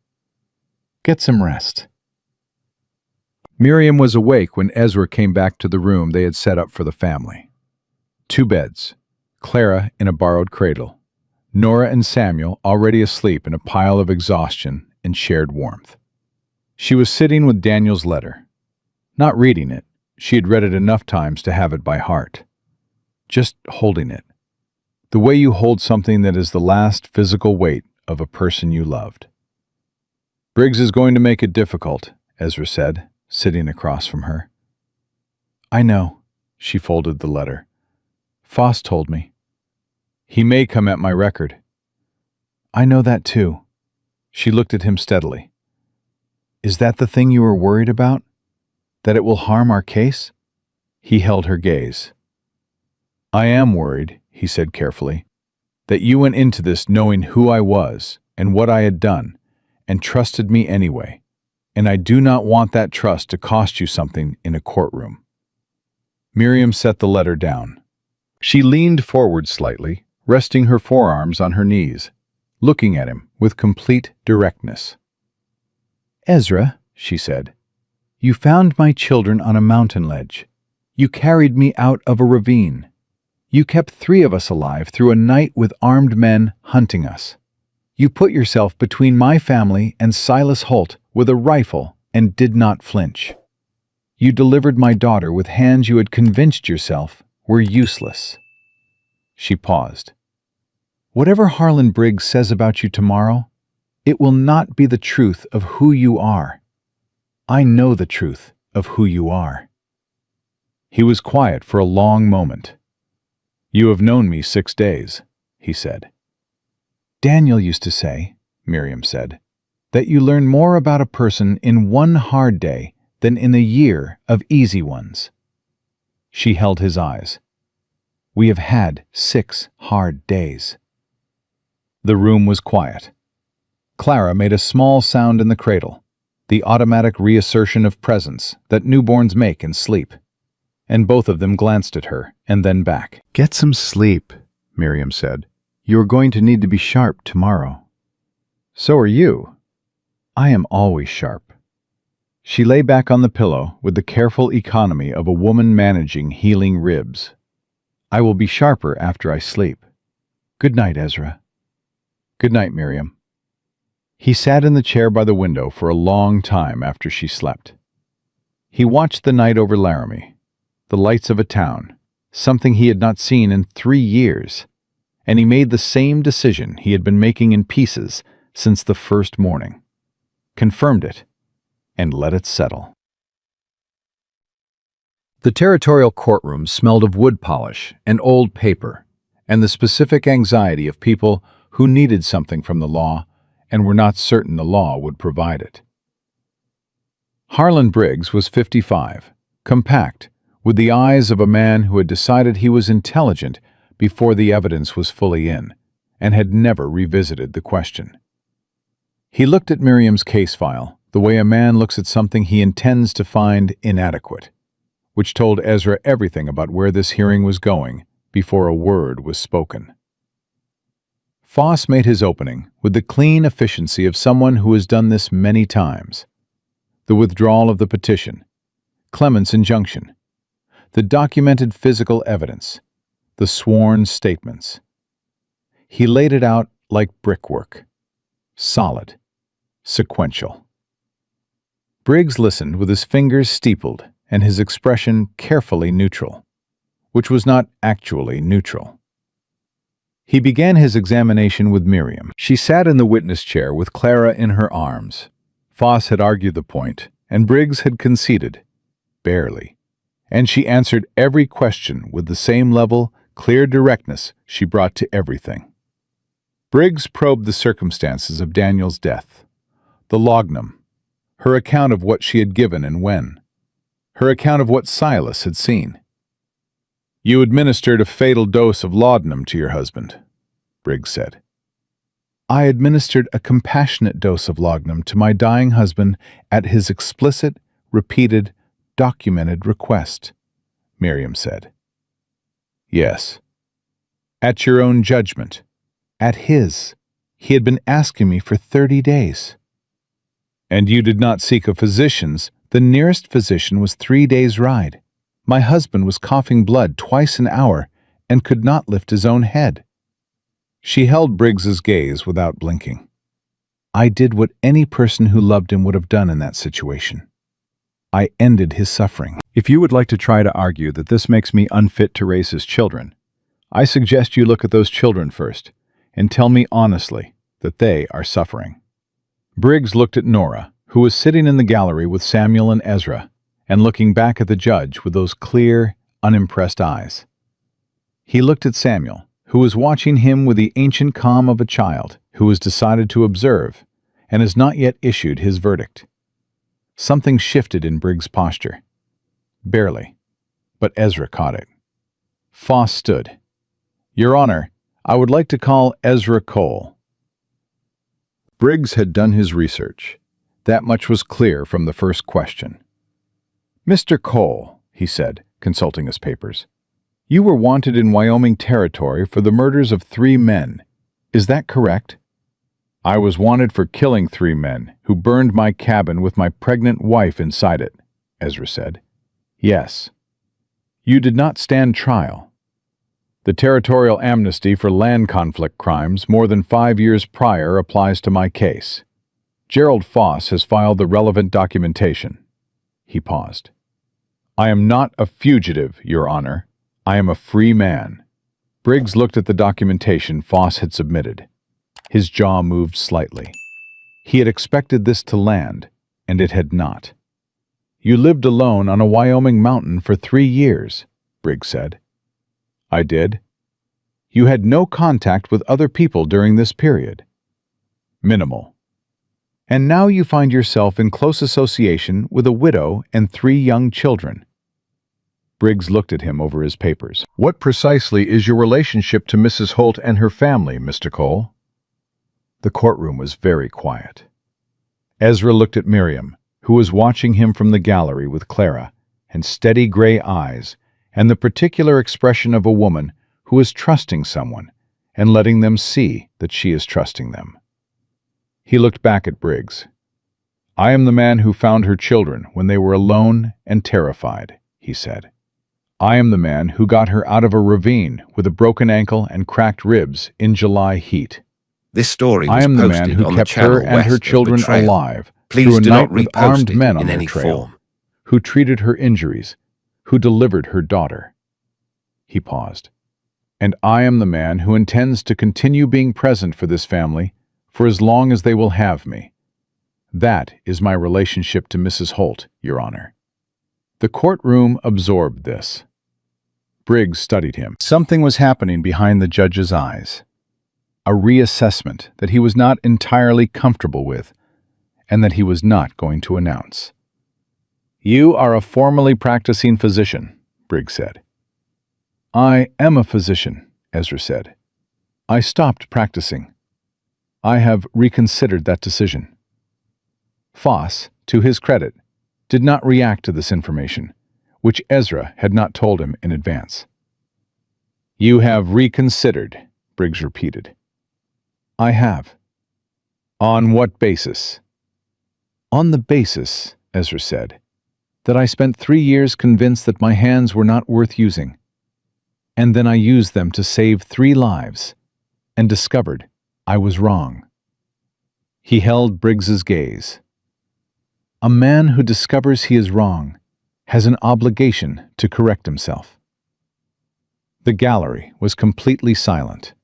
Get some rest. Miriam was awake when Ezra came back to the room they had set up for the family. 2 beds, Clara in a borrowed cradle, Nora and Samuel already asleep in a pile of exhaustion and shared warmth. She was sitting with Daniel's letter. Not reading it, she had read it enough times to have it by heart. Just holding it. The way you hold something that is the last physical weight of a person you loved. Briggs is going to make it difficult, Ezra said, sitting across from her. I know, she folded the letter. Foss told me. He may come at my record. I know that too. She looked at him steadily. Is that the thing you were worried about? That it will harm our case? He held her gaze. I am worried, he said carefully, that you went into this knowing who I was and what I had done, and trusted me anyway, and I do not want that trust to cost you something in a courtroom. Miriam set the letter down. She leaned forward slightly, resting her forearms on her knees, looking at him with complete directness. Ezra, she said, you found my children on a mountain ledge. You carried me out of a ravine. You kept 3 of us alive through a night with armed men hunting us. You put yourself between my family and Silas Holt with a rifle and did not flinch. You delivered my daughter with hands you had convinced yourself were useless. She paused. Whatever Harlan Briggs says about you tomorrow, it will not be the truth of who you are. I know the truth of who you are. He was quiet for a long moment. You have known me 6 days, he said. Daniel used to say, Miriam said, that you learn more about a person in 1 hard day than in a year of easy ones. She held his eyes. We have had 6 hard days. The room was quiet. Clara made a small sound in the cradle, the automatic reassertion of presence that newborns make in sleep, and both of them glanced at her and then back. Get some sleep, Miriam said. You are going to need to be sharp tomorrow. So are you. I am always sharp. She lay back on the pillow with the careful economy of a woman managing healing ribs. I will be sharper after I sleep. Good night, Ezra. Good night, Miriam. He sat in the chair by the window for a long time after she slept. He watched the night over Laramie, the lights of a town, something he had not seen in 3 years, and he made the same decision he had been making in pieces since the first morning, confirmed it, and let it settle. The territorial courtroom smelled of wood polish and old paper, and the specific anxiety of people who needed something from the law and were not certain the law would provide it. Harlan Briggs was 55, compact, with the eyes of a man who had decided he was intelligent before the evidence was fully in, and had never revisited the question. He looked at Miriam's case file the way a man looks at something he intends to find inadequate, which told Ezra everything about where this hearing was going before a word was spoken. Foss made his opening with the clean efficiency of someone who has done this many times. The withdrawal of the petition, Clement's injunction, the documented physical evidence, the sworn statements. He laid it out like brickwork, solid, sequential. Briggs listened with his fingers steepled and his expression carefully neutral, which was not actually neutral. He began his examination with Miriam. She sat in the witness chair with Clara in her arms. Foss had argued the point, and Briggs had conceded, barely, and she answered every question with the same level, clear directness she brought to everything. Briggs probed the circumstances of Daniel's death, the laudanum, her account of what she had given and when, her account of what Silas had seen. "You administered a fatal dose of laudanum to your husband," Briggs said. "I administered a compassionate dose of laudanum to my dying husband at his explicit, repeated, documented request," Miriam said. "Yes. At your own judgment. At his. He had been asking me for 30 days. And you did not seek a physician's. The nearest physician was 3 days' ride. My husband was coughing blood twice an hour and could not lift his own head." She held Briggs's gaze without blinking. "I did what any person who loved him would have done in that situation. I ended his suffering. If you would like to try to argue that this makes me unfit to raise his children, I suggest you look at those children first and tell me honestly that they are suffering." Briggs looked at Nora, who was sitting in the gallery with Samuel and Ezra, and looking back at the judge with those clear, unimpressed eyes. He looked at Samuel, who was watching him with the ancient calm of a child who has decided to observe and has not yet issued his verdict. Something shifted in Briggs' posture. Barely, but Ezra caught it. Foss stood. "Your Honor, I would like to call Ezra Cole." Briggs had done his research. That much was clear from the first question. "Mr. Cole," he said, consulting his papers, "you were wanted in Wyoming Territory for the murders of 3 men. Is that correct?" "I was wanted for killing 3 men who burned my cabin with my pregnant wife inside it," Ezra said. "Yes." "You did not stand trial." "The territorial amnesty for land conflict crimes more than 5 years prior applies to my case. Gerald Foss has filed the relevant documentation." He paused. "I am not a fugitive, Your Honor. I am a free man." Briggs looked at the documentation Foss had submitted. His jaw moved slightly. He had expected this to land, and it had not. "You lived alone on a Wyoming mountain for 3 years, Briggs said. "I did." "You had no contact with other people during this period?" "Minimal." "And now you find yourself in close association with a widow and 3 young children." Briggs looked at him over his papers. "What precisely is your relationship to Mrs. Holt and her family, Mr. Cole?" The courtroom was very quiet. Ezra looked at Miriam, who was watching him from the gallery with Clara, and steady gray eyes, and the particular expression of a woman who is trusting someone and letting them see that she is trusting them. He looked back at Briggs. "I am the man who found her children when they were alone and terrified," he said. "I am the man who got her out of a ravine with a broken ankle and cracked ribs in July heat. This story I was am the man posted who on the kept channel her and west her of children Betrayal. alive Please through a do night not with repost armed it men on in her any trail, form. who treated her injuries, who delivered her daughter." He paused. "And I am the man who intends to continue being present for this family for as long as they will have me. That is my relationship to Mrs. Holt, Your Honor." The courtroom absorbed this. Briggs studied him. Something was happening behind the judge's eyes. A reassessment that he was not entirely comfortable with, and that he was not going to announce. "You are a formally practicing physician," Briggs said. "I am a physician," Ezra said. "I stopped practicing. I have reconsidered that decision." Foss, to his credit, did not react to this information, which Ezra had not told him in advance. "You have reconsidered," Briggs repeated. I have. On what basis? On the basis, Ezra said, that I spent 3 years convinced that my hands were not worth using. And then I used them to save 3 lives, and discovered I was wrong. He held Briggs's gaze. A man who discovers he is wrong has an obligation to correct himself. The gallery was completely silent.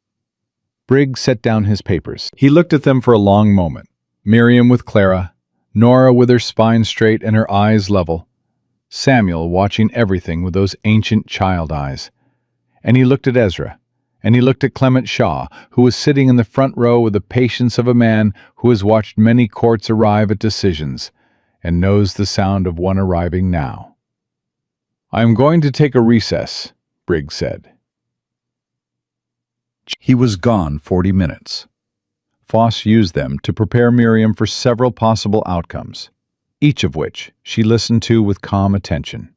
Briggs set down his papers. He looked at them for a long moment. Miriam with Clara, Nora with her spine straight and her eyes level, Samuel watching everything with those ancient child eyes. And he looked at Ezra, and he looked at Clement Shaw, who was sitting in the front row with the patience of a man who has watched many courts arrive at decisions and knows the sound of one arriving now. "I am going to take a recess," Briggs said. He was gone 40 minutes. Foss used them to prepare Miriam for several possible outcomes, each of which she listened to with calm attention.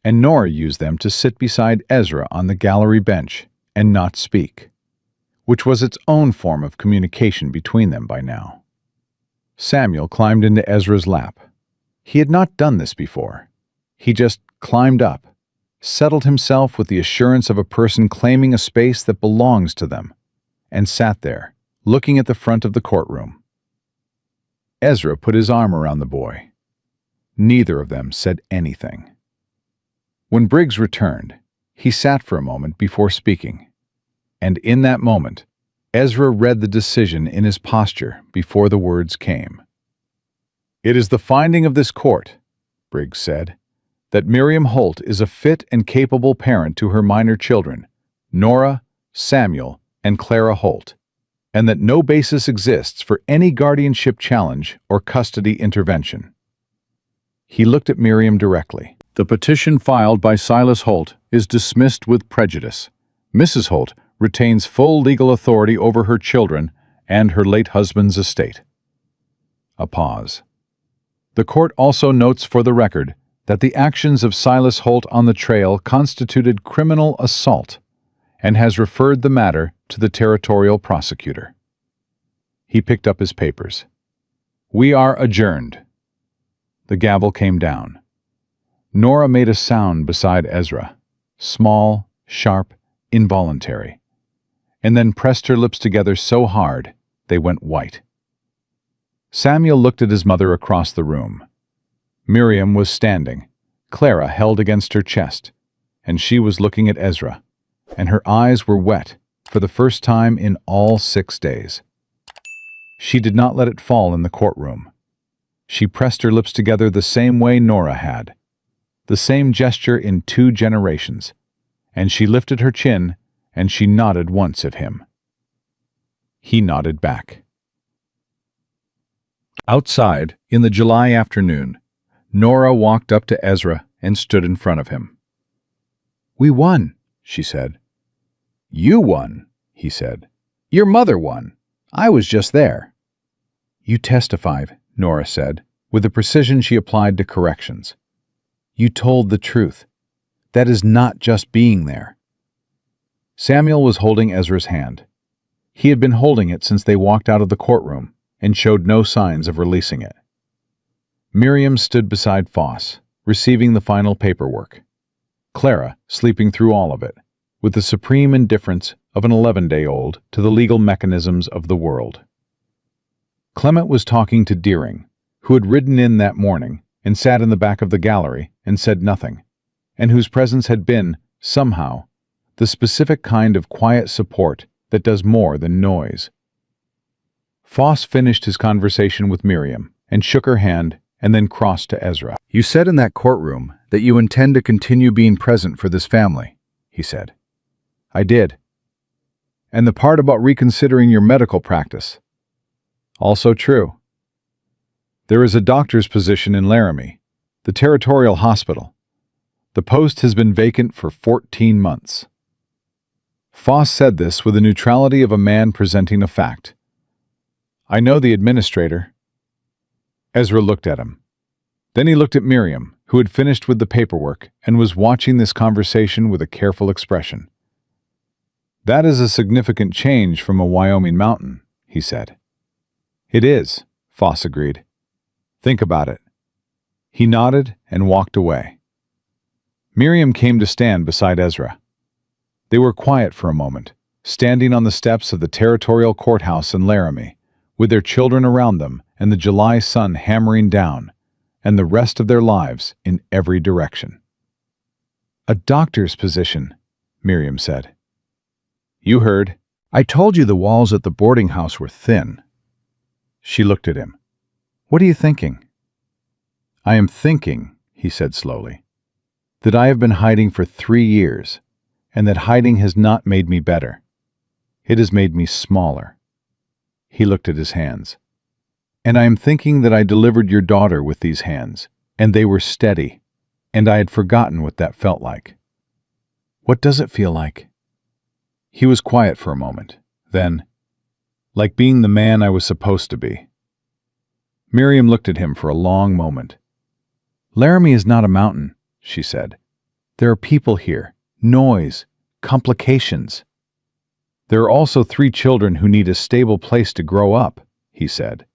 And Nora used them to sit beside Ezra on the gallery bench and not speak, which was its own form of communication between them by now. Samuel climbed into Ezra's lap. He had not done this before. He just climbed up, settled himself with the assurance of a person claiming a space that belongs to them, and sat there, looking at the front of the courtroom. Ezra put his arm around the boy. Neither of them said anything. When Briggs returned, he sat for a moment before speaking, and in that moment, Ezra read the decision in his posture before the words came. "It is the finding of this court," Briggs said, "that Miriam Holt is a fit and capable parent to her minor children, Nora, Samuel, and Clara Holt, and that no basis exists for any guardianship challenge or custody intervention." He looked at Miriam directly. "The petition filed by Silas Holt is dismissed with prejudice. Mrs. Holt retains full legal authority over her children and her late husband's estate." A pause. "The court also notes for the record that the actions of Silas Holt on the trail constituted criminal assault and has referred the matter to the territorial prosecutor." He picked up his papers. "We are adjourned." The gavel came down. Nora made a sound beside Ezra, small, sharp, involuntary, and then pressed her lips together so hard they went white. Samuel looked at his mother across the room. Miriam was standing, Clara held against her chest, and she was looking at Ezra, and her eyes were wet for the first time in all 6 days. She did not let it fall in the courtroom. She pressed her lips together the same way Nora had, the same gesture in 2 generations, and she lifted her chin and she nodded once at him. He nodded back. Outside, in the July afternoon, Nora walked up to Ezra and stood in front of him. "We won," she said. "You won," he said. "Your mother won. I was just there." "You testified," Nora said, with the precision she applied to corrections. "You told the truth. That is not just being there." Samuel was holding Ezra's hand. He had been holding it since they walked out of the courtroom and showed no signs of releasing it. Miriam stood beside Foss, receiving the final paperwork. Clara sleeping through all of it, with the supreme indifference of an 11-day-old to the legal mechanisms of the world. Clement was talking to Deering, who had ridden in that morning and sat in the back of the gallery and said nothing, and whose presence had been, somehow, the specific kind of quiet support that does more than noise. Foss finished his conversation with Miriam and shook her hand and then crossed to Ezra. "You said in that courtroom that you intend to continue being present for this family," he said. "I did. And the part about reconsidering your medical practice. Also true. There is a doctor's position in Laramie, the territorial hospital. The post has been vacant for 14 months. Foss said this with the neutrality of a man presenting a fact. "I know the administrator." Ezra looked at him. Then he looked at Miriam, who had finished with the paperwork and was watching this conversation with a careful expression. "That is a significant change from a Wyoming mountain," he said. It is, Foss agreed. Think about it. He nodded and walked away. Miriam came to stand beside Ezra. They were quiet for a moment, standing on the steps of the territorial courthouse in Laramie, with their children around them and the July sun hammering down, and the rest of their lives in every direction. A doctor's position, Miriam said. You heard. I told you the walls at the boarding house were thin. She looked at him. What are you thinking? I am thinking, he said slowly, that I have been hiding for 3 years, and that hiding has not made me better. It has made me smaller. He looked at his hands. And I am thinking that I delivered your daughter with these hands, and they were steady, and I had forgotten what that felt like. What does it feel like? He was quiet for a moment. Then, like being the man I was supposed to be. Miriam looked at him for a long moment. Laramie is not a mountain, she said. There are people here, noise, complications. There are also 3 children who need a stable place to grow up, he said.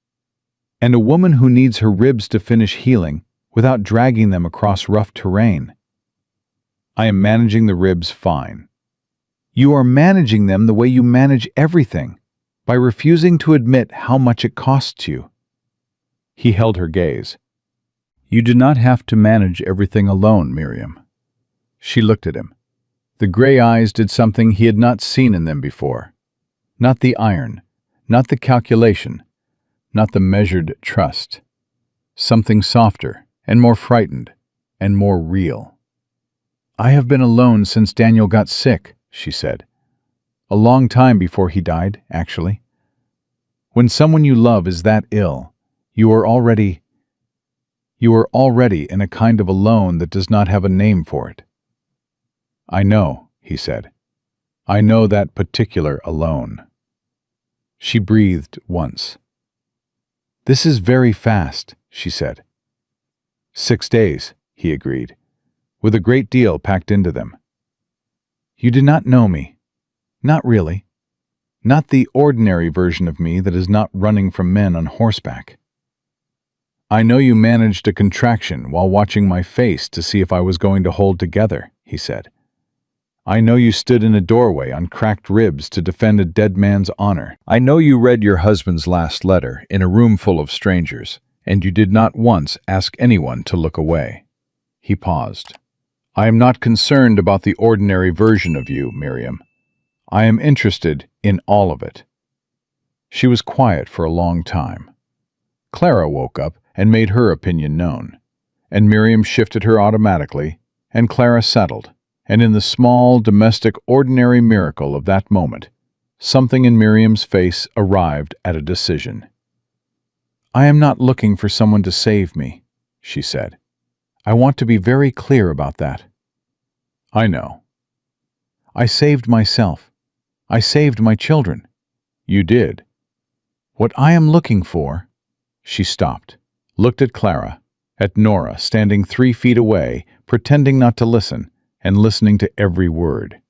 And a woman who needs her ribs to finish healing without dragging them across rough terrain. I am managing the ribs fine. You are managing them the way you manage everything, by refusing to admit how much it costs you. He held her gaze. You did not have to manage everything alone, Miriam. She looked at him. The gray eyes did something he had not seen in them before. Not the iron, not the calculation, not the measured trust. Something softer and more frightened and more real. I have been alone since Daniel got sick, she said. A long time before he died, actually. When someone you love is that ill, you are already in a kind of alone that does not have a name for it. I know, he said. I know that particular alone. She breathed once. This is very fast, she said. 6 days, he agreed, with a great deal packed into them. You did not know me. Not really. Not the ordinary version of me that is not running from men on horseback. I know you managed a contraction while watching my face to see if I was going to hold together, he said. I know you stood in a doorway on cracked ribs to defend a dead man's honor. I know you read your husband's last letter in a room full of strangers, and you did not once ask anyone to look away. He paused. I am not concerned about the ordinary version of you, Miriam. I am interested in all of it. She was quiet for a long time. Clara woke up and made her opinion known, and Miriam shifted her automatically, and Clara settled, and in the small, domestic, ordinary miracle of that moment, something in Miriam's face arrived at a decision. I am not looking for someone to save me, she said. I want to be very clear about that. I know. I saved myself. I saved my children. You did. What I am looking for... She stopped, looked at Clara, at Nora standing 3 feet away, pretending not to listen, and listening to every word.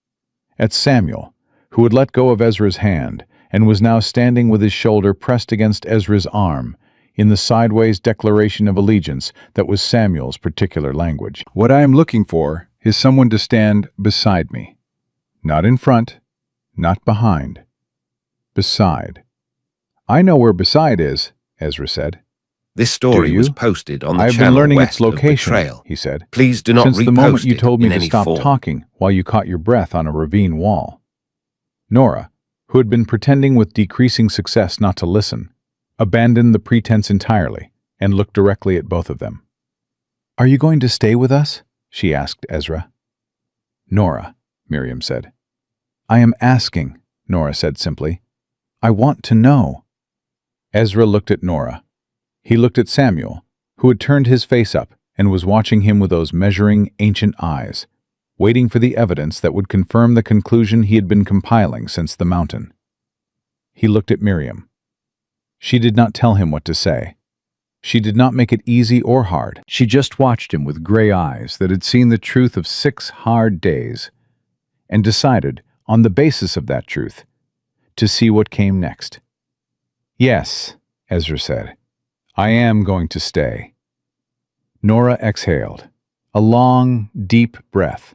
At Samuel, who had let go of Ezra's hand and was now standing with his shoulder pressed against Ezra's arm, in the sideways declaration of allegiance that was Samuel's particular language. What I am looking for is someone to stand beside me. Not in front, not behind. Beside. I know where beside is, Ezra said. This story was posted on the I have been channel learning west its location, of Betrayal. he said. Please do not since the repost moment you it told me in to any stop form. talking while you caught your breath on a ravine wall. Nora, who had been pretending with decreasing success not to listen, abandoned the pretense entirely and looked directly at both of them. Are you going to stay with us? She asked Ezra. Nora, Miriam said. I am asking, Nora said simply. I want to know. Ezra looked at Nora. He looked at Samuel, who had turned his face up and was watching him with those measuring, ancient eyes, waiting for the evidence that would confirm the conclusion he had been compiling since the mountain. He looked at Miriam. She did not tell him what to say. She did not make it easy or hard. She just watched him with gray eyes that had seen the truth of 6 hard days, and decided, on the basis of that truth, to see what came next. Yes, Ezra said. I am going to stay. Nora exhaled. A long, deep breath.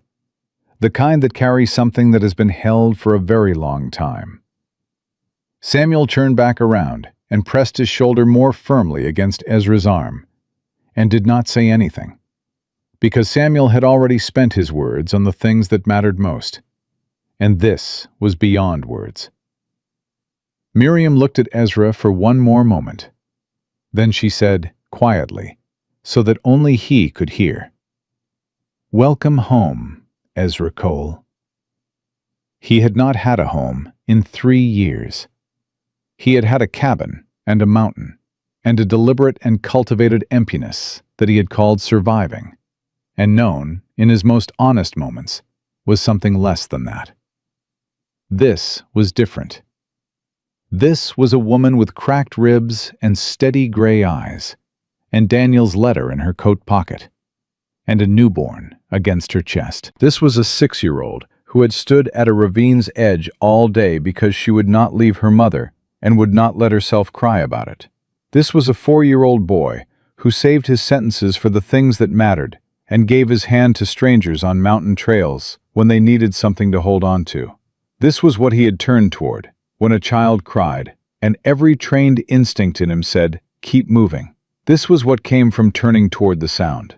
The kind that carries something that has been held for a very long time. Samuel turned back around and pressed his shoulder more firmly against Ezra's arm, and did not say anything, because Samuel had already spent his words on the things that mattered most, and this was beyond words. Miriam looked at Ezra for one more moment. Then she said, quietly, so that only he could hear, "Welcome home, Ezra Cole." He had not had a home in 3 years. He had had a cabin and a mountain, and a deliberate and cultivated emptiness that he had called surviving, and known, in his most honest moments, was something less than that. This was different. This was a woman with cracked ribs and steady gray eyes, and Daniel's letter in her coat pocket, and a newborn against her chest. This was a 6-year-old who had stood at a ravine's edge all day because she would not leave her mother and would not let herself cry about it. This was a 4-year-old boy who saved his sentences for the things that mattered and gave his hand to strangers on mountain trails when they needed something to hold on to. This was what he had turned toward when a child cried, and every trained instinct in him said, "Keep moving." This was what came from turning toward the sound.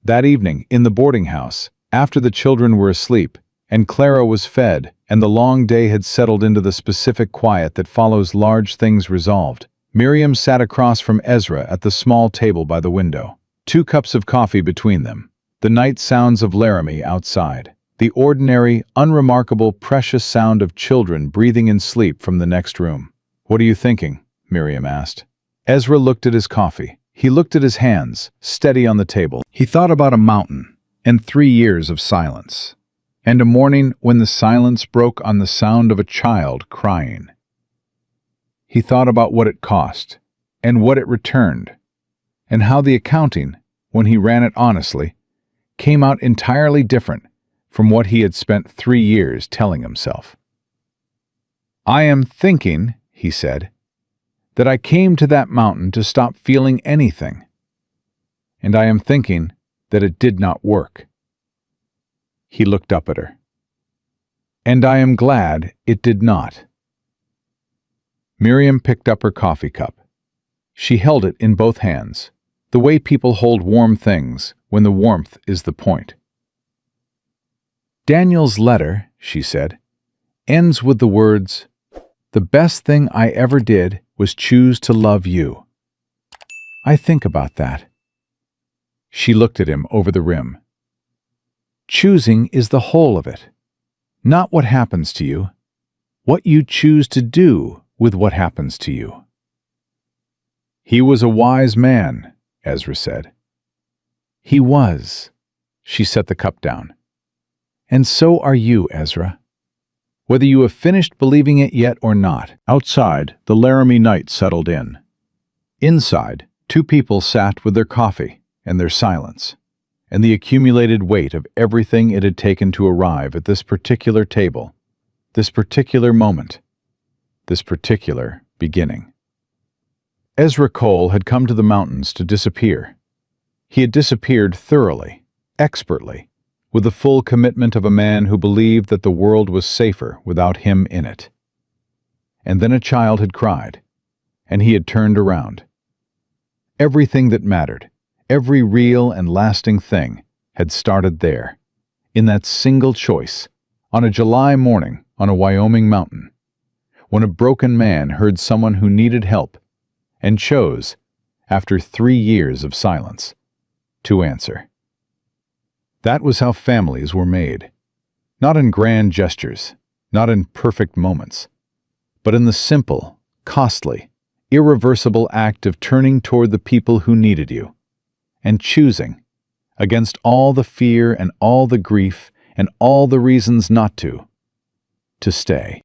That evening, in the boarding house, after the children were asleep, and Clara was fed, and the long day had settled into the specific quiet that follows large things resolved, Miriam sat across from Ezra at the small table by the window. 2 cups of coffee between them, the night sounds of Laramie outside, the ordinary, unremarkable, precious sound of children breathing in sleep from the next room. "What are you thinking?" Miriam asked. Ezra looked at his coffee. He looked at his hands, steady on the table. He thought about a mountain, and 3 years of silence, and a morning when the silence broke on the sound of a child crying. He thought about what it cost, and what it returned, and how the accounting, when he ran it honestly, came out entirely different from what he had spent 3 years telling himself. "I am thinking," he said, "that I came to that mountain to stop feeling anything. And I am thinking that it did not work." He looked up at her. "And I am glad it did not." Miriam picked up her coffee cup. She held it in both hands, the way people hold warm things when the warmth is the point. "Daniel's letter," she said, "ends with the words, 'The best thing I ever did was choose to love you.' I think about that." She looked at him over the rim. "Choosing is the whole of it, not what happens to you, what you choose to do with what happens to you." "He was a wise man," Ezra said. "He was." She set the cup down. "And so are you, Ezra. Whether you have finished believing it yet or not." Outside, the Laramie night settled in. Inside, 2 people sat with their coffee and their silence, and the accumulated weight of everything it had taken to arrive at this particular table, this particular moment, this particular beginning. Ezra Cole had come to the mountains to disappear. He had disappeared thoroughly, expertly, with the full commitment of a man who believed that the world was safer without him in it. And then a child had cried, and he had turned around. Everything that mattered, every real and lasting thing, had started there, in that single choice, on a July morning on a Wyoming mountain, when a broken man heard someone who needed help and chose, after 3 years of silence, to answer. That was how families were made, not in grand gestures, not in perfect moments, but in the simple, costly, irreversible act of turning toward the people who needed you, and choosing, against all the fear and all the grief and all the reasons not to stay.